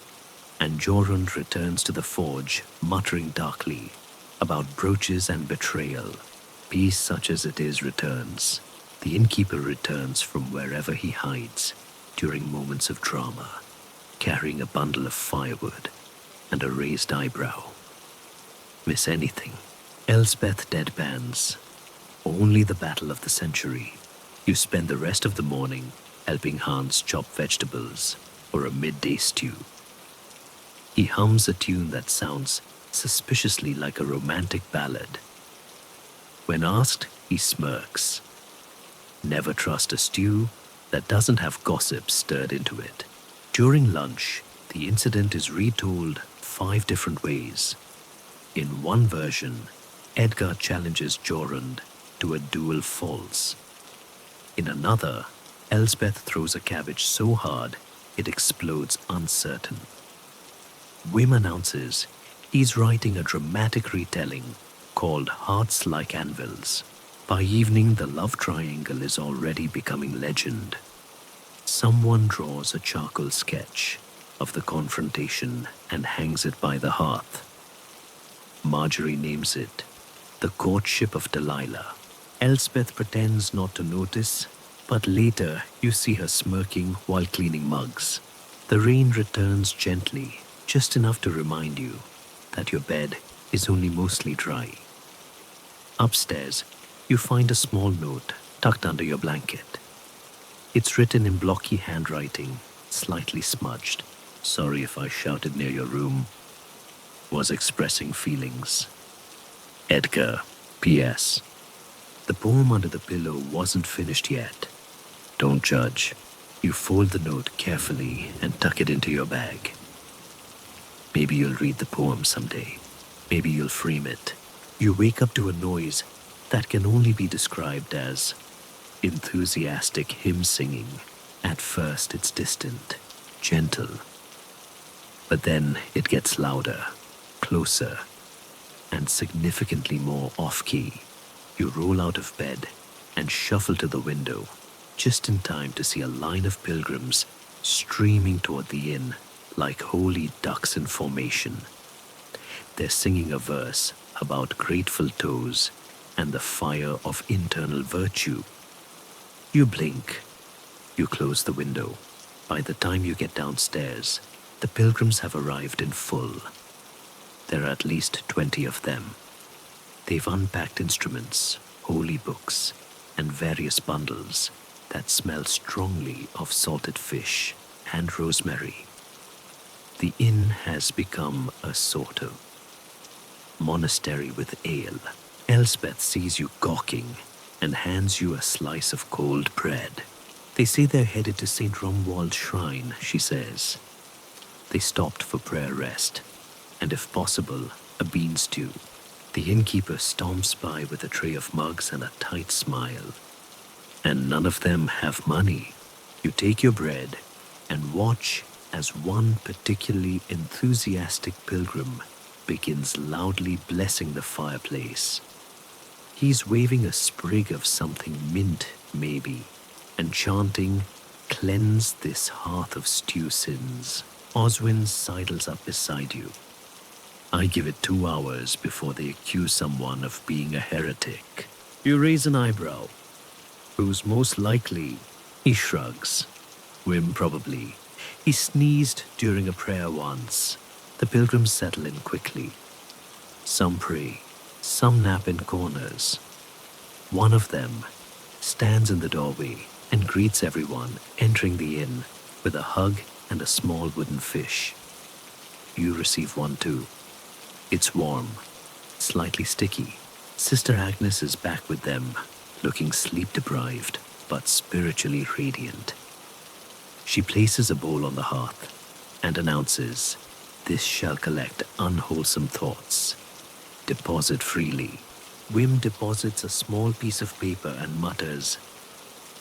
and Jorund returns to the forge, muttering darkly about brooches and betrayal. Peace such as it is returns. The innkeeper returns from wherever he hides during moments of drama, carrying a bundle of firewood and a raised eyebrow. Miss anything? Elsbeth deadpans. Only the battle of the century. You spend the rest of the morning helping Hans chop vegetables or a midday stew. He hums a tune that sounds suspiciously like a romantic ballad. When asked, he smirks. Never trust a stew that doesn't have gossip stirred into it. During lunch, the incident is retold 5 different ways. In one version, Edgar challenges Jorund to a duel false. In another, Elsbeth throws a cabbage so hard it explodes uncertain. Wim announces he's writing a dramatic retelling called Hearts Like Anvils. By evening, the love triangle is already becoming legend. Someone draws a charcoal sketch of the confrontation and hangs it by the hearth. Marjorie names it The Courtship of Delilah. Elsbeth pretends not to notice, but later you see her smirking while cleaning mugs. The rain returns gently, just enough to remind you that your bed is only mostly dry. Upstairs, you find a small note tucked under your blanket. It's written in blocky handwriting, slightly smudged. Sorry if I shouted near your room. was expressing feelings. Edgar, P.S. The poem under the pillow wasn't finished yet. Don't judge. You fold the note carefully and tuck it into your bag. Maybe you'll read the poem someday. Maybe you'll frame it. You wake up to a noise that can only be described as enthusiastic hymn singing. At first it's distant, gentle. But then it gets louder, closer, and significantly more off-key. You roll out of bed and shuffle to the window, just in time to see a line of pilgrims streaming toward the inn like holy ducks in formation. They're singing a verse about grateful toes and the fire of internal virtue. You blink. You close the window. By the time you get downstairs, the pilgrims have arrived in full. There are at least 20 of them. They've unpacked instruments, holy books, and various bundles that smell strongly of salted fish and rosemary. The inn has become a sort of monastery with ale. Elspeth sees you gawking and hands you a slice of cold bread. They say they're headed to St. Rumwald's shrine, she says. They stopped for prayer rest, and if possible, a bean stew. The innkeeper stomps by with a tray of mugs and a tight smile. And none of them have money. You take your bread and watch as one particularly enthusiastic pilgrim begins loudly blessing the fireplace. He's waving a sprig of something mint, maybe, and chanting, "Cleanse this hearth of stew sins." Oswin sidles up beside you. I give it 2 hours before they accuse someone of being a heretic. You raise an eyebrow. Who's most likely? He shrugs. Wim, probably. He sneezed during a prayer once. The pilgrims settle in quickly. Some pray, some nap in corners. One of them stands in the doorway and greets everyone entering the inn with a hug and a small wooden fish. You receive one too. It's warm, slightly sticky. Sister Agnes is back with them, looking sleep-deprived but spiritually radiant. She places a bowl on the hearth and announces, "This shall collect unwholesome thoughts. Deposit freely." Wim deposits a small piece of paper and mutters,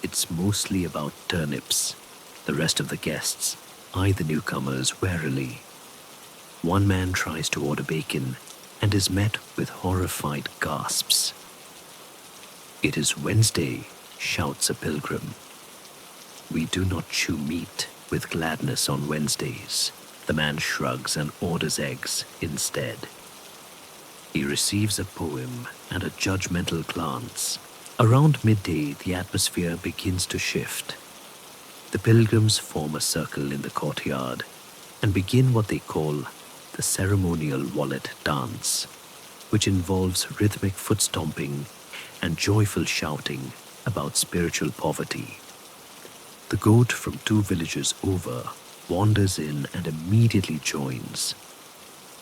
"It's mostly about turnips." The rest of the guests eye the newcomers warily. One man tries to order bacon and is met with horrified gasps. "It is Wednesday," shouts a pilgrim. "We do not chew meat with gladness on Wednesdays." The man shrugs and orders eggs instead. He receives a poem and a judgmental glance. Around midday, the atmosphere begins to shift. The pilgrims form a circle in the courtyard and begin what they call the ceremonial wallet dance, which involves rhythmic foot stomping and joyful shouting about spiritual poverty. The goat from 2 villages over wanders in and immediately joins.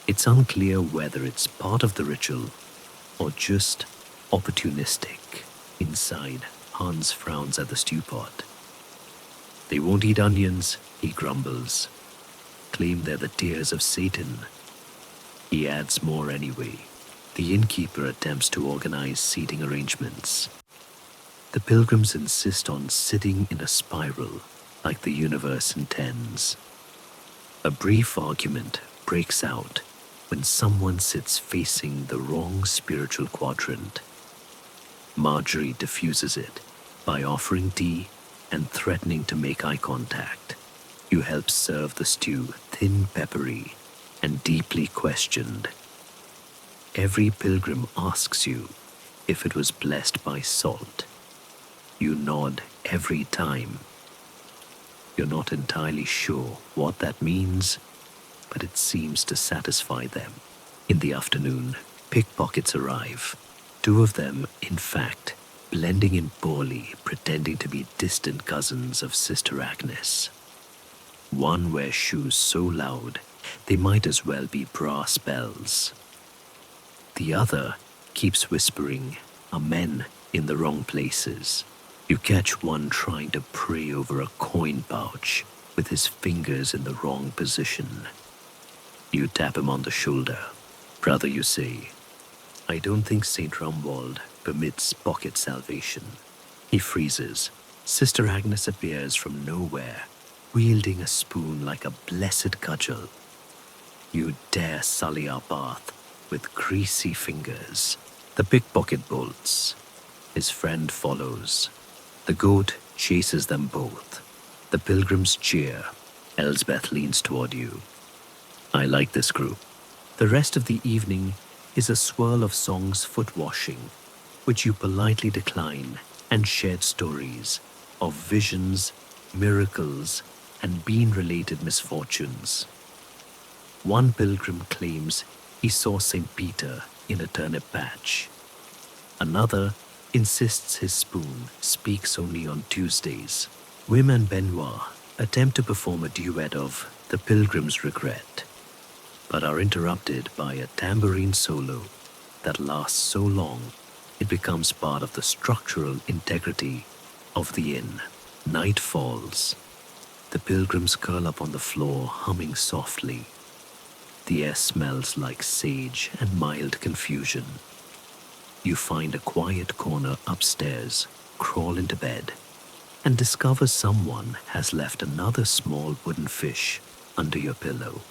It's unclear whether it's part of the ritual or just opportunistic. Inside, Hans frowns at the stew pot. "They won't eat onions," he grumbles. "Claim they're the tears of Satan." He adds more anyway. The innkeeper attempts to organize seating arrangements. The pilgrims insist on sitting in a spiral like the universe intends. A brief argument breaks out when someone sits facing the wrong spiritual quadrant. Marjorie diffuses it by offering tea and threatening to make eye contact. You help serve the stew, thin, peppery, and deeply questioned. Every pilgrim asks you if it was blessed by salt. You nod every time. You're not entirely sure what that means, but it seems to satisfy them. In the afternoon, pickpockets arrive. 2 of them, in fact, blending in poorly, pretending to be distant cousins of Sister Agnes. One wears shoes so loud They might as well be brass bells. The other keeps whispering amen in the wrong places. You catch one trying to pray over a coin pouch with his fingers in the wrong position. You tap him on the shoulder. Brother, you say, I don't think St. Rumwald permits pocket salvation. He freezes. Sister Agnes appears from nowhere, wielding a spoon like a blessed cudgel. You dare sully our path with greasy fingers. The pickpocket bolts. His friend follows. The goat chases them both. The pilgrims cheer. Elsbeth leans toward you. I like this group. The rest of the evening is a swirl of songs foot washing, which you politely decline, and shared stories of visions, miracles, and bean-related misfortunes. One pilgrim claims he saw St. Peter in a turnip patch. Another insists his spoon speaks only on Tuesdays. Wim and Benoit attempt to perform a duet of The Pilgrim's Regret, but are interrupted by a tambourine solo that lasts so long it becomes part of the structural integrity of the inn. Night falls. The pilgrims curl up on the floor, humming softly. The air smells like sage and mild confusion. You find a quiet corner upstairs, crawl into bed, and discover someone has left another small wooden fish under your pillow.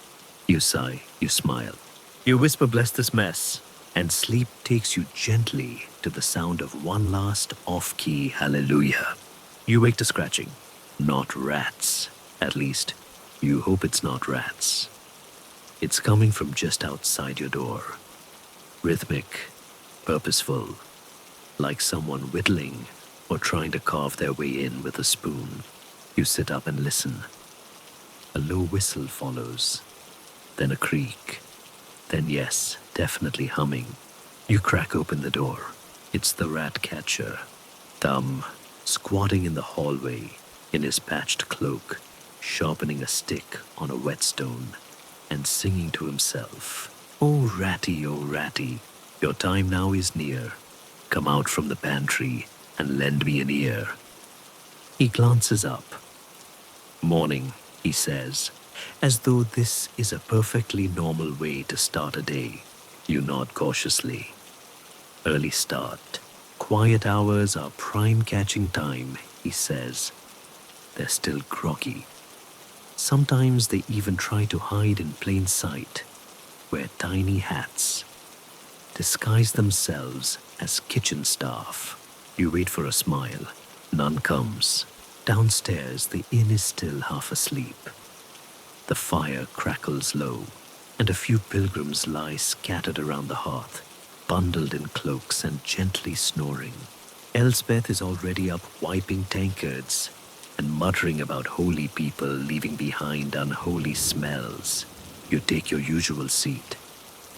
You sigh, you smile. You whisper, bless this mess, and sleep takes you gently to the sound of one last off-key hallelujah. You wake to scratching. Not rats. At least, you hope it's not rats. It's coming from just outside your door. Rhythmic, purposeful, like someone whittling or trying to carve their way in with a spoon. You sit up and listen. A low whistle follows, then a creak, then yes, definitely humming. You crack open the door. It's the rat catcher, Thumb, squatting in the hallway in his patched cloak, sharpening a stick on a whetstone and singing to himself, oh ratty, your time now is near. Come out from the pantry and lend me an ear. He glances up. Morning, he says, as though this is a perfectly normal way to start a day. You nod cautiously. Early start. Quiet hours are prime catching time, he says. They're still groggy. Sometimes they even try to hide in plain sight, wear tiny hats, disguise themselves as kitchen staff. You wait for a smile. None comes. Downstairs, the inn is still half asleep. The fire crackles low, and a few pilgrims lie scattered around the hearth, bundled in cloaks and gently snoring. Elsbeth is already up wiping tankards and muttering about holy people leaving behind unholy smells. You take your usual seat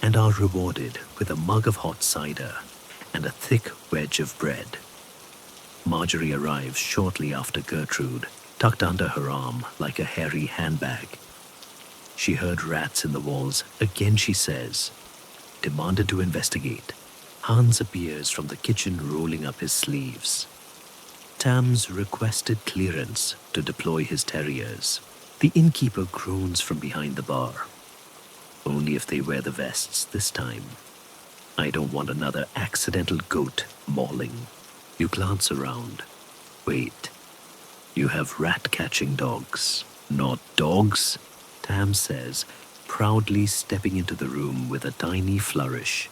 and are rewarded with a mug of hot cider and a thick wedge of bread. Marjorie arrives shortly after Gertrude, tucked under her arm like a hairy handbag. She heard rats in the walls again, she says. Demanded to investigate. Hans appears from the kitchen rolling up his sleeves. Tam's requested clearance to deploy his terriers. The innkeeper groans from behind the bar. Only if they wear the vests this time. I don't want another accidental goat mauling. You glance around. Wait. You have rat-catching dogs. Not dogs, Tam says, proudly stepping into the room with a tiny flourish.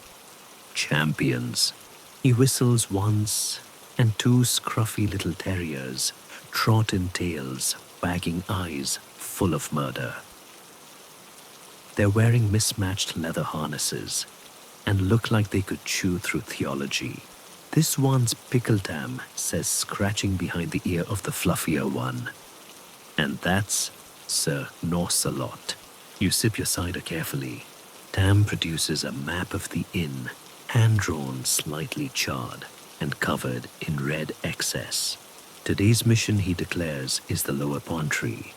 Champions. He whistles once, and two scruffy little terriers trot in tails, wagging eyes full of murder. They're wearing mismatched leather harnesses and look like they could chew through theology. This one's Pickle Tam says, scratching behind the ear of the fluffier one. And that's Sir Norsalot. You sip your cider carefully. Tam produces a map of the inn, hand-drawn, slightly charred, and covered in red excess. Today's mission, he declares, is the lower pantry.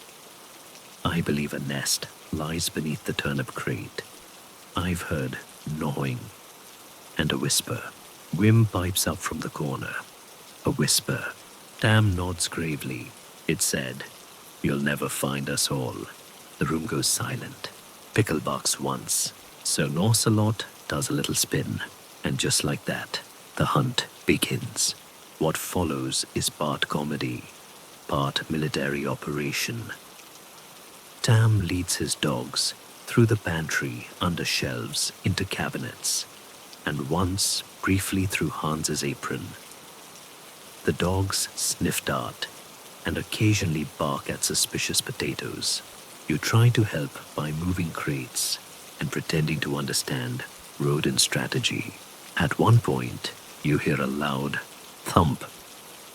I believe a nest lies beneath the turnip crate. I've heard gnawing and a whisper. Wim pipes up from the corner. A whisper. Tam nods gravely. It said, "You'll never find us all." The room goes silent. Pickle barks once. Sir Norcelot does a little spin. And just like that, the hunt begins. What follows is part comedy, part military operation. Tam leads his dogs through the pantry, under shelves, into cabinets, and once briefly through Hans's apron. The dogs sniff dart and occasionally bark at suspicious potatoes. You try to help by moving crates and pretending to understand rodent strategy. At one point, you hear a loud thump,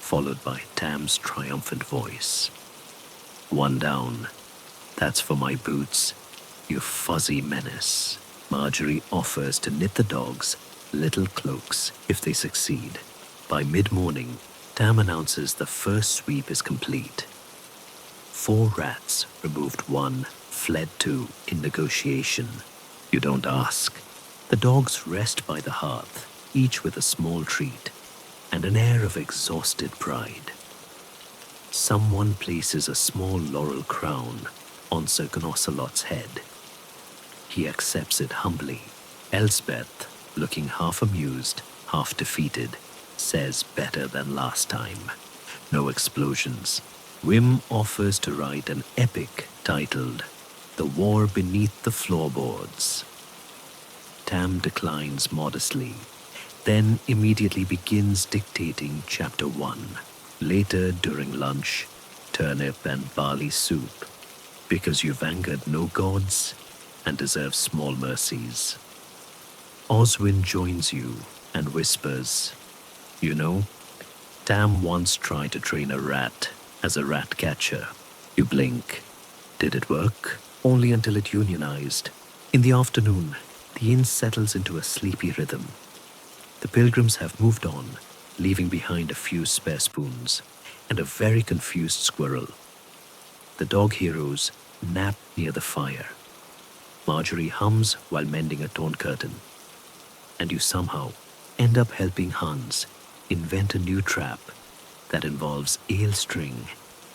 followed by Tam's triumphant voice. "One down. That's for my boots, you fuzzy menace." Marjorie offers to knit the dogs little cloaks if they succeed. By mid-morning, Tam announces the first sweep is complete. 4 rats removed 1, fled 2 in negotiation. You don't ask. The dogs rest by the hearth, each with a small treat and an air of exhausted pride. Someone places a small laurel crown on Sir Gnocelot's head. He accepts it humbly. Elsbeth, looking half amused, half defeated, says better than last time. No explosions. Wim offers to write an epic titled "The War Beneath the Floorboards." Tam declines modestly, then immediately begins dictating chapter 1. Later, during lunch, turnip and barley soup, because you've angered no gods and deserve small mercies. Oswin joins you and whispers, "You know, Tam once tried to train a rat as a rat catcher." You blink. Did it work? Only until it unionized. In the afternoon, the inn settles into a sleepy rhythm. The pilgrims have moved on, leaving behind a few spare spoons and a very confused squirrel. The dog heroes nap near the fire. Marjorie hums while mending a torn curtain. And you somehow end up helping Hans invent a new trap that involves ale string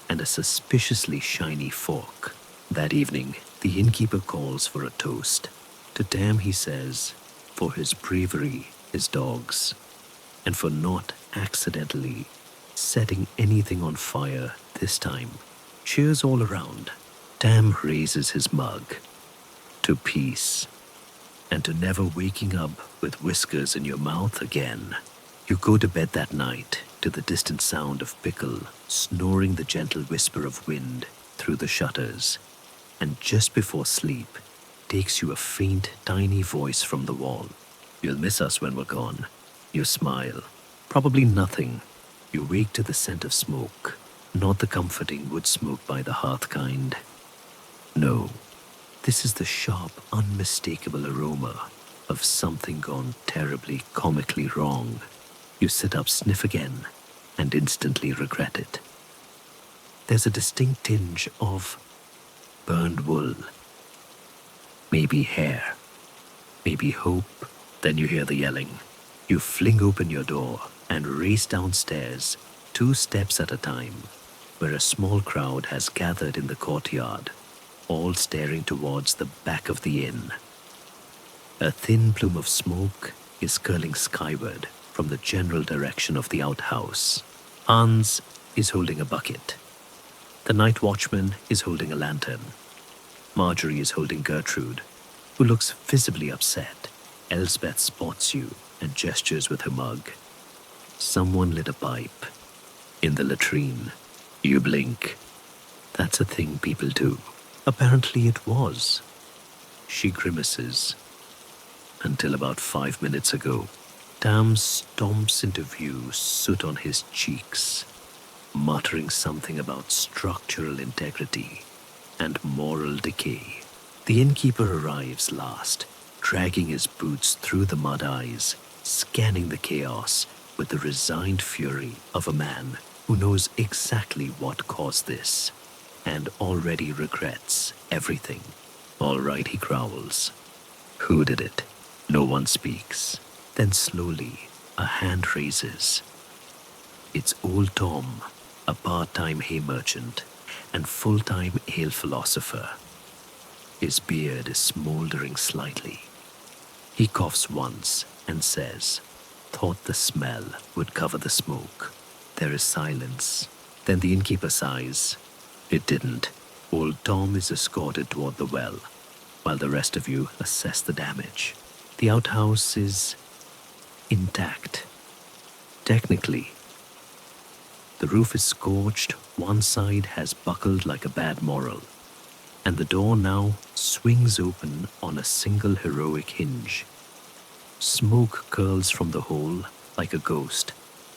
and a suspiciously shiny fork. That evening, the innkeeper calls for a toast. To Tam he says, for his bravery, his dogs, and for not accidentally setting anything on fire this time. Cheers all around. Tam raises his mug. To peace, and to never waking up with whiskers in your mouth again. You go to bed that night to the distant sound of Pickle snoring the gentle whisper of wind through the shutters, and just before sleep takes you a faint, tiny voice from the wall. "You'll miss us when we're gone." You smile. Probably nothing. You wake to the scent of smoke, not the comforting wood smoke by the hearth kind. No. This is the sharp, unmistakable aroma of something gone terribly, comically wrong. You sit up, sniff again, and instantly regret it. There's a distinct tinge of burned wool. Maybe hair. Maybe hope. Then you hear the yelling. You fling open your door and race downstairs, 2 steps at a time, where a small crowd has gathered in the courtyard, all staring towards the back of the inn. A thin plume of smoke is curling skyward from the general direction of the outhouse. Hans is holding a bucket. The night watchman is holding a lantern. Marjorie is holding Gertrude, who looks visibly upset. Elsbeth spots you and gestures with her mug. Someone lit a pipe. In the latrine. You blink. That's a thing people do. Apparently it was. She grimaces. Until about 5 minutes ago, Tam stomps into view, soot on his cheeks, muttering something about structural integrity and moral decay. The innkeeper arrives last, dragging his boots through the mud eyes, scanning the chaos with the resigned fury of a man who knows exactly what caused this. and already regrets everything. All right, he growls. Who did it? No one speaks. Then slowly, a hand raises. It's old Tom, a part-time hay merchant and full-time ale philosopher. His beard is smoldering slightly. He coughs once and says, "Thought the smell would cover the smoke." There is silence. Then the innkeeper sighs. It didn't. Old Tom is escorted toward the well, while the rest of you assess the damage. The outhouse is intact. Technically, the roof is scorched, one side has buckled like a bad moral, and the door now swings open on a single heroic hinge. Smoke curls from the hole like a ghost,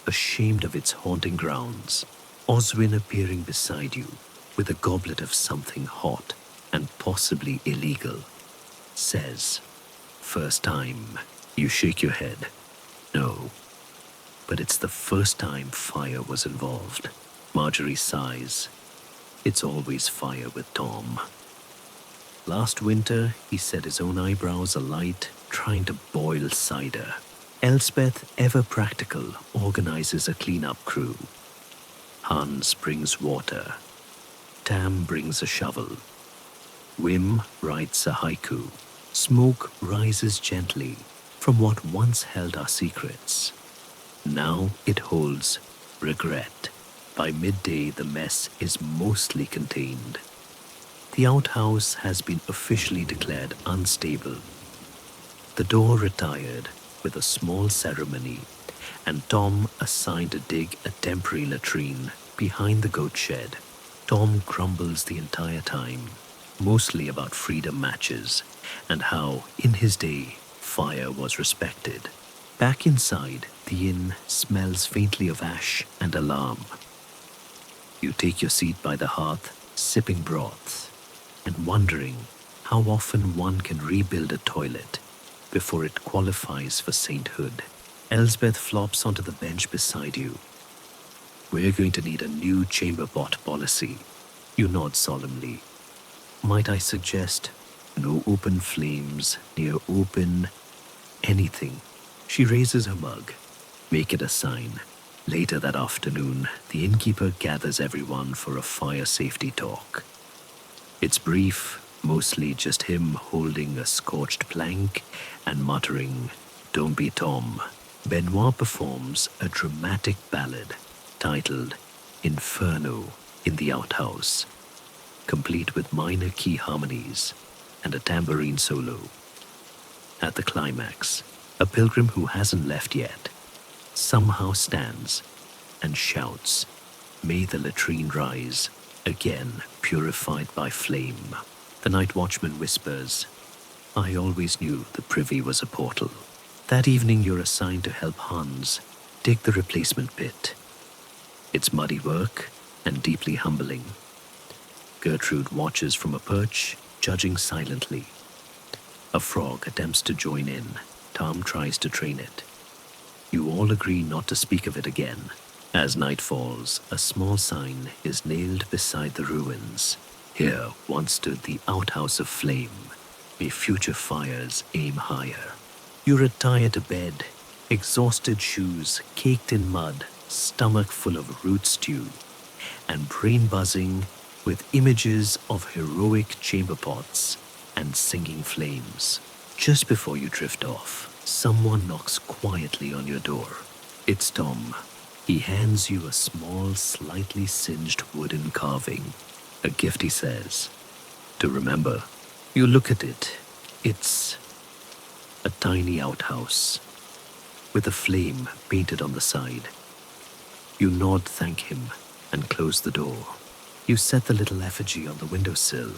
ashamed of its haunting grounds. Oswin appearing beside you with a goblet of something hot and possibly illegal, says, "First time." You shake your head. No, but it's the first time fire was involved. Marjorie sighs. It's always fire with Tom. Last winter, he set his own eyebrows alight trying to boil cider. Elspeth, ever practical, organizes a cleanup crew. Hans brings water. Tam brings a shovel. Wim writes a haiku. Smoke rises gently from what once held our secrets. Now it holds regret. By midday, the mess is mostly contained. The outhouse has been officially declared unstable. The door retired with a small ceremony, and Tom assigned to dig a temporary latrine behind the goat shed. Tom grumbles the entire time, mostly about freedom matches and how, in his day, fire was respected. Back inside, the inn smells faintly of ash and alarm. You take your seat by the hearth, sipping broth, and wondering how often one can rebuild a toilet before it qualifies for sainthood. Elsbeth flops onto the bench beside you. We're going to need a new chamber pot policy. You nod solemnly. Might I suggest no open flames near open anything? She raises her mug. Make it a sign. Later that afternoon, the innkeeper gathers everyone for a fire safety talk. It's brief, mostly just him holding a scorched plank and muttering, "Don't be Tom." Benoit performs a dramatic ballad titled Inferno in the outhouse, complete with minor key harmonies and a tambourine solo. At the climax, a pilgrim who hasn't left yet somehow stands and shouts, "May the latrine rise, again purified by flame." The night watchman whispers, "I always knew the privy was a portal." That evening you're assigned to help Hans dig the replacement pit. It's muddy work and deeply humbling. Gertrude watches from a perch, judging silently. A frog attempts to join in. Tom tries to train it. You all agree not to speak of it again. As night falls, a small sign is nailed beside the ruins. Here once stood the outhouse of flame. May future fires aim higher. You retire to bed, exhausted shoes caked in mud, stomach full of root stew, and brain buzzing with images of heroic chamber pots and singing flames. Just before you drift off, someone knocks quietly on your door. It's Tom. He hands you a small, slightly singed wooden carving. A gift, he says, to remember. You look at it. It's a tiny outhouse with a flame painted on the side. You nod, thank him, and close the door. You set the little effigy on the windowsill.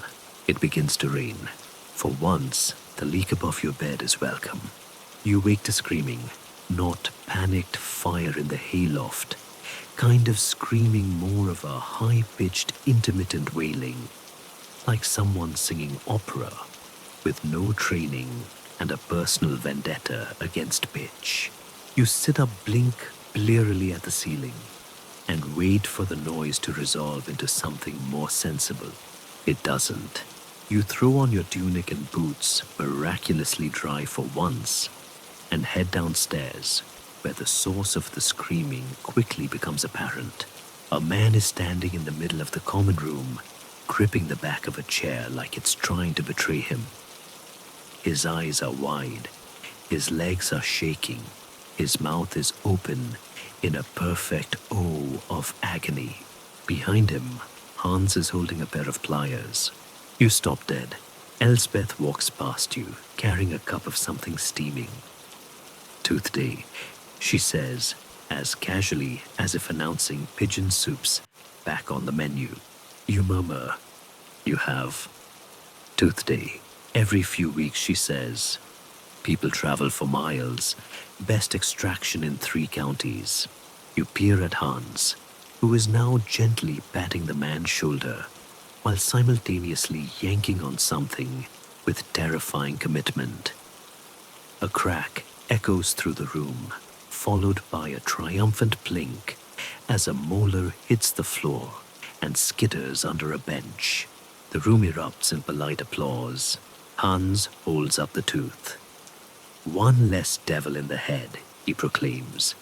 It begins to rain. For once, the leak above your bed is welcome. You wake to screaming, not panicked fire in the hayloft, kind of screaming, more of a high-pitched, intermittent wailing, like someone singing opera with no training and a personal vendetta against pitch. You sit up, blink blearily at the ceiling. and wait for the noise to resolve into something more sensible. It doesn't. You throw on your tunic and boots, miraculously dry for once, and head downstairs, where the source of the screaming quickly becomes apparent. A man is standing in the middle of the common room, gripping the back of a chair like it's trying to betray him. His eyes are wide, his legs are shaking, his mouth is open in a perfect O of agony. Behind him, Hans is holding a pair of pliers. You stop dead. Elsbeth walks past you, carrying a cup of something steaming. Tooth Day, she says, as casually as if announcing pigeon soups back on the menu. You murmur, you have Tooth Day. Every few weeks, she says. People travel for miles. Best extraction in 3 counties. You peer at Hans, who is now gently patting the man's shoulder, while simultaneously yanking on something with terrifying commitment. A crack echoes through the room, followed by a triumphant blink as a molar hits the floor and skitters under a bench. The room erupts in polite applause. Hans holds up the tooth. One less devil in the head, he proclaims,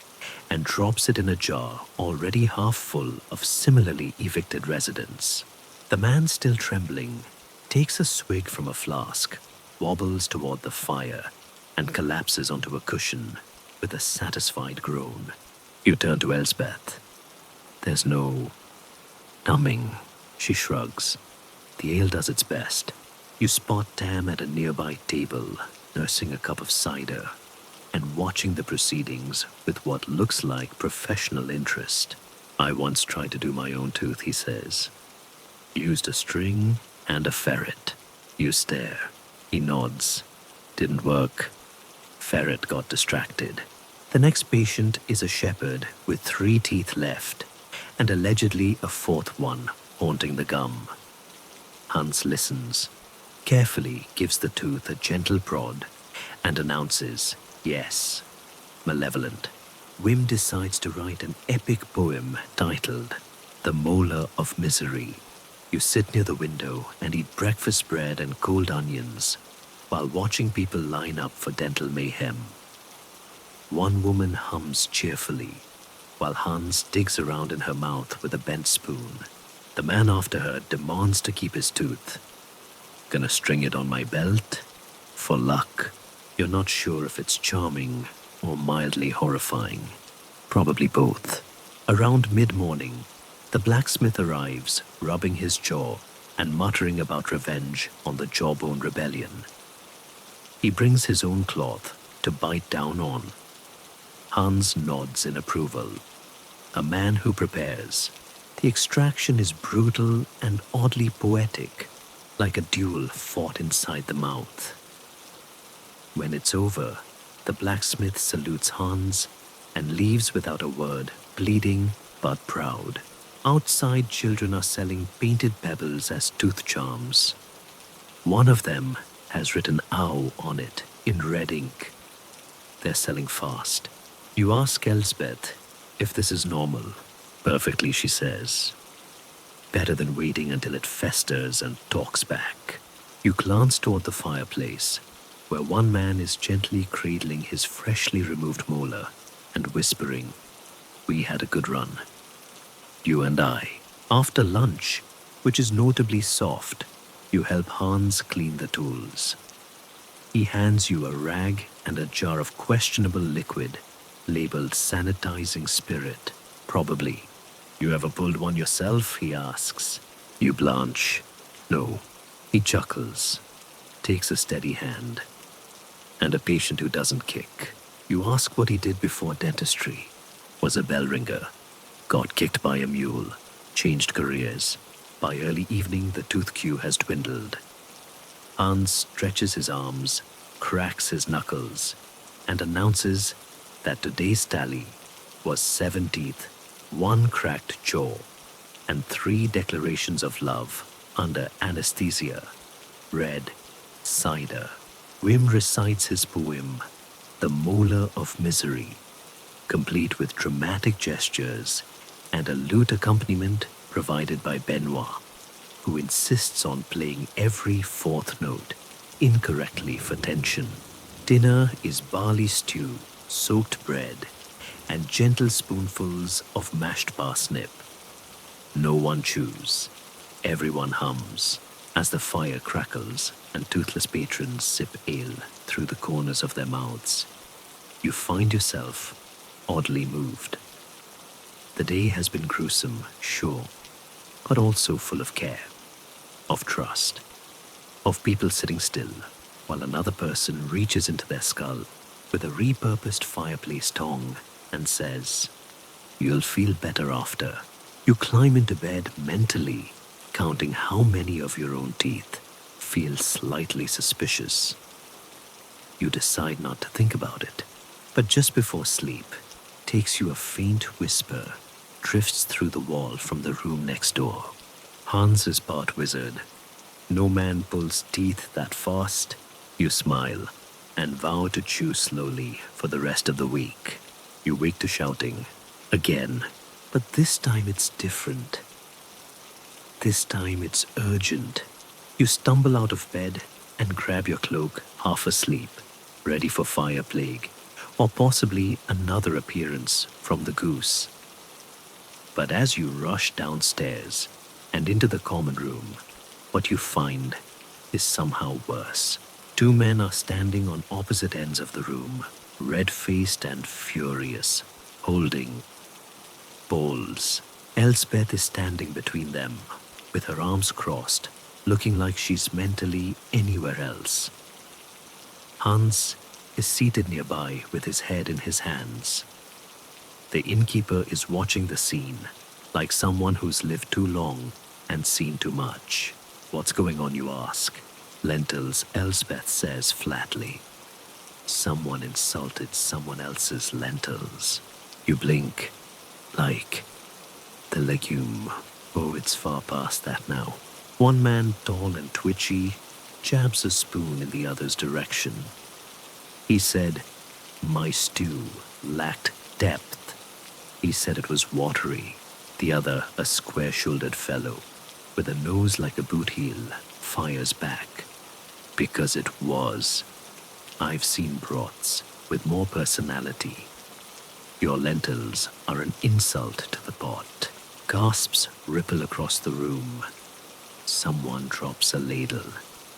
and drops it in a jar already half full of similarly evicted residents. The man, still trembling, takes a swig from a flask, wobbles toward the fire, and collapses onto a cushion with a satisfied groan. You turn to Elsbeth. There's no numbing, she shrugs. The ale does its best. You spot Tam at a nearby table, nursing a cup of cider, and watching the proceedings with what looks like professional interest. I once tried to do my own tooth, he says. Used a string and a ferret. You stare. He nods. Didn't work. Ferret got distracted. The next patient is a shepherd with 3 teeth left, and allegedly a 4th one haunting the gum. Hans listens, carefully gives the tooth a gentle prod, and announces, yes, malevolent. Wim decides to write an epic poem titled The Molar of Misery. You sit near the window and eat breakfast bread and cold onions while watching people line up for dental mayhem. One woman hums cheerfully while Hans digs around in her mouth with a bent spoon. The man after her demands to keep his tooth. Gonna string it on my belt? For luck. You're not sure if it's charming or mildly horrifying. Probably both. Around mid-morning, the blacksmith arrives, rubbing his jaw and muttering about revenge on the Jawbone Rebellion. He brings his own cloth to bite down on. Hans nods in approval. A man who prepares. The extraction is brutal and oddly poetic, like a duel fought inside the mouth. When it's over, the blacksmith salutes Hans and leaves without a word, bleeding but proud. Outside, children are selling painted pebbles as tooth charms. One of them has written "ow" on it in red ink. They're selling fast. You ask Elsbeth if this is normal. Perfectly, she says. Better than waiting until it festers and talks back. You glance toward the fireplace, where one man is gently cradling his freshly removed molar and whispering, "We had a good run. You and I." After lunch, which is notably soft, you help Hans clean the tools. He hands you a rag and a jar of questionable liquid labeled sanitizing spirit. Probably. You ever pulled one yourself? He asks. You blanch. No. He chuckles, takes a steady hand. And a patient who doesn't kick. You ask what he did before dentistry. Was a bell ringer. Got kicked by a mule. Changed careers. By early evening, the tooth queue has dwindled. Hans stretches his arms, cracks his knuckles, and announces that today's tally was 7 teeth, 1 cracked jaw, and 3 declarations of love under anesthesia. Red cider. Wim recites his poem, The Molar of Misery, complete with dramatic gestures and a lute accompaniment provided by Benoit, who insists on playing every fourth note incorrectly for tension. Dinner is barley stew, soaked bread, and gentle spoonfuls of mashed parsnip. No one chews. Everyone hums as the fire crackles and toothless patrons sip ale through the corners of their mouths. You find yourself oddly moved. The day has been gruesome, sure, but also full of care, of trust, of people sitting still while another person reaches into their skull with a repurposed fireplace tong and says, "You'll feel better after." You climb into bed mentally, counting how many of your own teeth feel slightly suspicious. You decide not to think about it, but just before sleep, takes you a faint whisper drifts through the wall from the room next door. Hans is part wizard. No man pulls teeth that fast. You smile and vow to chew slowly for the rest of the week. You wake to shouting again, but this time it's different. This time it's urgent. You stumble out of bed and grab your cloak, half asleep, ready for fire plague, or possibly another appearance from the goose. But as you rush downstairs and into the common room, what you find is somehow worse. Two men are standing on opposite ends of the room, red-faced and furious, holding bowls. Elspeth is standing between them, with her arms crossed, looking like she's mentally anywhere else. Hans is seated nearby with his head in his hands. The innkeeper is watching the scene, like someone who's lived too long and seen too much. "What's going on, you ask?" "Lentils," Elspeth says flatly. Someone insulted someone else's lentils. You blink, like the legume. Oh, it's far past that now. One man, tall and twitchy, jabs a spoon in the other's direction. He said, "My stew lacked depth." He said it was watery. The other, a square-shouldered fellow, with a nose like a boot heel, fires back. "Because it was. I've seen broths with more personality. Your lentils are an insult to the pot." Gasps ripple across the room. Someone drops a ladle.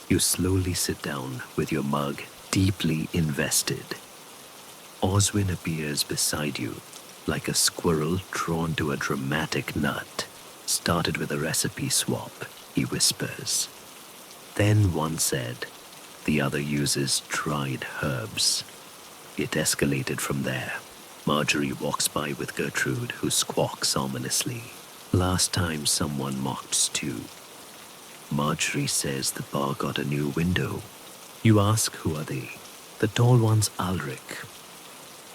You slowly sit down with your mug deeply invested. Oswin appears beside you, like a squirrel drawn to a dramatic nut. "Started with a recipe swap," he whispers. Then one said, the other uses dried herbs. It escalated from there. Marjorie walks by with Gertrude, who squawks ominously. "Last time someone mocked stew." Marjorie says the bar got a new window. You ask, who are they? The tall one's Ulrich.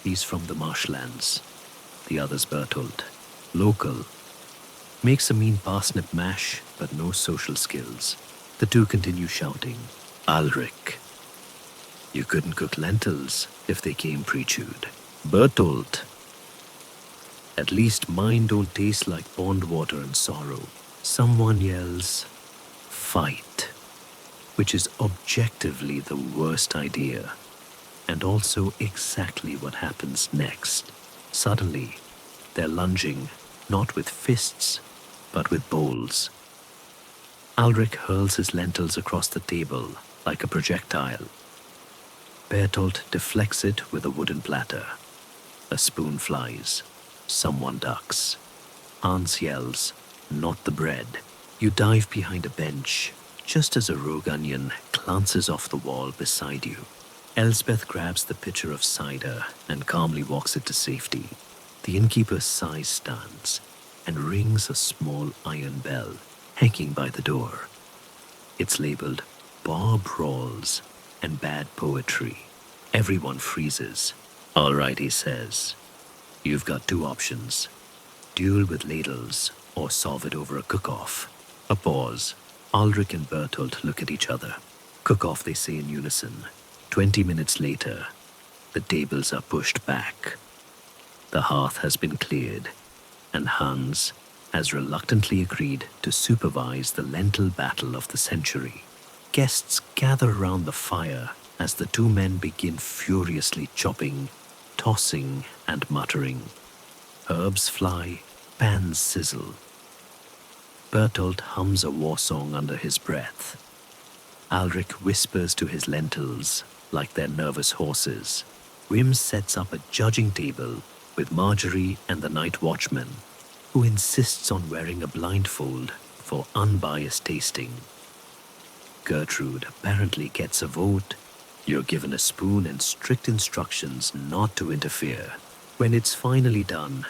He's from the marshlands. The other's Bertold. Local. Makes a mean parsnip mash, but no social skills. The two continue shouting. Ulrich. You couldn't cook lentils if they came pre-chewed. Bertold. At least mine don't taste like pond water and sorrow. Someone yells, "Fight," which is objectively the worst idea, and also exactly what happens next. Suddenly, they're lunging, not with fists, but with bowls. Ulrich hurls his lentils across the table like a projectile. Bertolt deflects it with a wooden platter. A spoon flies. Someone ducks. Hans yells, "Not the bread." You dive behind a bench, just as a rogue onion glances off the wall beside you. Elspeth grabs the pitcher of cider and calmly walks it to safety. The innkeeper's size stands and rings a small iron bell hanging by the door. It's labeled "Bar Brawls and Bad Poetry." Everyone freezes. "All right," he says. "You've got two options. Duel with ladles or solve it over a cook-off." A pause. Ulrich and Bertolt look at each other. "Cook-off," they say in unison. 20 minutes later, the tables are pushed back. The hearth has been cleared. and Hans has reluctantly agreed to supervise the lentil battle of the century. Guests gather around the fire as the two men begin furiously chopping, tossing, and muttering. Herbs fly, pans sizzle. Bertolt hums a war song under his breath. Alric whispers to his lentils like they're nervous horses. Wim sets up a judging table with Marjorie and the night watchman, who insists on wearing a blindfold for unbiased tasting. Gertrude apparently gets a vote. You're given a spoon and strict instructions not to interfere. When it's finally done,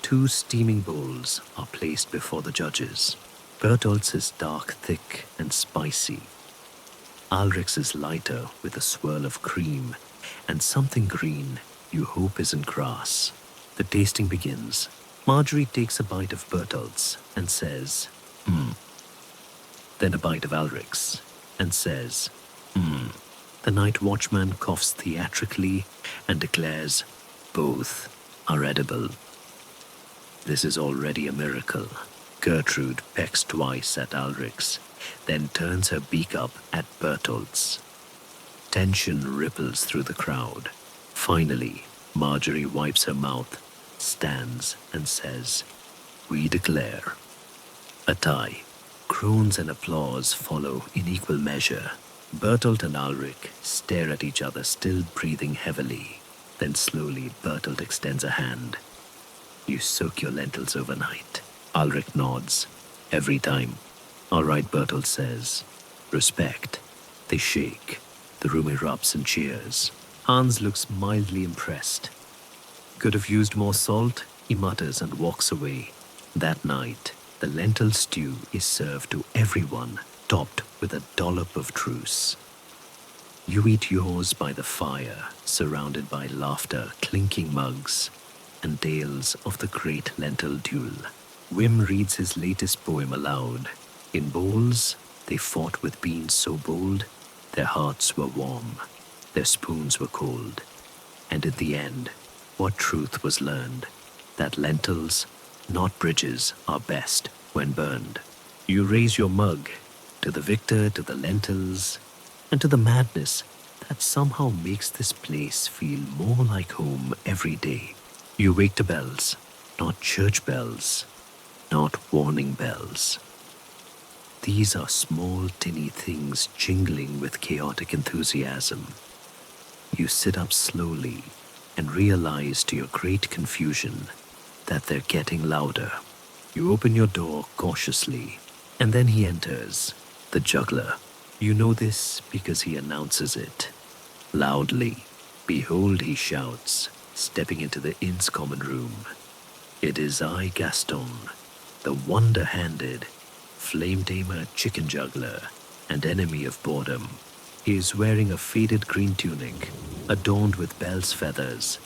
2 steaming bowls are placed before the judges. Bertolt's is dark, thick, and spicy. Ulrich's is lighter with a swirl of cream and something green you hope isn't grass. The tasting begins. Marjorie takes a bite of Bertolt's and says, Then a bite of Ulrich's and says, The night watchman coughs theatrically and declares, both are edible. This is already a miracle. Gertrude pecks twice at Ulrich's, then turns her beak up at Bertolt's. Tension ripples through the crowd. Finally, Marjorie wipes her mouth, stands, and says, We declare. A tie. Groans and applause follow in equal measure. Bertolt and Ulrich stare at each other, still breathing heavily. Then slowly, Bertolt extends a hand. You soak your lentils overnight. Ulrich nods. Every time. All right, Bertolt says. Respect. They shake. The room erupts in cheers. Hans looks mildly impressed. Could have used more salt, he mutters and walks away. That night, the lentil stew is served to everyone, topped with a dollop of truce. You eat yours by the fire, surrounded by laughter, clinking mugs, and tales of the great lentil duel. Wim reads his latest poem aloud. In bowls, they fought with beans so bold, their hearts were warm, their spoons were cold. And in the end, what truth was learned? That lentils, not bridges, are best when burned. You raise your mug to the victor, to the lentils, and to the madness that somehow makes this place feel more like home every day. You wake to bells, not church bells, not warning bells. These are small, tinny things jingling with chaotic enthusiasm. You sit up slowly and realize to your great confusion that they're getting louder. You open your door cautiously, and then he enters, the juggler. You know this because he announces it. Loudly, behold, he shouts, stepping into the inn's common room. It is I, Gaston, the wonder-handed, flame-tamer chicken juggler, and enemy of boredom. He is wearing a faded green tunic, adorned with bell's feathers,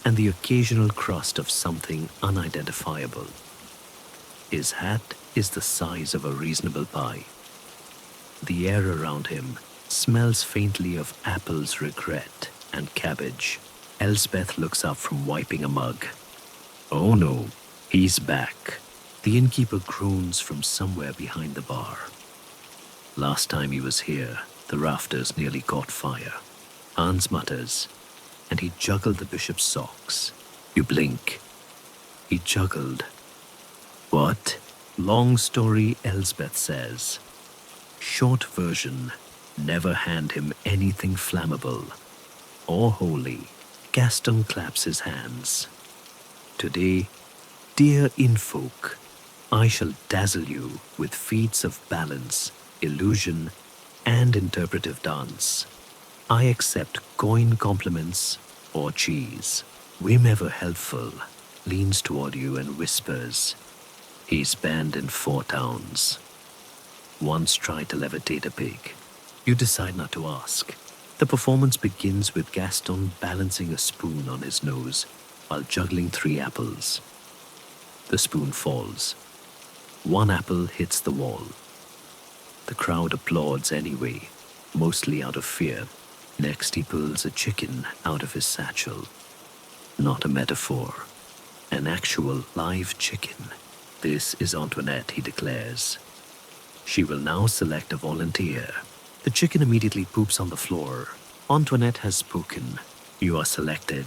and the occasional crust of something unidentifiable. His hat is the size of a reasonable pie. The air around him smells faintly of apples, regret, and cabbage. Elsbeth looks up from wiping a mug. Oh no, he's back. The innkeeper groans from somewhere behind the bar. Last time he was here, the rafters nearly caught fire. Hans mutters, and he juggled the bishop's socks. You blink. He juggled. What? Long story, Elsbeth says. Short version, never hand him anything flammable or holy. Gaston claps his hands. Today, dear infolk, I shall dazzle you with feats of balance, illusion, and interpretive dance. I accept coin compliments or cheese. Wim, ever helpful, leans toward you and whispers, he's banned in 4 towns. Once tried to levitate a pig. You decide not to ask. The performance begins with Gaston balancing a spoon on his nose while juggling 3 apples. The spoon falls. 1 apple hits the wall. The crowd applauds anyway, mostly out of fear. Next he pulls a chicken out of his satchel. Not a metaphor. An actual live chicken. This is Antoinette, he declares. She will now select a volunteer. The chicken immediately poops on the floor. Antoinette has spoken. You are selected.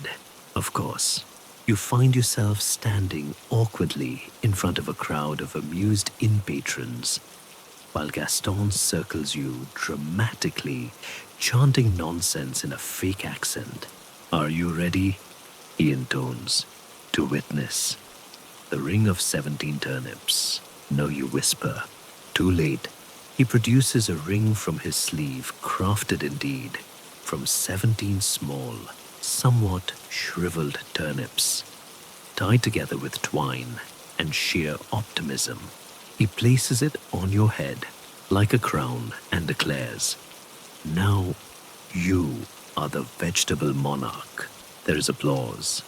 Of course. You find yourself standing awkwardly in front of a crowd of amused inn patrons, while Gaston circles you dramatically, chanting nonsense in a fake accent. Are you ready? He intones. To witness the ring of 17 turnips. No, you whisper. Too late. He produces a ring from his sleeve, crafted indeed, from 17 small, somewhat shriveled turnips, tied together with twine and sheer optimism. He places it on your head like a crown and declares, now you are the vegetable monarch. There is applause.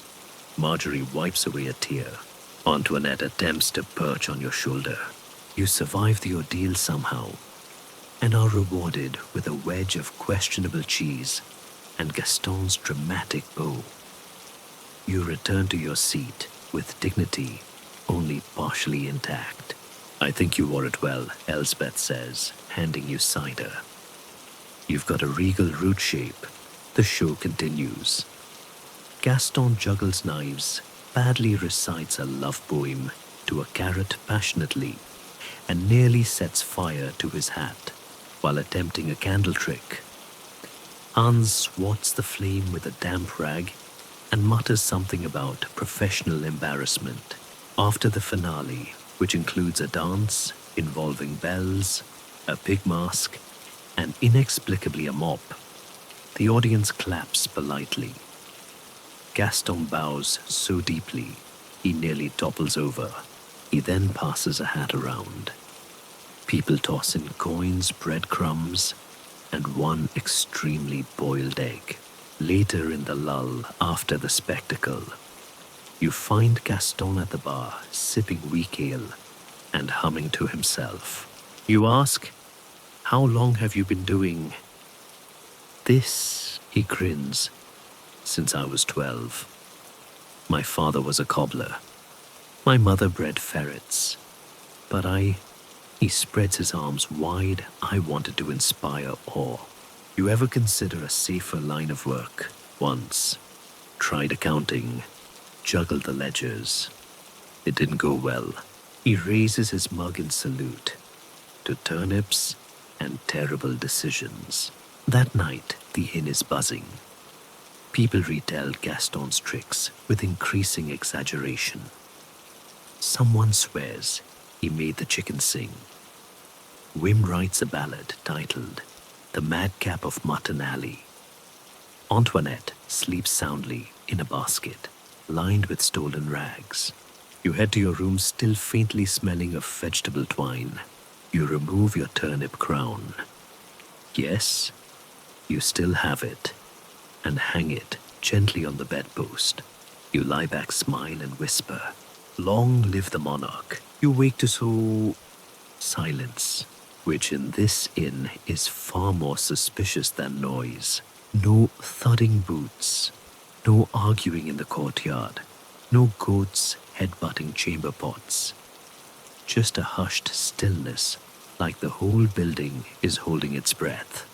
Marjorie wipes away a tear. Antoinette attempts to perch on your shoulder. You survive the ordeal somehow and are rewarded with a wedge of questionable cheese and Gaston's dramatic bow. You return to your seat with dignity only partially intact. I think you wore it well, Elsbeth says, handing you cider. You've got a regal root shape. The show continues. Gaston juggles knives, badly recites a love poem to a carrot passionately, and nearly sets fire to his hat while attempting a candle trick. Hans swats the flame with a damp rag and mutters something about professional embarrassment. After the finale, which includes a dance involving bells, a pig mask, and inexplicably a mop, the audience claps politely. Gaston bows so deeply, he nearly topples over. He then passes a hat around. People toss in coins, breadcrumbs, and one extremely boiled egg. Later in the lull after the spectacle, you find Gaston at the bar, sipping weak ale and humming to himself. You ask, how long have you been doing this? He grins. Since I was 12. My father was a cobbler. My mother bred ferrets. But he spreads his arms wide. I wanted to inspire awe. You ever consider a safer line of work? Once. Tried accounting. Juggled the ledgers. It didn't go well. He raises his mug in salute to turnips and terrible decisions. That night, the inn is buzzing. People retell Gaston's tricks with increasing exaggeration. Someone swears he made the chicken sing. Wim writes a ballad titled The Madcap of Mutton Alley. Antoinette sleeps soundly in a basket lined with stolen rags. You head to your room still faintly smelling of vegetable twine. You remove your turnip crown. Yes, you still have it, and hang it gently on the bedpost. You lie back, smile, and whisper, long live the monarch. You wake to silence, which in this inn is far more suspicious than noise. No thudding boots, no arguing in the courtyard, no goats headbutting chamber pots. Just a hushed stillness, like the whole building is holding its breath.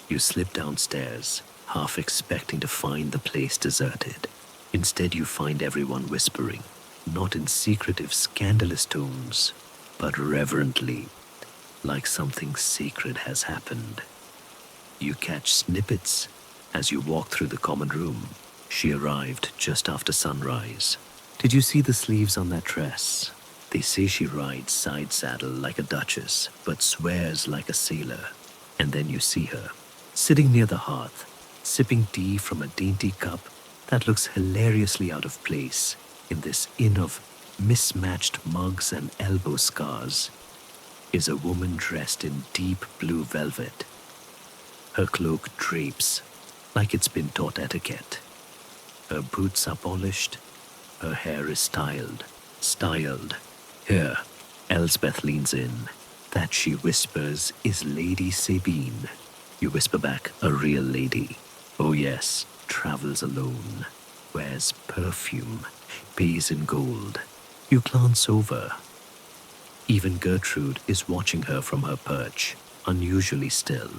You slip downstairs, half expecting to find the place deserted. Instead, you find everyone whispering, not in secretive, scandalous tones, but reverently, like something sacred has happened. You catch snippets as you walk through the common room. She arrived just after sunrise. Did you see the sleeves on that dress? They say she rides side saddle like a duchess, but swears like a sailor. And then you see her, sitting near the hearth, sipping tea from a dainty cup that looks hilariously out of place in this inn of mismatched mugs and elbow scars, is a woman dressed in deep blue velvet. Her cloak drapes like it's been taught etiquette. Her boots are polished. Her hair is styled. Here, Elsbeth leans in. That, she whispers, is Lady Sabine. You whisper back, a real lady. Oh yes, travels alone, wears perfume, pays in gold. You glance over. Even Gertrude is watching her from her perch, unusually still.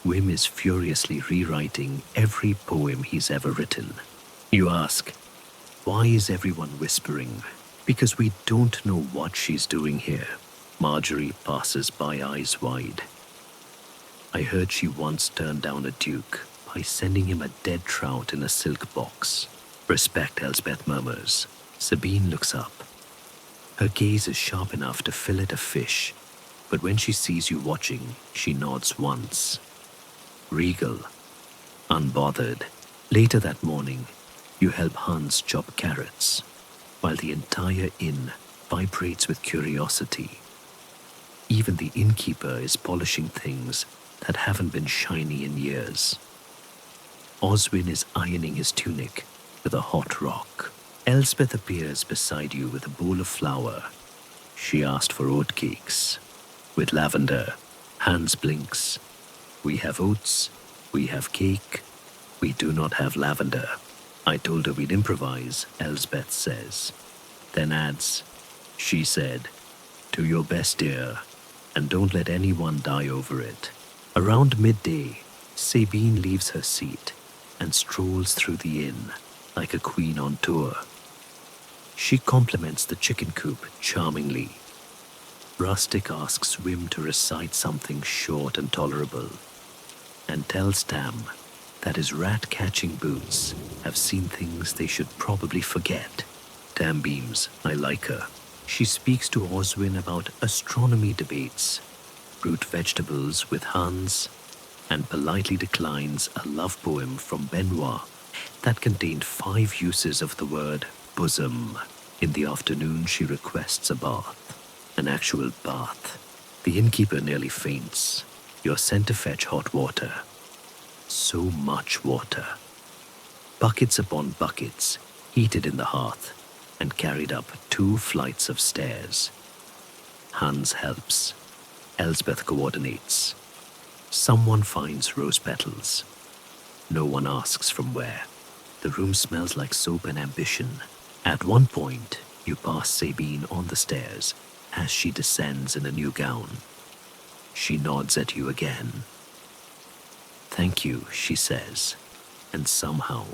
Wim is furiously rewriting every poem he's ever written. You ask, why is everyone whispering? Because we don't know what she's doing here. Marjorie passes by, eyes wide. I heard she once turned down a duke by sending him a dead trout in a silk box. Respect, Elsbeth murmurs. Sabine looks up. Her gaze is sharp enough to fillet a fish, but when she sees you watching, she nods once. Regal, unbothered. Later that morning, you help Hans chop carrots, while the entire inn vibrates with curiosity. Even the innkeeper is polishing things that haven't been shiny in years. Oswin is ironing his tunic with a hot rock. Elsbeth appears beside you with a bowl of flour. She asked for oatcakes with lavender. Hans blinks. We have oats, we have cake, we do not have lavender. I told her we'd improvise, Elsbeth says. Then adds, she said, do your best, dear, and don't let anyone die over it. Around midday, Sabine leaves her seat and strolls through the inn like a queen on tour. She compliments the chicken coop charmingly. Rustic asks Wim to recite something short and tolerable, and tells Tam that his rat-catching boots have seen things they should probably forget. Tam beams, I like her. She speaks to Oswin about astronomy debates, root vegetables with Hans, and politely declines a love poem from Benoit that contained 5 uses of the word bosom. In the afternoon, she requests a bath, an actual bath. The innkeeper nearly faints. You're sent to fetch hot water. So much water. Buckets upon buckets, heated in the hearth, and carried up 2 flights of stairs. Hans helps. Elsbeth coordinates. Someone finds rose petals. No one asks from where. The room smells like soap and ambition. At one point, you pass Sabine on the stairs as she descends in a new gown. She nods at you again. Thank you, she says, and somehow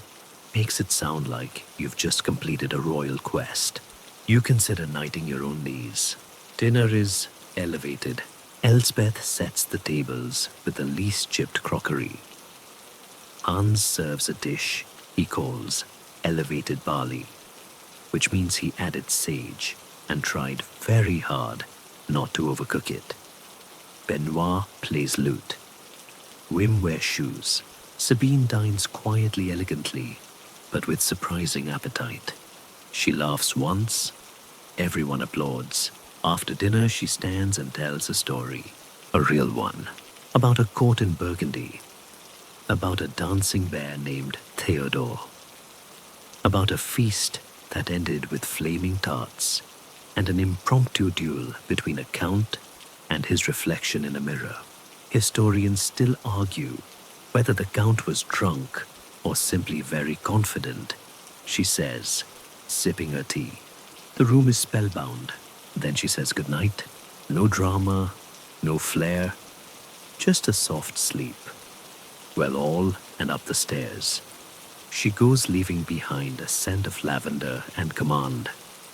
makes it sound like you've just completed a royal quest. You consider knighting your own knees. Dinner is elevated. Elsbeth sets the tables with the least chipped crockery. Hans serves a dish he calls elevated barley, which means he added sage and tried very hard not to overcook it. Benoit plays lute. Wim wears shoes. Sabine dines quietly, elegantly, but with surprising appetite. She laughs once. Everyone applauds. After dinner, she stands and tells a story, a real one, about a court in Burgundy, about a dancing bear named Theodore, about a feast that ended with flaming tarts, and an impromptu duel between a count and his reflection in a mirror. Historians still argue whether the count was drunk or simply very confident, she says, sipping her tea. The room is spellbound. Then she says goodnight. No drama, no flair, just a soft sleep. Well, all and up the stairs. She goes, leaving behind a scent of lavender and command.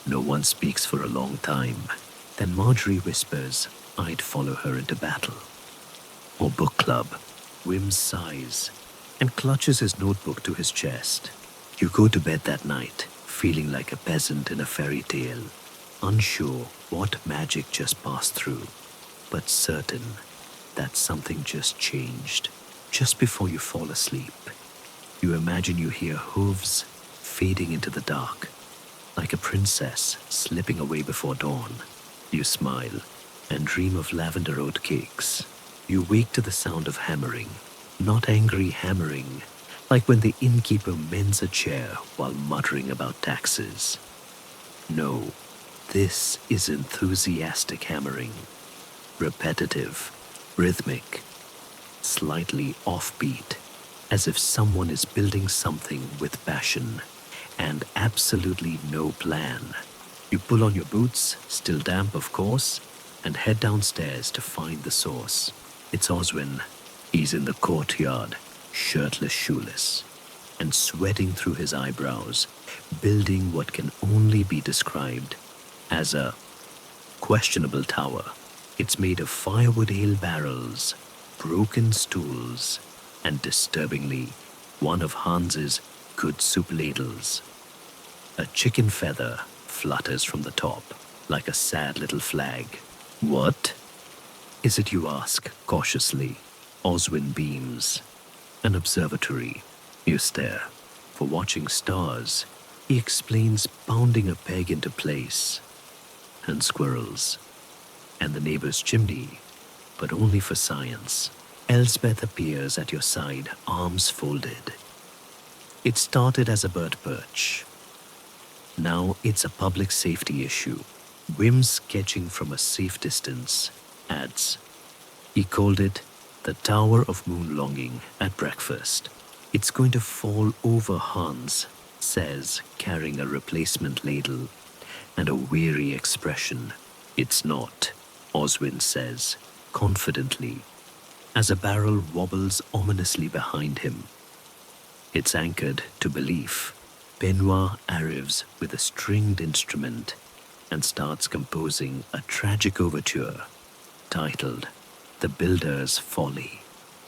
No one speaks for a long time. Then Marjorie whispers, I'd follow her into battle. Or book club. Wim sighs and clutches his notebook to his chest. You go to bed that night, feeling like a peasant in a fairy tale, unsure what magic just passed through, but certain that something just changed. Just before you fall asleep, you imagine you hear hooves fading into the dark, like a princess slipping away before dawn. You smile and dream of lavender oatcakes. You wake to the sound of hammering, not angry hammering, like when the innkeeper mends a chair while muttering about taxes. No, this is enthusiastic hammering, repetitive, rhythmic, slightly offbeat, as if someone is building something with passion and absolutely no plan. You pull on your boots, still damp of course, and head downstairs to find the source. It's Oswin. He's in the courtyard, shirtless, shoeless, and sweating through his eyebrows, building what can only be described as a questionable tower. It's made of firewood ale barrels, broken stools, and disturbingly, one of Hans's good soup ladles. A chicken feather flutters from the top, like a sad little flag. What is it, you ask, cautiously? Oswin beams. An observatory. You stare. For watching stars, he explains, pounding a peg into place. And squirrels. And the neighbor's chimney, but only for science. Elsbeth appears at your side, arms folded. It started as a bird perch. Now it's a public safety issue. Whim sketching from a safe distance adds. He called it the Tower of Moon Longing at breakfast. It's going to fall over, Hans says, carrying a replacement ladle and a weary expression. It's not, Oswin says, confidently, as a barrel wobbles ominously behind him. It's anchored to belief. Benoit arrives with a stringed instrument and starts composing a tragic overture titled The Builder's Folly.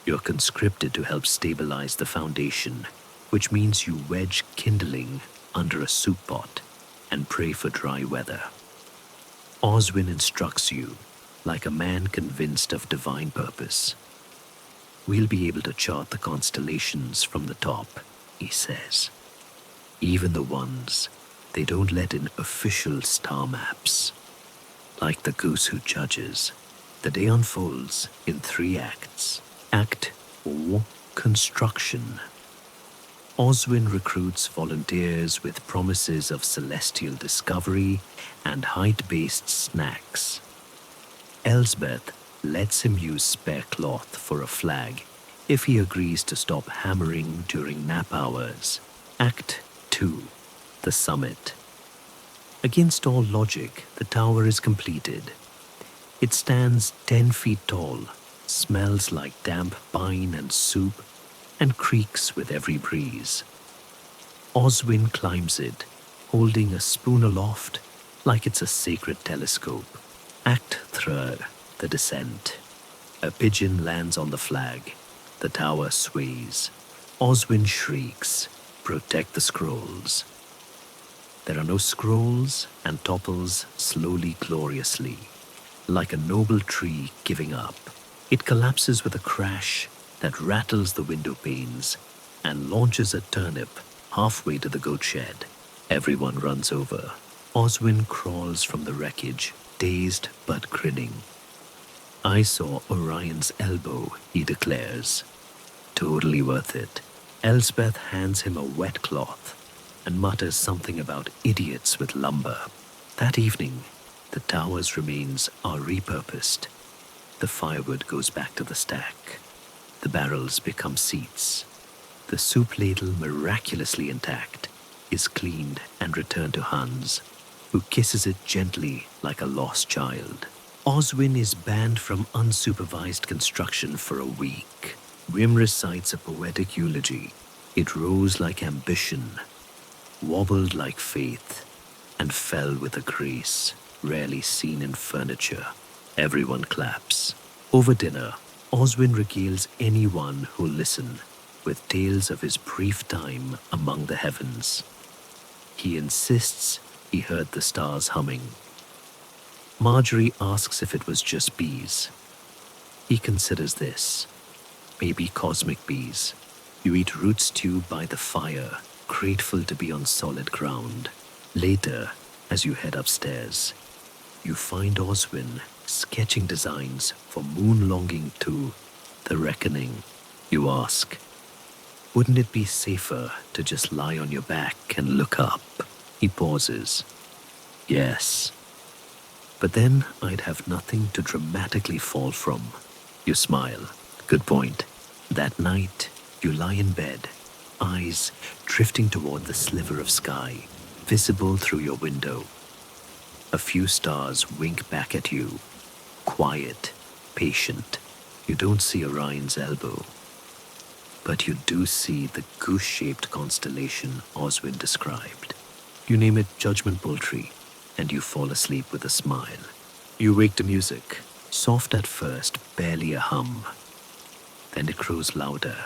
You're conscripted to help stabilize the foundation, which means you wedge kindling under a soup pot and pray for dry weather. Oswin instructs you like a man convinced of divine purpose. We'll be able to chart the constellations from the top, he says. Even the ones they don't let in official star maps. Like the goose who judges, the day unfolds in 3 acts. Act 4, construction. Oswin recruits volunteers with promises of celestial discovery and height-based snacks. Elsbeth lets him use spare cloth for a flag if he agrees to stop hammering during nap hours. Act 2, the summit. Against all logic, the tower is completed. It stands 10 feet tall, smells like damp pine and soup, and creaks with every breeze. Oswin climbs it, holding a spoon aloft like it's a sacred telescope. Act 3, the descent. A pigeon lands on the flag. The tower sways. Oswin shrieks, "Protect the scrolls." There are no scrolls and topples slowly, gloriously, like a noble tree giving up. It collapses with a crash that rattles the window panes and launches a turnip halfway to the goat shed. Everyone runs over. Oswin crawls from the wreckage, dazed but grinning. I saw Orion's elbow, he declares. Totally worth it. Elsbeth hands him a wet cloth and mutters something about idiots with lumber. That evening, the tower's remains are repurposed. The firewood goes back to the stack. The barrels become seats. The soup ladle, miraculously intact, is cleaned and returned to Hans, who kisses it gently like a lost child. Oswin is banned from unsupervised construction for a week. Wim recites a poetic eulogy. It rose like ambition, wobbled like faith, and fell with a grace rarely seen in furniture. Everyone claps. Over dinner, Oswin regales anyone who'll listen with tales of his brief time among the heavens. He insists he heard the stars humming. Marjorie asks if it was just bees. He considers this. Maybe cosmic bees. You eat root stew by the fire, grateful to be on solid ground. Later, as you head upstairs, you find Oswin sketching designs for Moon Longing 2, The Reckoning. You ask, wouldn't it be safer to just lie on your back and look up? He pauses. Yes. But then I'd have nothing to dramatically fall from. You smile. Good point. That night, you lie in bed, eyes drifting toward the sliver of sky visible through your window. A few stars wink back at you, quiet, patient. You don't see Orion's elbow, but you do see the goose-shaped constellation Oswin described. You name it Judgment Poultry, and you fall asleep with a smile. You wake to music, soft at first, barely a hum. Then it grows louder,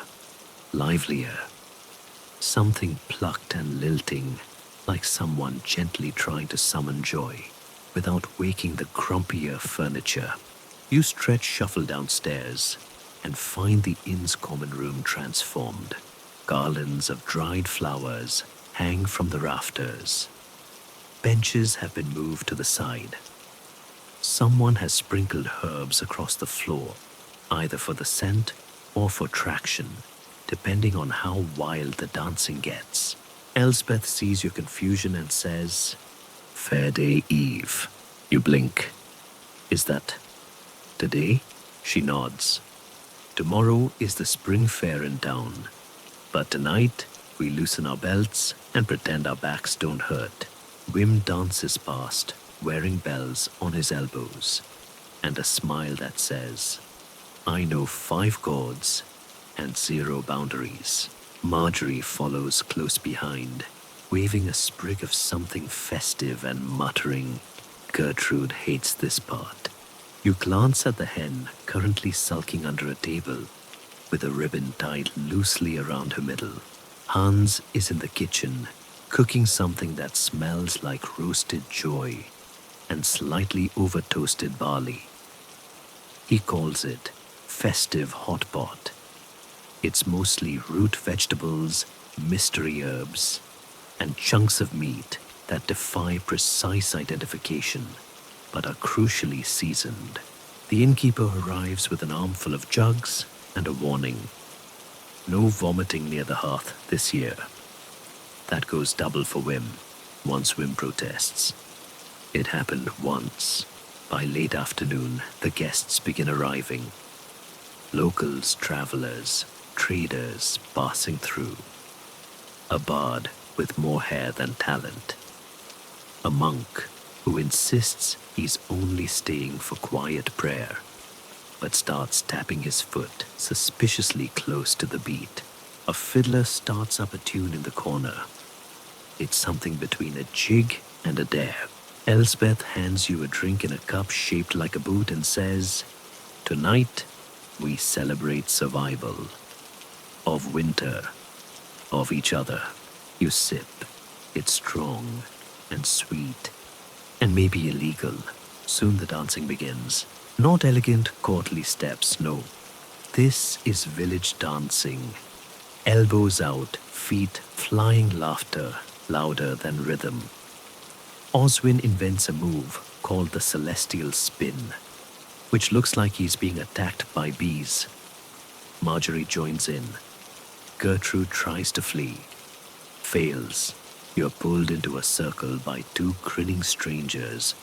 livelier, something plucked and lilting, like someone gently trying to summon joy without waking the grumpier furniture. You stretch shuffle downstairs and find the inn's common room transformed. Garlands of dried flowers hang from the rafters. Benches have been moved to the side. Someone has sprinkled herbs across the floor, either for the scent or for traction, depending on how wild the dancing gets. Elsbeth sees your confusion and says, "Fair day Eve." You blink. "Is that today?" She nods. "Tomorrow is the spring fair in town, but tonight we loosen our belts and pretend our backs don't hurt." Wim dances past, wearing bells on his elbows, and a smile that says, "I know 5 gods and 0 boundaries." Marjorie follows close behind, waving a sprig of something festive and muttering, "Gertrude hates this part." You glance at the hen currently sulking under a table, with a ribbon tied loosely around her middle. Hans is in the kitchen, cooking something that smells like roasted joy and slightly over-toasted barley. He calls it festive hot pot. It's mostly root vegetables, mystery herbs, and chunks of meat that defy precise identification, but are crucially seasoned. The innkeeper arrives with an armful of jugs and a warning. No vomiting near the hearth this year. That goes double for Wim, once Wim protests. It happened once. By late afternoon, the guests begin arriving. Locals, travelers, traders passing through. A bard with more hair than talent. A monk who insists he's only staying for quiet prayer, but starts tapping his foot suspiciously close to the beat. A fiddler starts up a tune in the corner. It's something between a jig and a dare. Elsbeth hands you a drink in a cup shaped like a boot and says, "Tonight, we celebrate survival. Of winter. Of each other." You sip. It's strong and sweet and maybe illegal. Soon the dancing begins. Not elegant, courtly steps, no. This is village dancing. Elbows out, feet flying, laughter louder than rhythm. Oswin invents a move called the celestial spin, which looks like he's being attacked by bees. Marjorie joins in. Gertrude tries to flee. Fails. You're pulled into a circle by 2 grinning strangers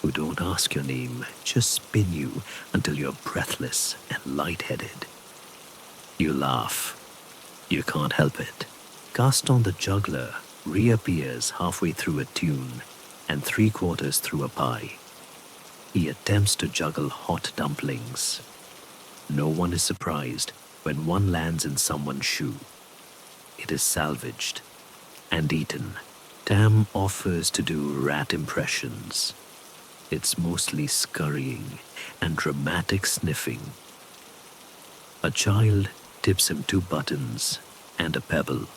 who don't ask your name, just spin you until you're breathless and lightheaded. You laugh. You can't help it. Gaston the juggler reappears halfway through a tune and 3/4 through a pie. He attempts to juggle hot dumplings. No one is surprised when one lands in someone's shoe. It is salvaged and eaten. Tam offers to do rat impressions. It's mostly scurrying and dramatic sniffing. A child tips him 2 buttons and a pebble.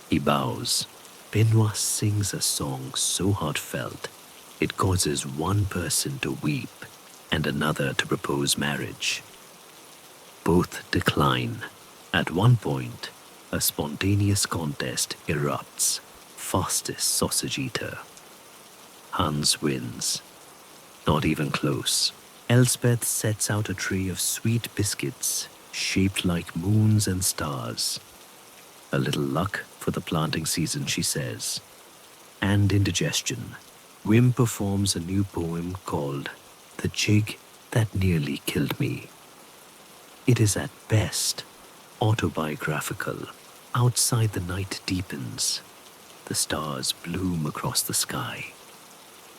He bows. Benoit sings a song so heartfelt it causes one person to weep and another to propose marriage. Both decline. At one point, a spontaneous contest erupts. Fastest sausage eater. Hans wins. Not even close. Elsbeth sets out a tray of sweet biscuits shaped like moons and stars. A little luck for the planting season, she says. And indigestion. Wim performs a new poem called "The Jig That Nearly Killed Me." It is at best autobiographical, Outside, the night deepens. The stars bloom across the sky.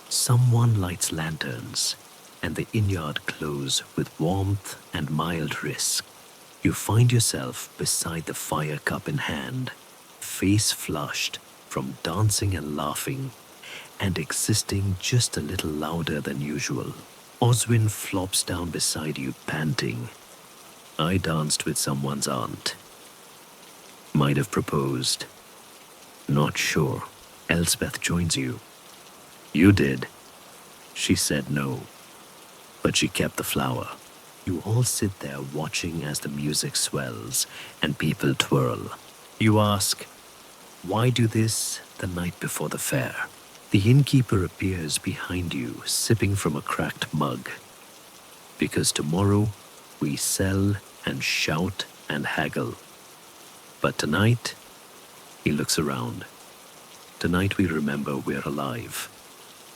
Someone lights lanterns, and the inn-yard glows with warmth and mild risk. You find yourself beside the fire, cup in hand, face flushed from dancing and laughing, and existing just a little louder than usual. Oswin flops down beside you, panting. I danced with someone's aunt. Might have proposed. Not sure. Elspeth joins you. You did. She said no, but she kept the flower. You all sit there watching as the music swells and people twirl. You ask, why do this the night before the fair? The innkeeper appears behind you, sipping from a cracked mug. Because tomorrow we sell and shout and haggle. But tonight, he looks around. Tonight we remember we're alive.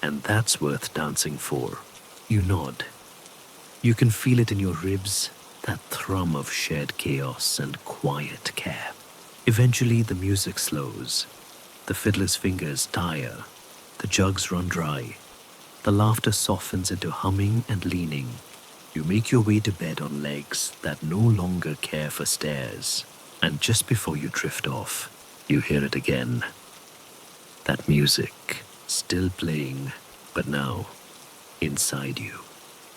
And that's worth dancing for. You nod. You can feel it in your ribs, that thrum of shared chaos and quiet care. Eventually the music slows. The fiddler's fingers tire. The jugs run dry. The laughter softens into humming and leaning. You make your way to bed on legs that no longer care for stairs. And just before you drift off, you hear it again. That music, still playing, but now, inside you.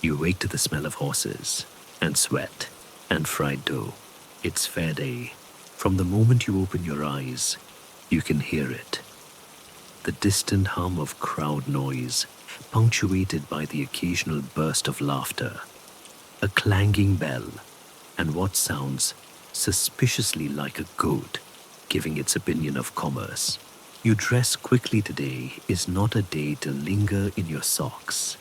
You wake to the smell of horses, and sweat, and fried dough. It's fair day. From the moment you open your eyes, you can hear it. The distant hum of crowd noise, punctuated by the occasional burst of laughter. A clanging bell, and what sounds suspiciously like a goat giving its opinion of commerce. You dress quickly today is not a day to linger in your socks,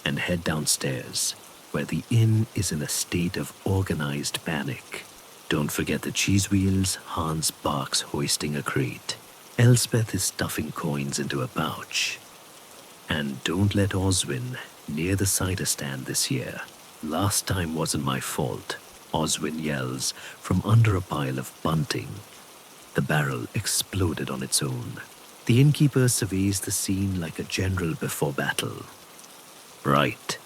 and head downstairs, where the inn is in a state of organized panic. Don't forget the cheese wheels. Hans barks, hoisting a crate. Elspeth is stuffing coins into a pouch. And don't let Oswin near the cider stand this year. Last time wasn't my fault, Oswin yells from under a pile of bunting. The barrel exploded on its own. The innkeeper surveys the scene like a general before battle. Right.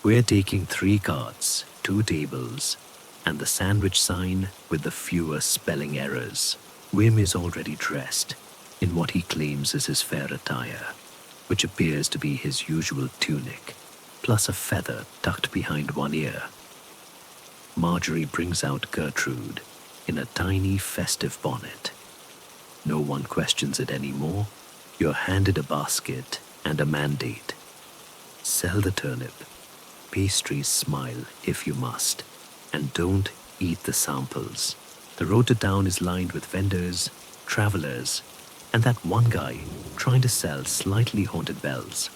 We're taking 3 carts, 2 tables, and the sandwich sign with the fewer spelling errors. Wim is already dressed in what he claims is his fair attire, which appears to be his usual tunic, plus a feather tucked behind one ear. Marjorie brings out Gertrude in a tiny festive bonnet. No one questions it anymore. You're handed a basket and a mandate. Sell the turnip. Pastries smile if you must. And don't eat the samples. The road to town is lined with vendors, travelers, and that one guy trying to sell slightly haunted bells.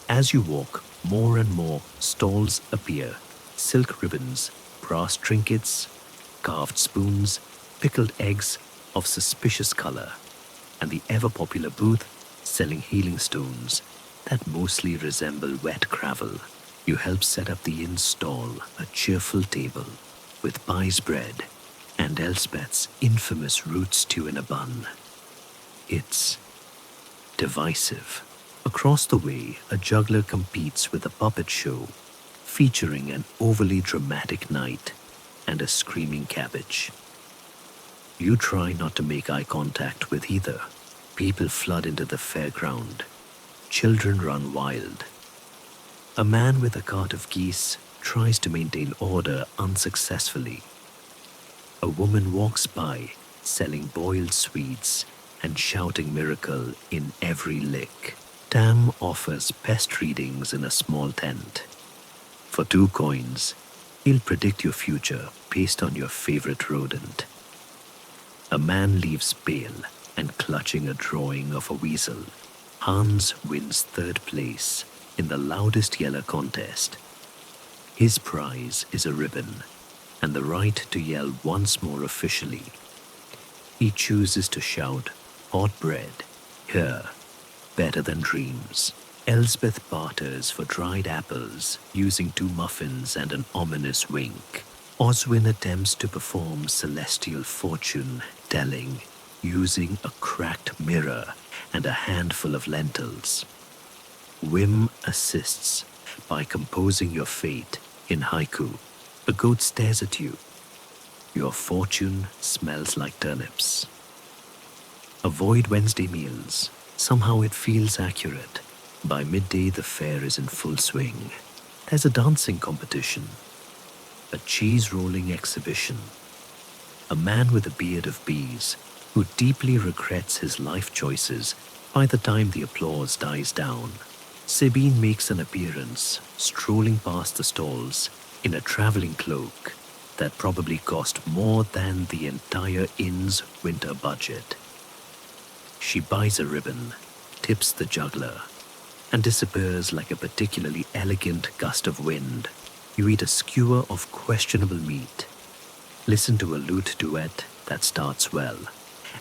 As you walk, more and more stalls appear. Silk ribbons, brass trinkets, carved spoons, pickled eggs of suspicious color, and the ever-popular booth selling healing stones that mostly resemble wet gravel. You help set up the inn stall, a cheerful table, with pies bread and Elspeth's infamous root stew in a bun. It's divisive. Across the way, a juggler competes with a puppet show, featuring an overly dramatic knight and a screaming cabbage. You try not to make eye contact with either. People flood into the fairground. Children run wild. A man with a cart of geese tries to maintain order unsuccessfully. A woman walks by, selling boiled sweets and shouting miracle in every lick. Tam offers pest readings in a small tent. For 2 coins, he'll predict your future based on your favorite rodent. A man leaves pale and clutching a drawing of a weasel. Hans wins 3rd place in the loudest yeller contest. His prize is a ribbon and the right to yell once more officially. He chooses to shout, hot bread, here, better than dreams. Elspeth barters for dried apples, using 2 muffins and an ominous wink. Oswin attempts to perform celestial fortune telling, using a cracked mirror and a handful of lentils. Whim assists by composing your fate in haiku. A goat stares at you. Your fortune smells like turnips. Avoid Wednesday meals. Somehow it feels accurate. By midday, the fair is in full swing. There's a dancing competition, a cheese rolling exhibition, a man with a beard of bees who deeply regrets his life choices by the time the applause dies down. Sabine makes an appearance, strolling past the stalls in a traveling cloak that probably cost more than the entire inn's winter budget. She buys a ribbon, tips the juggler, and disappears like a particularly elegant gust of wind. You eat a skewer of questionable meat, listen to a lute duet that starts well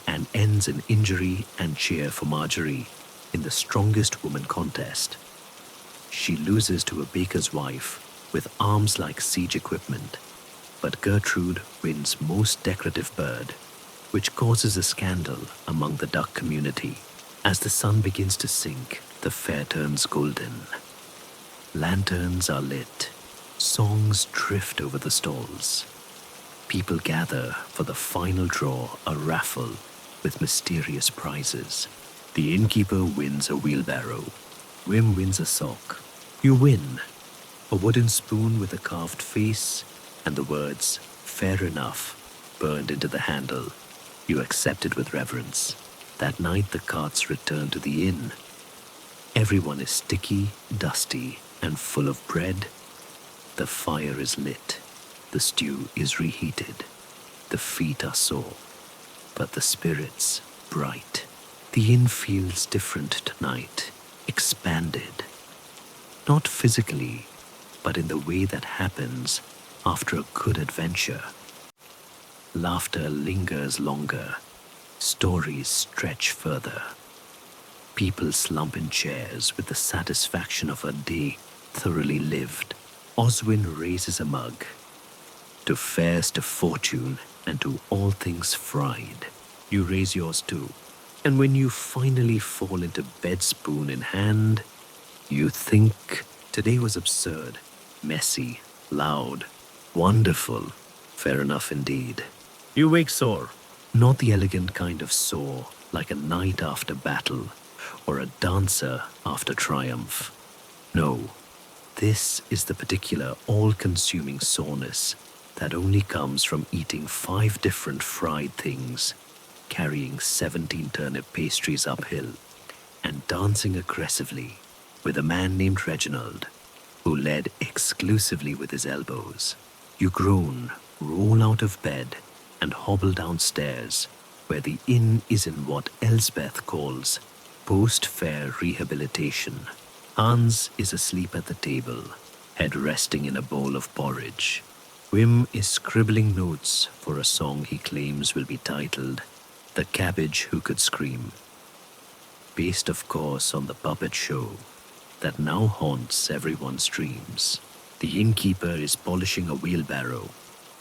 and ends in injury and cheer for Marjorie in the strongest woman contest. She loses to a baker's wife with arms like siege equipment, but Gertrude wins most decorative bird, which causes a scandal among the duck community. As the sun begins to sink, the fair turns golden. Lanterns are lit, songs drift over the stalls. People gather for the final draw, a raffle with mysterious prizes. The innkeeper wins a wheelbarrow. Wim wins a sock. You win a wooden spoon with a carved face and the words, "Fair enough," burned into the handle. You accept it with reverence. That night the carts return to the inn. Everyone is sticky, dusty, and full of bread. The fire is lit. The stew is reheated. The feet are sore, but the spirits bright. The inn feels different tonight, expanded. Not physically, but in the way that happens after a good adventure. Laughter lingers longer. Stories stretch further. People slump in chairs with the satisfaction of a day thoroughly lived. Oswin raises a mug. To fairs, to fortune, and to all things fried. You raise yours too. And when you finally fall into bed spoon in hand, you think today was absurd, messy, loud, wonderful. Fair enough indeed. You wake sore. Not the elegant kind of sore, like a knight after battle, or a dancer after triumph. No, this is the particular all-consuming soreness that only comes from eating 5 different fried things, carrying 17 turnip pastries uphill, and dancing aggressively with a man named Reginald, who led exclusively with his elbows. You groan, roll out of bed, and hobble downstairs, where the inn is in what Elsbeth calls post-fair rehabilitation. Hans is asleep at the table, head resting in a bowl of porridge. Wim is scribbling notes for a song he claims will be titled "The Cabbage Who Could Scream," based of course on the puppet show that now haunts everyone's dreams. The innkeeper is polishing a wheelbarrow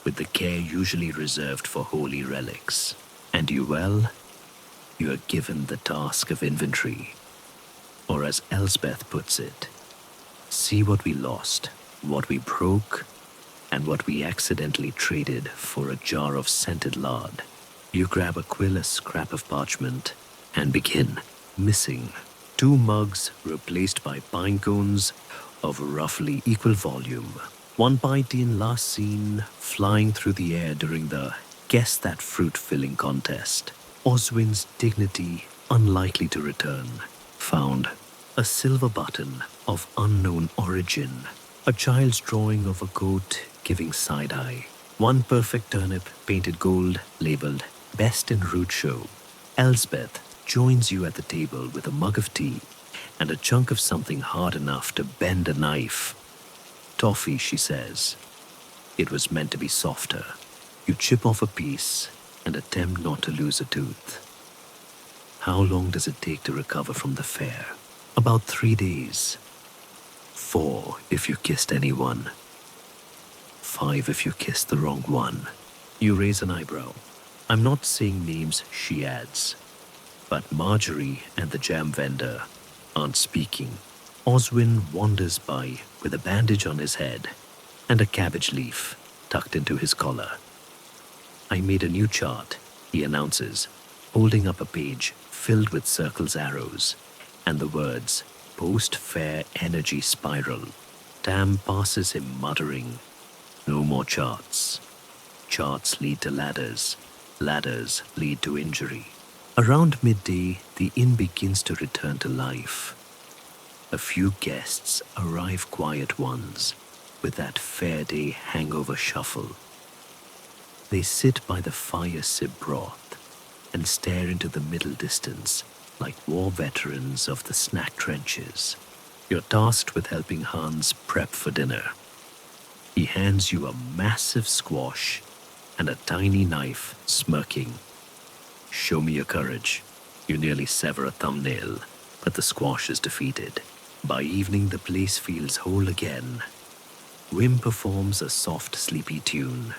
with the care usually reserved for holy relics. And you are given the task of inventory. Or as Elsbeth puts it, see what we lost, what we broke, and what we accidentally traded for a jar of scented lard. You grab a quill, a scrap of parchment, and begin. Missing 2 mugs replaced by pine cones of roughly equal volume. One Pythian last seen flying through the air during the Guess That Fruit filling contest. Oswin's dignity unlikely to return. Found. A silver button of unknown origin. A child's drawing of a goat giving side-eye. 1 perfect turnip painted gold labeled Best in Root Show. Elsbeth joins you at the table with a mug of tea and a chunk of something hard enough to bend a knife. Toffee, she says. It was meant to be softer. You chip off a piece and attempt not to lose a tooth. How long does it take to recover from the fair? About 3 days. 4 if you kissed anyone. 5 if you kissed the wrong one. You raise an eyebrow. I'm not saying names, she adds, but Marjorie and the jam vendor aren't speaking. Oswin wanders by with a bandage on his head and a cabbage leaf tucked into his collar. I made a new chart, he announces, holding up a page filled with circles, arrows, and the words post-fair energy spiral. Tam passes him muttering, no more charts. Charts lead to ladders. Ladders lead to injury. Around midday, the inn begins to return to life. A few guests arrive, quiet ones, with that fair day hangover shuffle. They sit by the fire, sip broth, and stare into the middle distance like war veterans of the snack trenches. You're tasked with helping Hans prep for dinner. He hands you a massive squash and a tiny knife, smirking. Show me your courage. You nearly sever a thumbnail, but the squash is defeated. By evening, the place feels whole again. Wim performs a soft, sleepy tune.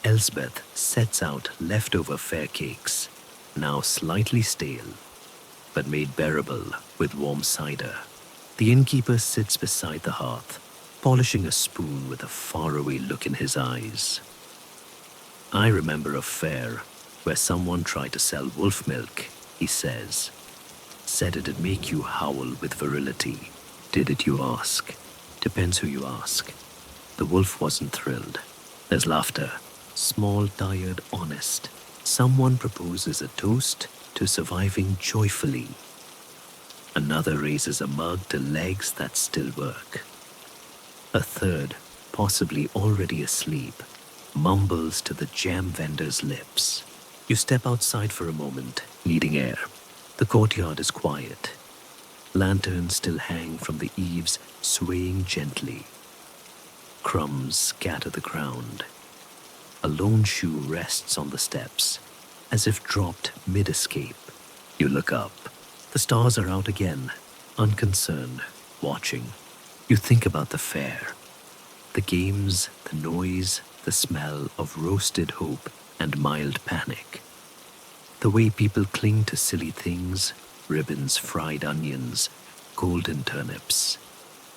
Elsbeth sets out leftover fair cakes, now slightly stale, but made bearable with warm cider. The innkeeper sits beside the hearth, polishing a spoon with a faraway look in his eyes. I remember a fair where someone tried to sell wolf milk, he says. Said it'd make you howl with virility. Did it, you ask? Depends who you ask. The wolf wasn't thrilled. There's laughter. Small, tired, honest. Someone proposes a toast to surviving joyfully. Another raises a mug to legs that still work. A third, possibly already asleep, mumbles to the jam vendor's lips. You step outside for a moment, needing air. The courtyard is quiet. Lanterns still hang from the eaves, swaying gently. Crumbs scatter the ground. A lone shoe rests on the steps, as if dropped mid-escape. You look up. The stars are out again, unconcerned, watching. You think about the fair. The games, the noise, the smell of roasted hope and mild panic. The way people cling to silly things, ribbons, fried onions, golden turnips,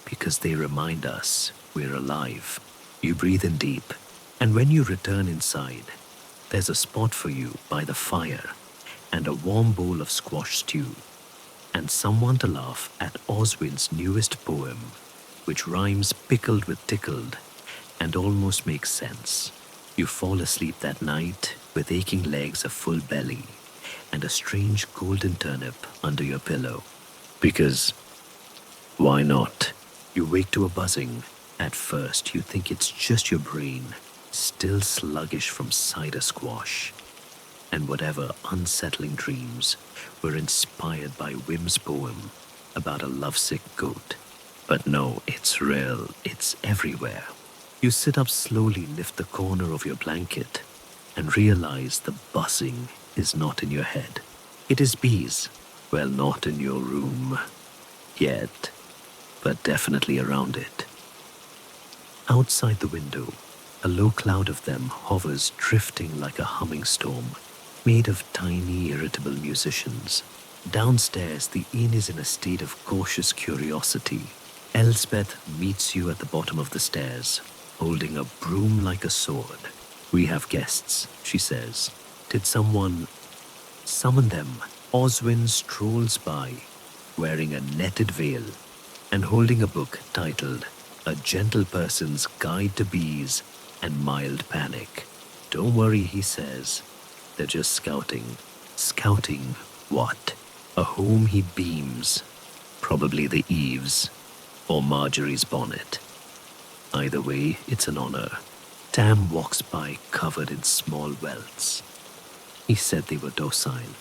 because they remind us we're alive. You breathe in deep, and when you return inside, there's a spot for you by the fire and a warm bowl of squash stew, and someone to laugh at Oswin's newest poem, which rhymes pickled with tickled and almost makes sense. You fall asleep that night with aching legs, a full belly, and a strange golden turnip under your pillow. Because, why not? You wake to a buzzing. At first, you think it's just your brain, still sluggish from cider squash. And whatever unsettling dreams were inspired by Wim's poem about a lovesick goat. But no, it's real, it's everywhere. You sit up slowly, lift the corner of your blanket, and realize the buzzing is not in your head. It is bees. Well, not in your room yet, but definitely around it. Outside the window, a low cloud of them hovers, drifting like a humming storm, made of tiny, irritable musicians. Downstairs, the inn is in a state of cautious curiosity. Elsbeth meets you at the bottom of the stairs, holding a broom like a sword. We have guests, she says. Did someone summon them? Oswin strolls by, wearing a netted veil and holding a book titled A Gentle Person's Guide to Bees and Mild Panic. Don't worry, he says. They're just scouting. Scouting what? A home, he beams. Probably the eaves or Marjorie's bonnet. Either way, it's an honor. Tam walks by covered in small welts. He said they were docile.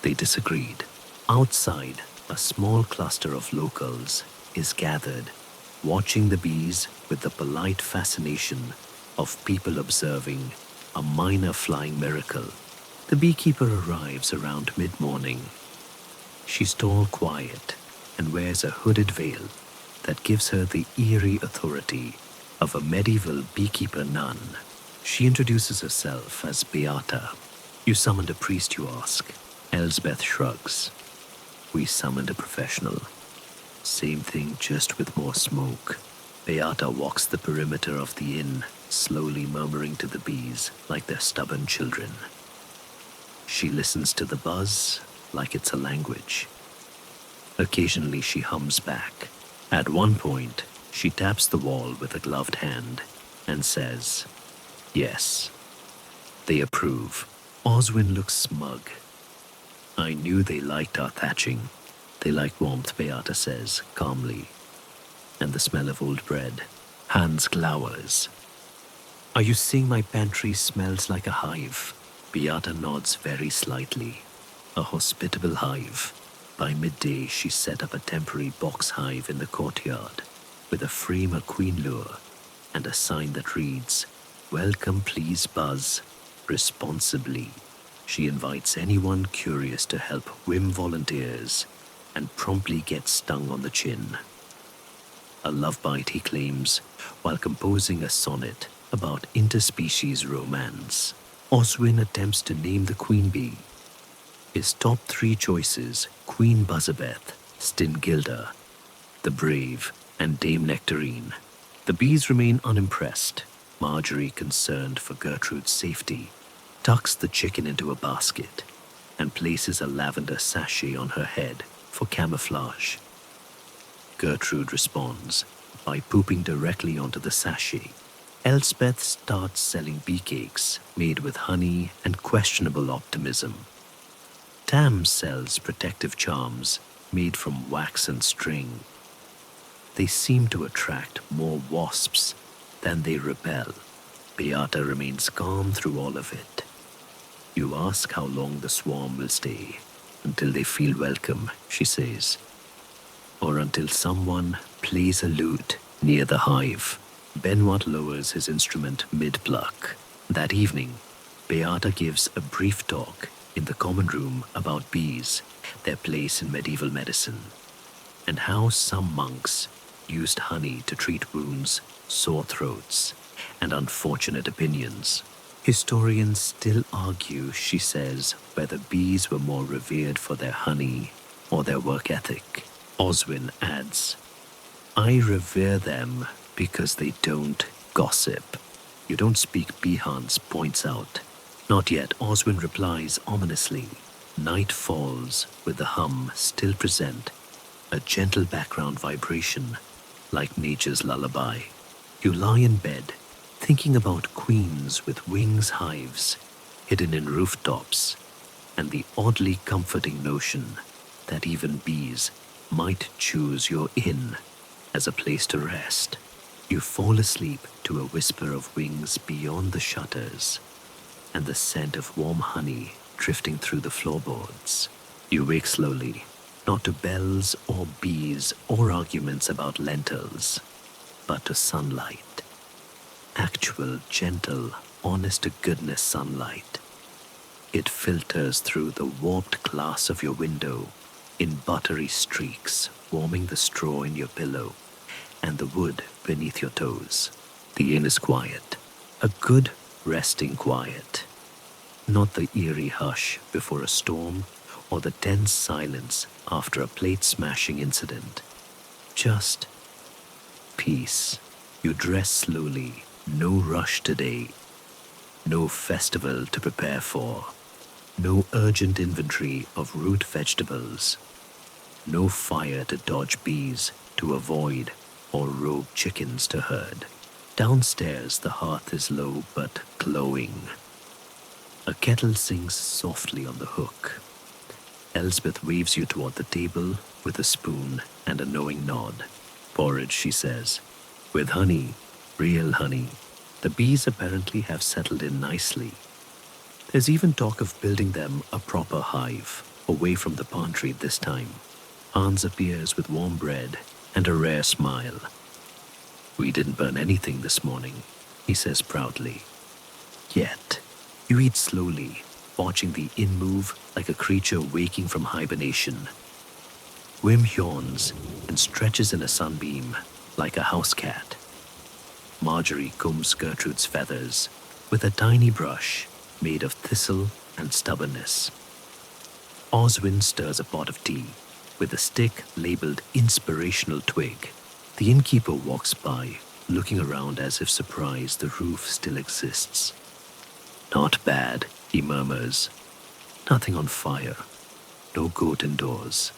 They disagreed. Outside, a small cluster of locals is gathered, watching the bees with the polite fascination of people observing a minor flying miracle. The beekeeper arrives around mid-morning. She's tall, quiet, and wears a hooded veil that gives her the eerie authority of a medieval beekeeper nun. She introduces herself as Beata, You summoned a priest, you ask. Elsbeth shrugs. We summoned a professional. Same thing, just with more smoke. Beata walks the perimeter of the inn, slowly murmuring to the bees like they're stubborn children. She listens to the buzz like it's a language. Occasionally she hums back. At one point, she taps the wall with a gloved hand and says, "Yes." They approve. Oswin looks smug. "I knew they liked our thatching. They like warmth," Beata says calmly. "And the smell of old bread." Hans glowers. "Are you seeing my pantry smells like a hive?" Beata nods very slightly. A hospitable hive. By midday, she set up a temporary box hive in the courtyard with a frame of queen lure and a sign that reads, "Welcome, please buzz responsibly." She invites anyone curious to help whim volunteers and promptly gets stung on the chin. A love bite, he claims, while composing a sonnet about interspecies romance. Oswin attempts to name the queen bee. His top 3 choices, Queen Buzzabeth, Stingilda, the Brave, and Dame Nectarine. The bees remain unimpressed. Marjorie, concerned for Gertrude's safety, tucks the chicken into a basket and places a lavender sachet on her head for camouflage. Gertrude responds by pooping directly onto the sachet. Elspeth starts selling bee cakes made with honey and questionable optimism. Tam sells protective charms made from wax and string. They seem to attract more wasps than they repel. Beata remains calm through all of it. You ask how long the swarm will stay. "Until they feel welcome," she says. "Or until someone plays a lute near the hive." Benoit lowers his instrument mid-pluck. That evening, Beata gives a brief talk in the common room about bees, their place in medieval medicine, and how some monks used honey to treat wounds, sore throats, and unfortunate opinions. Historians still argue, she says, whether bees were more revered for their honey or their work ethic. Oswin adds, "I revere them because they don't gossip." "You don't speak bee," Hans points out. "Not yet," Oswin replies ominously. Night falls with the hum still present, a gentle background vibration like nature's lullaby. You lie in bed, thinking about queens with wings hives hidden in rooftops, and the oddly comforting notion that even bees might choose your inn as a place to rest. You fall asleep to a whisper of wings beyond the shutters and the scent of warm honey drifting through the floorboards. You wake slowly, not to bells or bees or arguments about lentils, but to sunlight. Actual, gentle, honest-to-goodness sunlight. It filters through the warped glass of your window in buttery streaks, warming the straw in your pillow and the wood beneath your toes. The inn is quiet, a good resting quiet. Not the eerie hush before a storm or the tense silence after a plate-smashing incident. Just peace. You dress slowly, no rush today, no festival to prepare for, no urgent inventory of root vegetables, no fire to dodge bees to avoid or rogue chickens to herd. Downstairs the hearth is low but glowing. A kettle sings softly on the hook. Elsbeth waves you toward the table with a spoon and a knowing nod. "Porridge," she says, "with honey, real honey." The bees apparently have settled in nicely. There's even talk of building them a proper hive, away from the pantry this time. Hans appears with warm bread and a rare smile. "We didn't burn anything this morning," he says proudly. Yet, you eat slowly, watching the inn move like a creature waking from hibernation. Wim yawns and stretches in a sunbeam like a house cat. Marjorie combs Gertrude's feathers with a tiny brush made of thistle and stubbornness. Oswin stirs a pot of tea with a stick labeled Inspirational Twig. The innkeeper walks by, looking around as if surprised the roof still exists. Not bad, he murmurs. Nothing on fire. No goat indoors.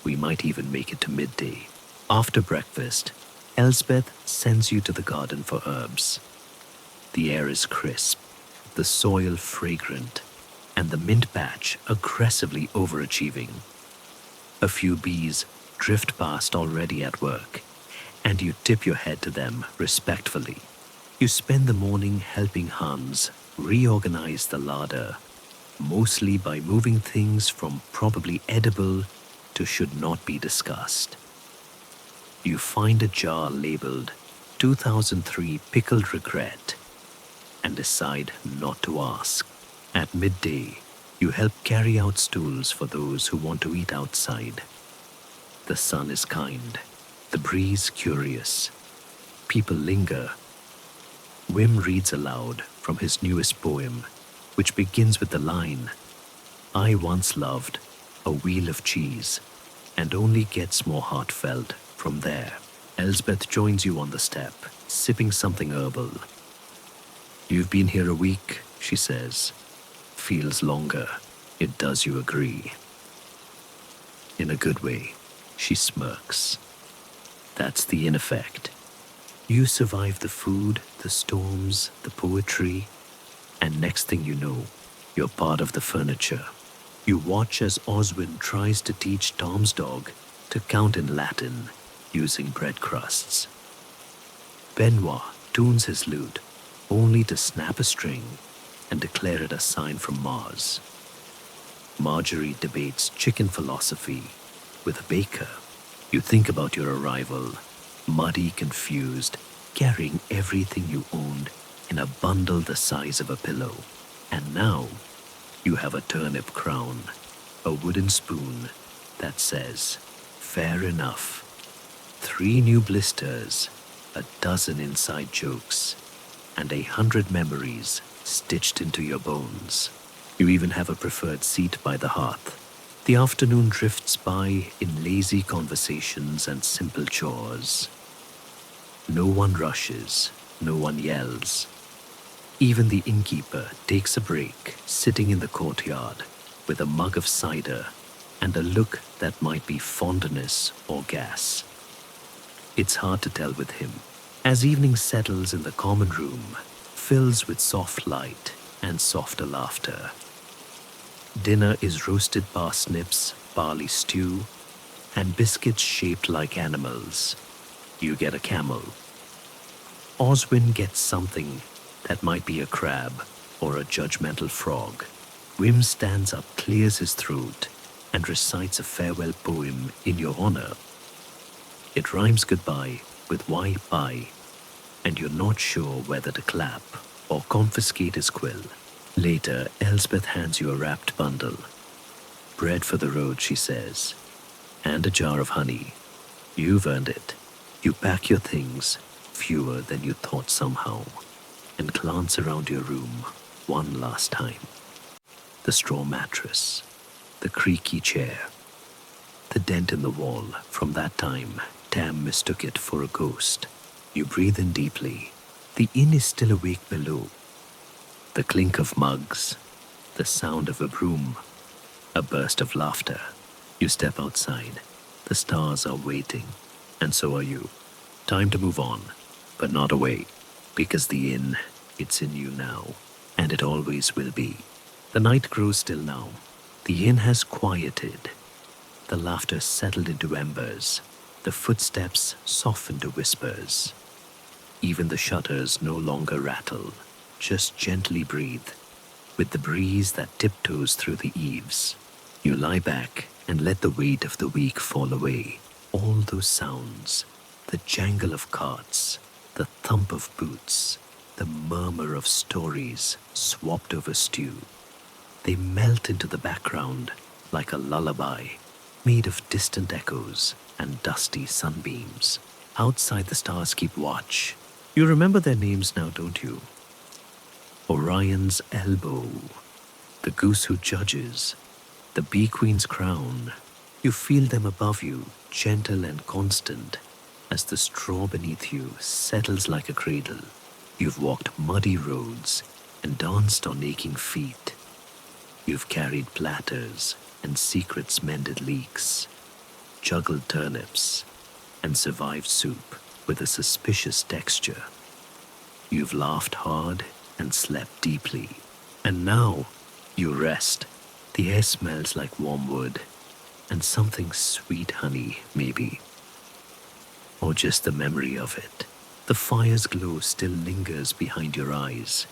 We might even make it to midday. After breakfast, Elsbeth sends you to the garden for herbs. The air is crisp, the soil fragrant, and the mint patch aggressively overachieving. A few bees drift past already at work, and you tip your head to them respectfully. You spend the morning helping Hans reorganize the larder, mostly by moving things from probably edible to should not be discussed. You find a jar labeled 2003 Pickled Regret and decide not to ask. At midday, you help carry out stools for those who want to eat outside. The sun is kind, the breeze curious. People linger. Wim reads aloud from his newest poem, which begins with the line, I once loved a wheel of cheese, and only gets more heartfelt from there. Elsbeth joins you on the step, sipping something herbal. You've been here a week, she says. Feels longer. It does, you agree. In a good way, she smirks. That's the in effect. You survive the food, the storms, the poetry, and next thing you know, you're part of the furniture. You watch as Oswin tries to teach Tom's dog to count in Latin using bread crusts. Benoit tunes his lute only to snap a string and declare it a sign from Mars. Marjorie debates chicken philosophy with a baker. You think about your arrival, muddy, confused, carrying everything you owned in a bundle the size of a pillow. And now, you have a turnip crown, a wooden spoon that says, fair enough. 3 new blisters, a dozen inside jokes, and 100 memories stitched into your bones. You even have a preferred seat by the hearth. The afternoon drifts by in lazy conversations and simple chores. No one rushes, no one yells. Even the innkeeper takes a break, sitting in the courtyard with a mug of cider and a look that might be fondness or gas. It's hard to tell with him. As evening settles in the common room, fills with soft light and softer laughter. Dinner is roasted parsnips, barley stew, and biscuits shaped like animals. You get a camel. Oswin gets something that might be a crab or a judgmental frog. Wim stands up, clears his throat, and recites a farewell poem in your honor. It rhymes goodbye with Y-bye, and you're not sure whether to clap or confiscate his quill. Later, Elsbeth hands you a wrapped bundle. Bread for the road, she says, and a jar of honey. You've earned it. You pack your things, fewer than you thought somehow, and glance around your room one last time. The straw mattress, the creaky chair, the dent in the wall. From that time, Tam mistook it for a ghost. You breathe in deeply. The inn is still awake below. The clink of mugs, the sound of a broom, a burst of laughter. You step outside. The stars are waiting, and so are you. Time to move on, but not away, because the inn, it's in you now, and it always will be. The night grows still now. The inn has quieted. The laughter settled into embers. The footsteps soften to whispers. Even the shutters no longer rattle, just gently breathe, with the breeze that tiptoes through the eaves. You lie back and let the weight of the week fall away. All those sounds, the jangle of carts, the thump of boots, the murmur of stories swapped over stew. They melt into the background like a lullaby made of distant echoes and dusty sunbeams. Outside, the stars keep watch. You remember their names now, don't you? Orion's elbow, the goose who judges, the bee queen's crown. You feel them above you, gentle and constant, as the straw beneath you settles like a cradle. You've walked muddy roads and danced on aching feet. You've carried platters and secrets mended leaks, juggled turnips, and survived soup with a suspicious texture. You've laughed hard and slept deeply. And now you rest. The air smells like warm wood and something sweet honey, maybe. Or just the memory of it. The fire's glow still lingers behind your eyes.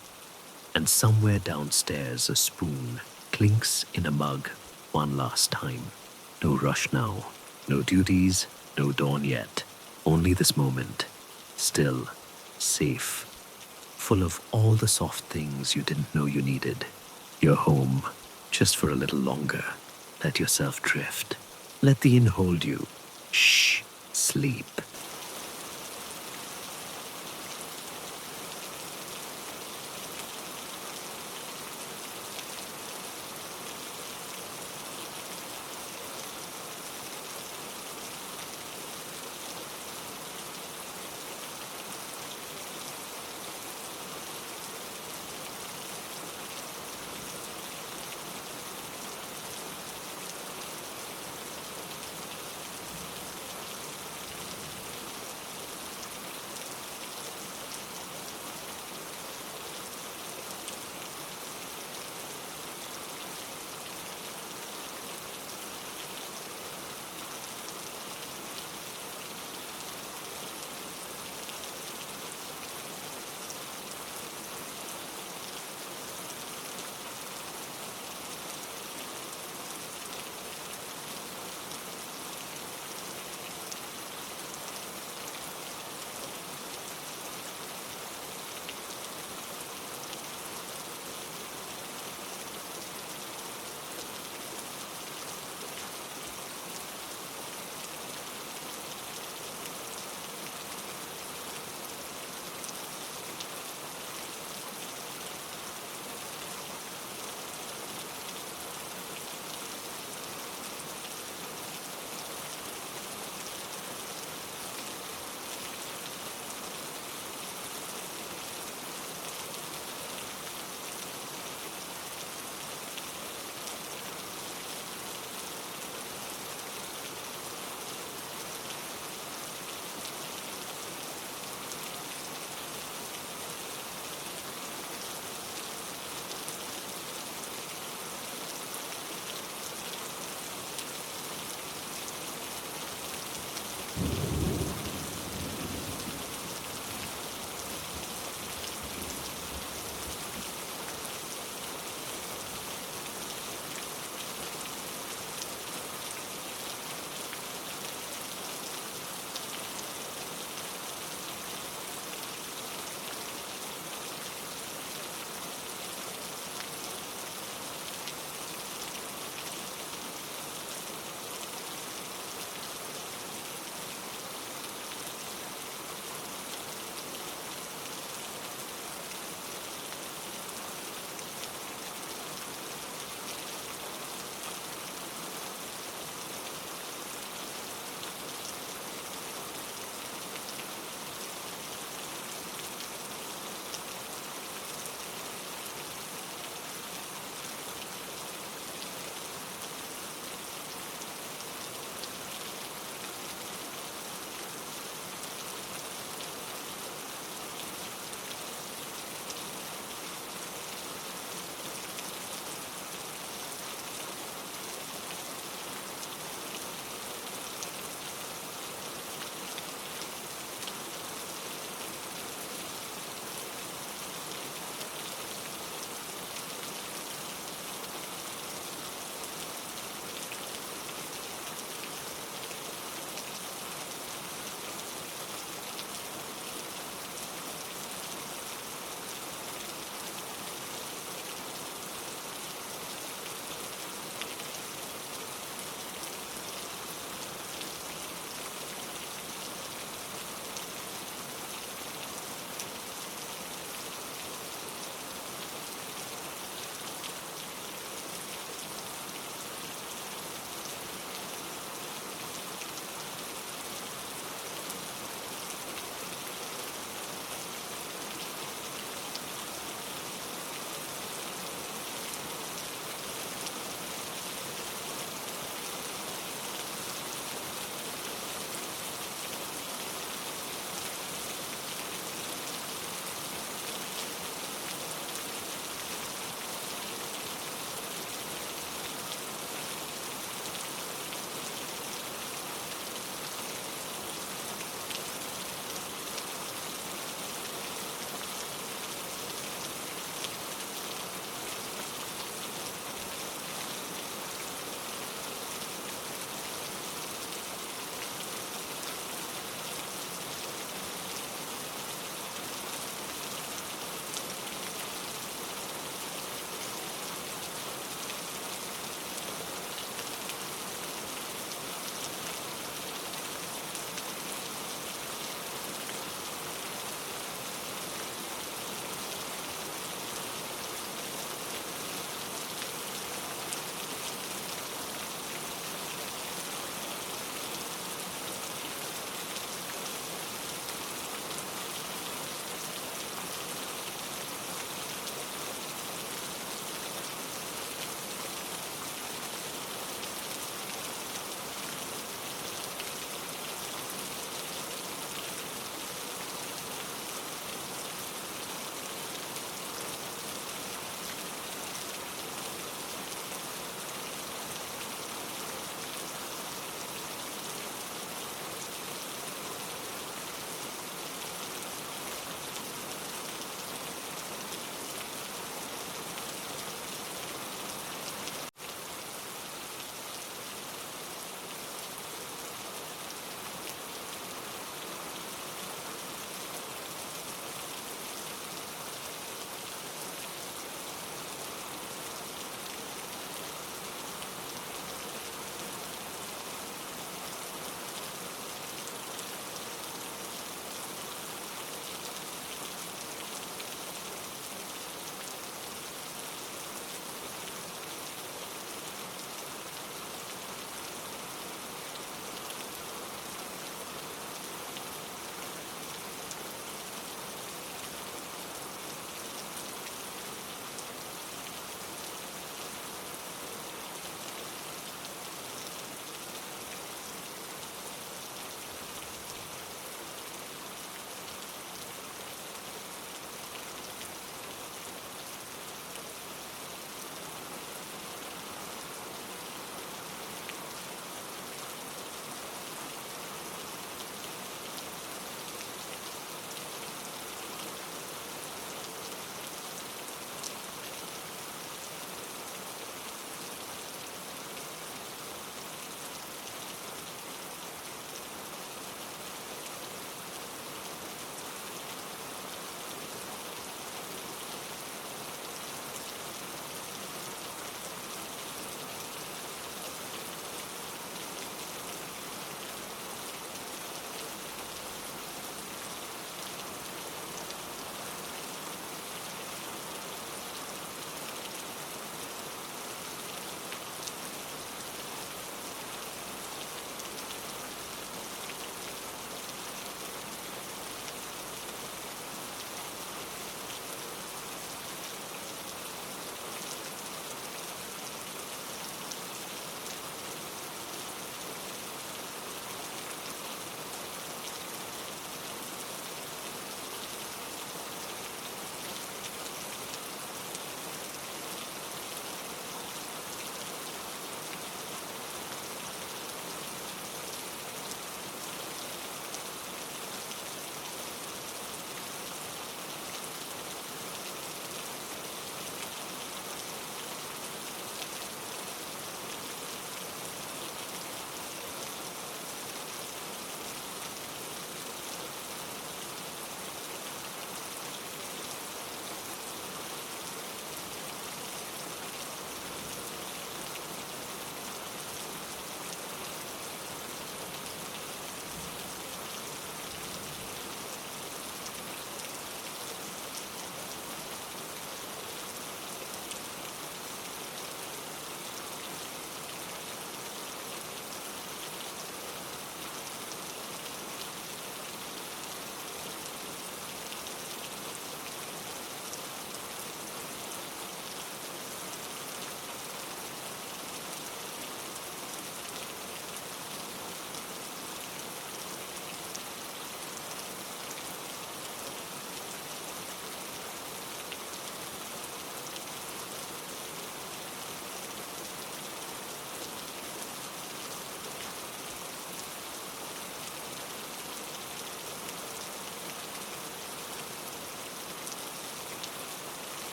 And somewhere downstairs a spoon clinks in a mug one last time. No rush now. No duties, no dawn yet. Only this moment. Still, safe. Full of all the soft things you didn't know you needed. You're home, just for a little longer. Let yourself drift. Let the inn hold you. Shh, sleep.